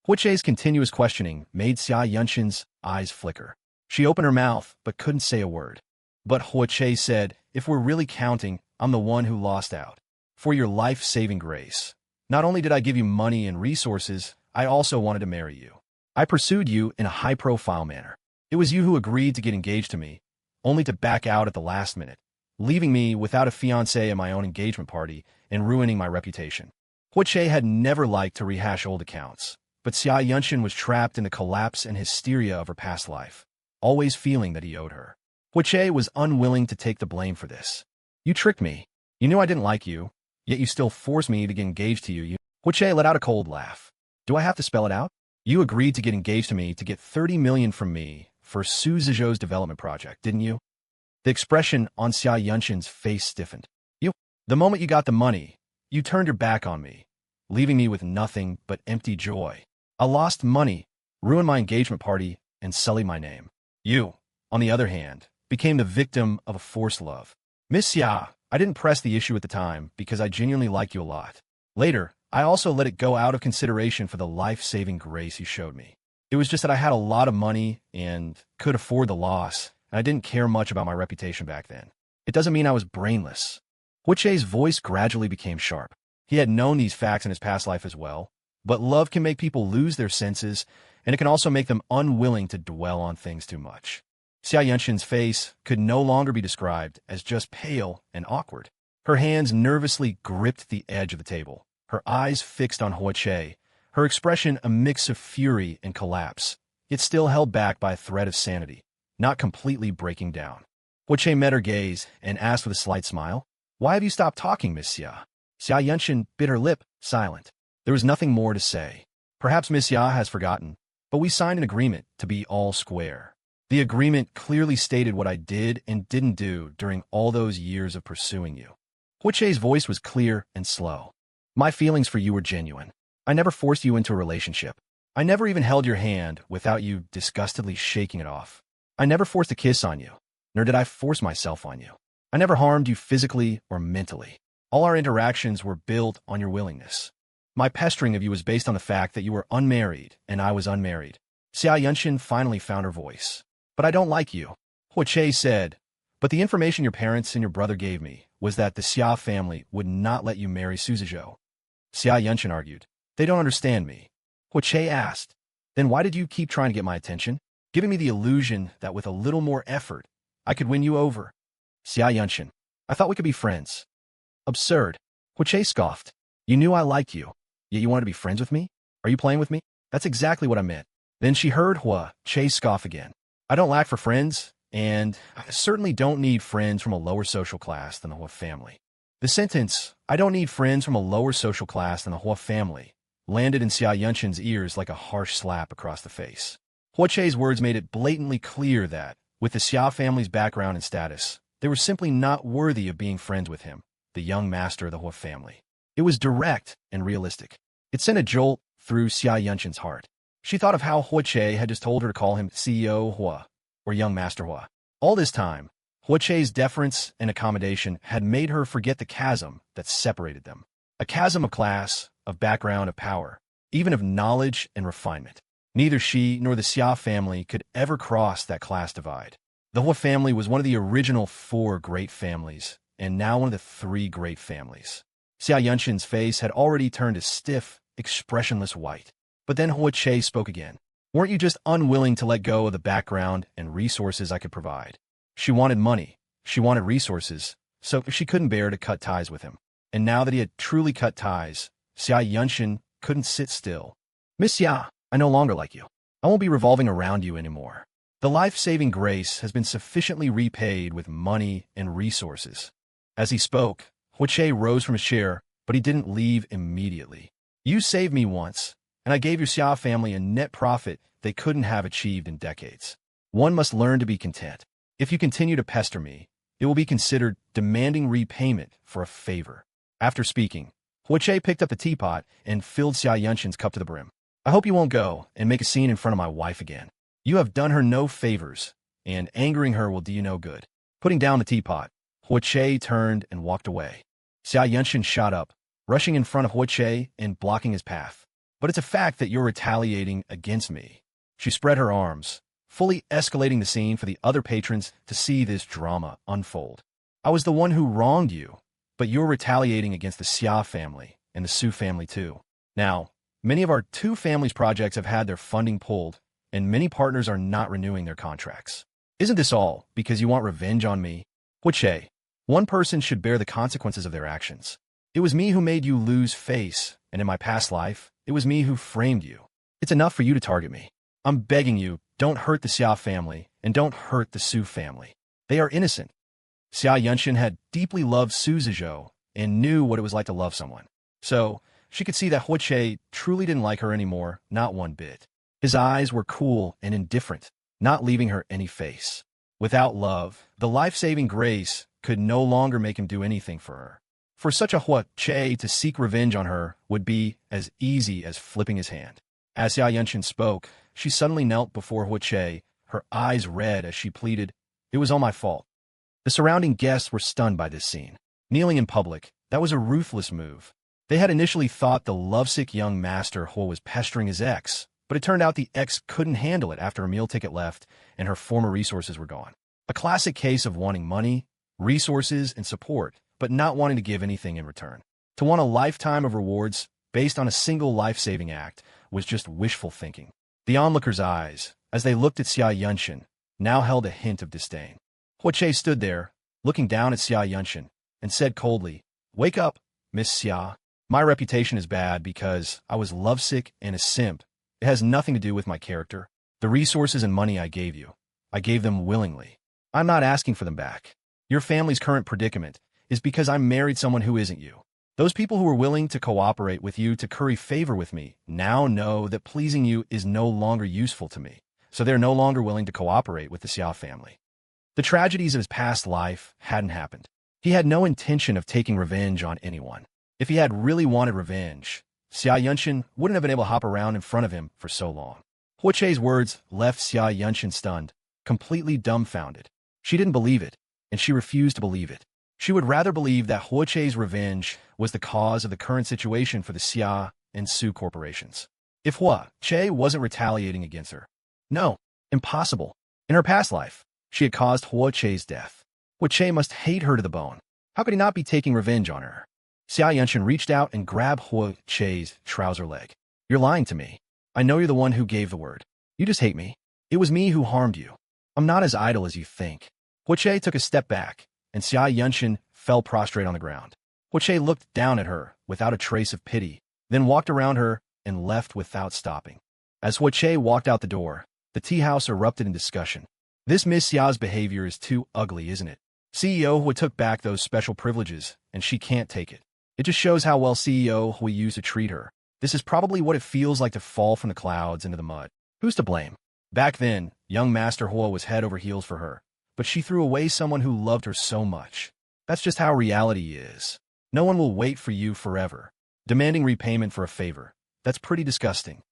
Hoche's continuous questioning made Xia Yunshin's eyes flicker. She opened her mouth, but couldn't say a word. But Hoche said, If we're really counting, I'm the one who lost out. For your life-saving grace. Not only did I give you money and resources, I also wanted to marry you. I pursued you in a high-profile manner. It was you who agreed to get engaged to me, only to back out at the last minute, leaving me without a fiancé at my own engagement party and ruining my reputation. Hoche had never liked to rehash old accounts, but Xia Yunshin was trapped in the collapse and hysteria of her past life, always feeling that he owed her. Hoche was unwilling to take the blame for this. You tricked me. You knew I didn't like you, yet you still forced me to get engaged to you. Hoche let out a cold laugh. Do I have to spell it out? You agreed to get engaged to me to get 30 million from me for Su Zizhou's development project, didn't you? The expression on Xia Yunshin's face stiffened. The moment you got the money, you turned your back on me, leaving me with nothing but empty joy. I lost money, ruined my engagement party, and sullied my name. You, on the other hand, became the victim of a forced love. Miss Xia, I didn't press the issue at the time because I genuinely liked you a lot. Later, I also let it go out of consideration for the life-saving grace you showed me. It was just that I had a lot of money and could afford the loss, and I didn't care much about my reputation back then. It doesn't mean I was brainless. Hoche's voice gradually became sharp. He had known these facts in his past life as well, but love can make people lose their senses, and it can also make them unwilling to dwell on things too much. Xia Yunshin's face could no longer be described as just pale and awkward. Her hands nervously gripped the edge of the table, her eyes fixed on Hoche, her expression a mix of fury and collapse, yet still held back by a thread of sanity, not completely breaking down. Hoche met her gaze and asked with a slight smile, Why have you stopped talking, Miss Xia? Xia Yunshin bit her lip, silent. There was nothing more to say. Perhaps Miss Xia has forgotten, but we signed an agreement to be all square. The agreement clearly stated what I did and didn't do during all those years of pursuing you. Hoche's voice was clear and slow. My feelings for you were genuine. I never forced you into a relationship. I never even held your hand without you disgustedly shaking it off. I never forced a kiss on you, nor did I force myself on you. I never harmed you physically or mentally. All our interactions were built on your willingness. My pestering of you was based on the fact that you were unmarried and I was unmarried. Xia Yunshin finally found her voice. But I don't like you, Hoche said. But the information your parents and your brother gave me was that the Xia family would not let you marry Su Zizhou. Xia Yunshin argued. They don't understand me. Hoche asked. Then why did you keep trying to get my attention? Giving me the illusion that with a little more effort, I could win you over. Xiain, I thought we could be friends. Absurd. Hoche scoffed. You knew I liked you, yet you wanted to be friends with me? Are you playing with me? That's exactly what I meant. Then she heard Hoche scoff again. I don't lack for friends, and I certainly don't need friends from a lower social class than the Hoche family. The sentence, I don't need friends from a lower social class than the Hoche family, landed in Xiain's ears like a harsh slap across the face. Hoche's words made it blatantly clear that, with the Xia family's background and status, they were simply not worthy of being friends with him, the young master of the Hoche family. It was direct and realistic. It sent a jolt through Xiain's heart. She thought of how Hoche had just told her to call him CEO Hua, or young master Hua. All this time, Hoche's deference and accommodation had made her forget the chasm that separated them. A chasm of class, of background, of power, even of knowledge and refinement. Neither she nor the Xia family could ever cross that class divide. The Hua family was one of the original 4 great families, and now one of the 3 great families. Xiain's face had already turned a stiff, expressionless white. But then Hoche spoke again. Weren't you just unwilling to let go of the background and resources I could provide? She wanted money. She wanted resources, so she couldn't bear to cut ties with him. And now that he had truly cut ties, Xiain couldn't sit still. Miss Xia, I no longer like you. I won't be revolving around you anymore. The life-saving grace has been sufficiently repaid with money and resources. As he spoke, Hoche rose from his chair, but he didn't leave immediately. You saved me once, and I gave your Xia family a net profit they couldn't have achieved in decades. One must learn to be content. If you continue to pester me, it will be considered demanding repayment for a favor. After speaking, Hoche picked up the teapot and filled Xiain's cup to the brim. I hope you won't go and make a scene in front of my wife again. You have done her no favors, and angering her will do you no good. Putting down the teapot, Hoche turned and walked away. Xiain shot up, rushing in front of Hoche and blocking his path. But it's a fact that you're retaliating against me. She spread her arms, fully escalating the scene for the other patrons to see this drama unfold. I was the one who wronged you, but you're retaliating against the Xia family and the Su family too. Now, many of our 2 families' projects have had their funding pulled, and many partners are not renewing their contracts. Isn't this all because you want revenge on me? Hoche, one person should bear the consequences of their actions. It was me who made you lose face, and in my past life, it was me who framed you. It's enough for you to target me. I'm begging you, don't hurt the Xia family, and don't hurt the Su family. They are innocent. Xiain had deeply loved Su Zizhou and knew what it was like to love someone. So, she could see that Hoche truly didn't like her anymore, not one bit. His eyes were cool and indifferent, not leaving her any face. Without love, the life-saving grace could no longer make him do anything for her. For such a Hoche to seek revenge on her would be as easy as flipping his hand. As Xiain spoke, she suddenly knelt before Hoche, her eyes red as she pleaded, "It was all my fault." The surrounding guests were stunned by this scene. Kneeling in public, that was a ruthless move. They had initially thought the lovesick young master Ho was pestering his ex, but it turned out the ex couldn't handle it after a meal ticket left and her former resources were gone. A classic case of wanting money, resources, and support, but not wanting to give anything in return. To want a lifetime of rewards based on a single life-saving act was just wishful thinking. The onlookers' eyes, as they looked at Xiain, now held a hint of disdain. Hoche stood there, looking down at Xiain, and said coldly, "Wake up, Miss Xia. My reputation is bad because I was lovesick and a simp. It has nothing to do with my character. The resources and money I gave you, I gave them willingly. I'm not asking for them back. Your family's current predicament is because I married someone who isn't you. Those people who were willing to cooperate with you to curry favor with me now know that pleasing you is no longer useful to me, so they're no longer willing to cooperate with the Xia family." The tragedies of his past life hadn't happened. He had no intention of taking revenge on anyone. If he had really wanted revenge, Xiain wouldn't have been able to hop around in front of him for so long. Hoche's words left Xiain stunned, completely dumbfounded. She didn't believe it, and she refused to believe it. She would rather believe that Hoche's revenge was the cause of the current situation for the Xia and Su corporations. If Hoche wasn't retaliating against her. No, impossible. In her past life, she had caused Hoche's death. Hoche must hate her to the bone. How could he not be taking revenge on her? Xiain reached out and grabbed Hoche's trouser leg. "You're lying to me. I know you're the one who gave the word. You just hate me. It was me who harmed you. I'm not as idle as you think. Hoche took a step back, and Xiain fell prostrate on the ground. Hoche looked down at her without a trace of pity, then walked around her and left without stopping. As Hoche walked out the door, the tea house erupted in discussion. This Miss Xia's behavior is too ugly, isn't it? CEO Hui took back those special privileges, and she can't take it. It just shows how well CEO Hui used to treat her. This is probably what it feels like to fall from the clouds into the mud. Who's to blame? Back then, young Master Hui was head over heels for her, but she threw away someone who loved her so much. That's just how reality is. No one will wait for you forever. Demanding repayment for a favor. That's pretty disgusting.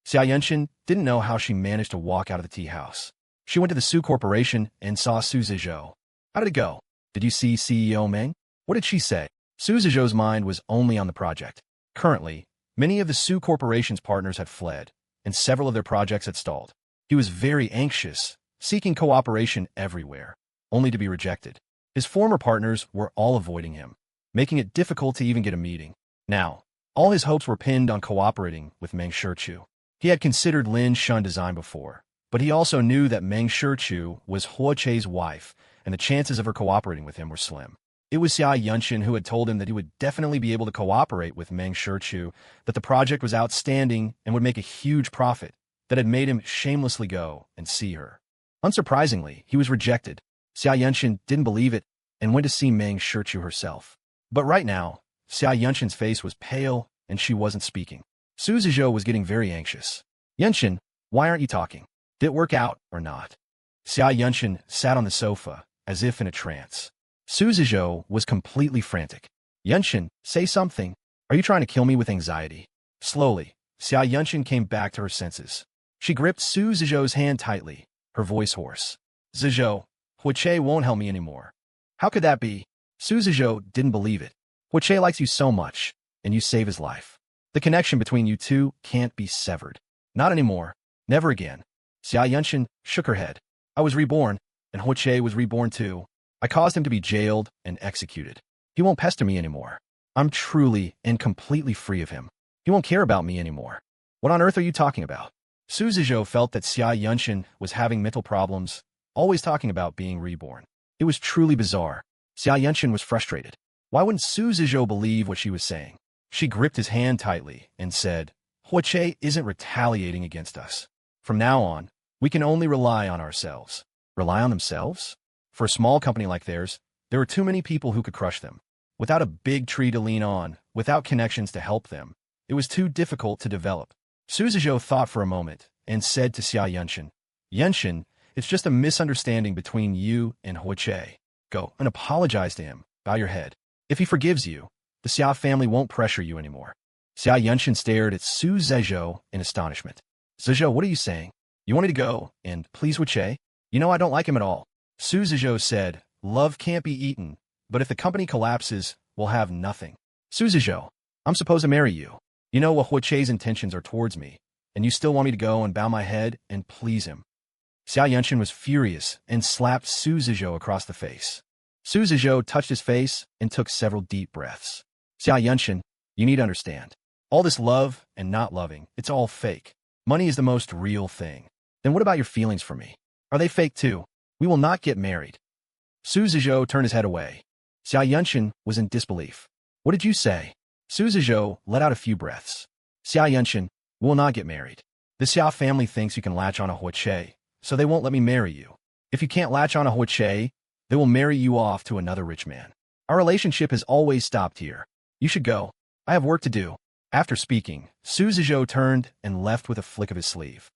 Xiain didn't know how she managed to walk out of the tea house. She went to the Su Corporation and saw Su Zizhou. How did it go? Did you see CEO Meng? What did she say? Su Zizhou's mind was only on the project. Currently, many of the Su Corporation's partners had fled, and several of their projects had stalled. He was very anxious, seeking cooperation everywhere, only to be rejected. His former partners were all avoiding him, making it difficult to even get a meeting. Now, all his hopes were pinned on cooperating with Mang Shu. He had considered Lin Shun design before, but he also knew that Mang Shu was Hoche's wife, and the chances of her cooperating with him were slim. It was Xiain who had told him that he would definitely be able to cooperate with Mang Shu, that the project was outstanding and would make a huge profit, that had made him shamelessly go and see her. Unsurprisingly, he was rejected. Xiain didn't believe it and went to see Mang Shu herself. But right now, Xiain's face was pale and she wasn't speaking. Su Zizhou was getting very anxious. Yanshin, why aren't you talking? Did it work out or not? Xiain sat on the sofa, as if in a trance. Su Zizhou was completely frantic. Yanshin, say something. Are you trying to kill me with anxiety? Slowly, Xiain came back to her senses. She gripped Su Zizhou's hand tightly, her voice hoarse. Zizhou, Hoche won't help me anymore. How could that be? Su Zizhou didn't believe it. Hoche likes you so much, and you save his life. The connection between you two can't be severed. Not anymore. Never again. Xiain shook her head. I was reborn, and Hoche was reborn too. I caused him to be jailed and executed. He won't pester me anymore. I'm truly and completely free of him. He won't care about me anymore. What on earth are you talking about? Su Zizhou felt that Xiain was having mental problems, always talking about being reborn. It was truly bizarre. Xiain was frustrated. Why wouldn't Su Zizhou believe what she was saying? She gripped his hand tightly and said, Hoche isn't retaliating against us. From now on, we can only rely on ourselves. Rely on themselves? For a small company like theirs, there were too many people who could crush them. Without a big tree to lean on, without connections to help them, it was too difficult to develop. Su Zizhou thought for a moment and said to Xiain, Yanshin, it's just a misunderstanding between you and Hoche. Go and apologize to him. Bow your head. If he forgives you, the Xia family won't pressure you anymore. Xiain stared at Su Zizhou in astonishment. Zizhou, what are you saying? You want me to go and please Hoche? You know I don't like him at all. Su Zizhou said, love can't be eaten, but if the company collapses, we'll have nothing. Su Zizhou, I'm supposed to marry you. You know what Hoche's intentions are towards me, and you still want me to go and bow my head and please him. Xiain was furious and slapped Su Zizhou across the face. Su Zizhou touched his face and took several deep breaths. Xiain, you need to understand. All this love and not loving, it's all fake. Money is the most real thing. Then what about your feelings for me? Are they fake too? We will not get married. Su Zizhou turned his head away. Xiain was in disbelief. What did you say? Su Zizhou let out a few breaths. Xiain, we will not get married. The Xia family thinks you can latch on a Hoche, so they won't let me marry you. If you can't latch on a Hoche, they will marry you off to another rich man. Our relationship has always stopped here. You should go. I have work to do. After speaking, Su Zizhou turned and left with a flick of his sleeve.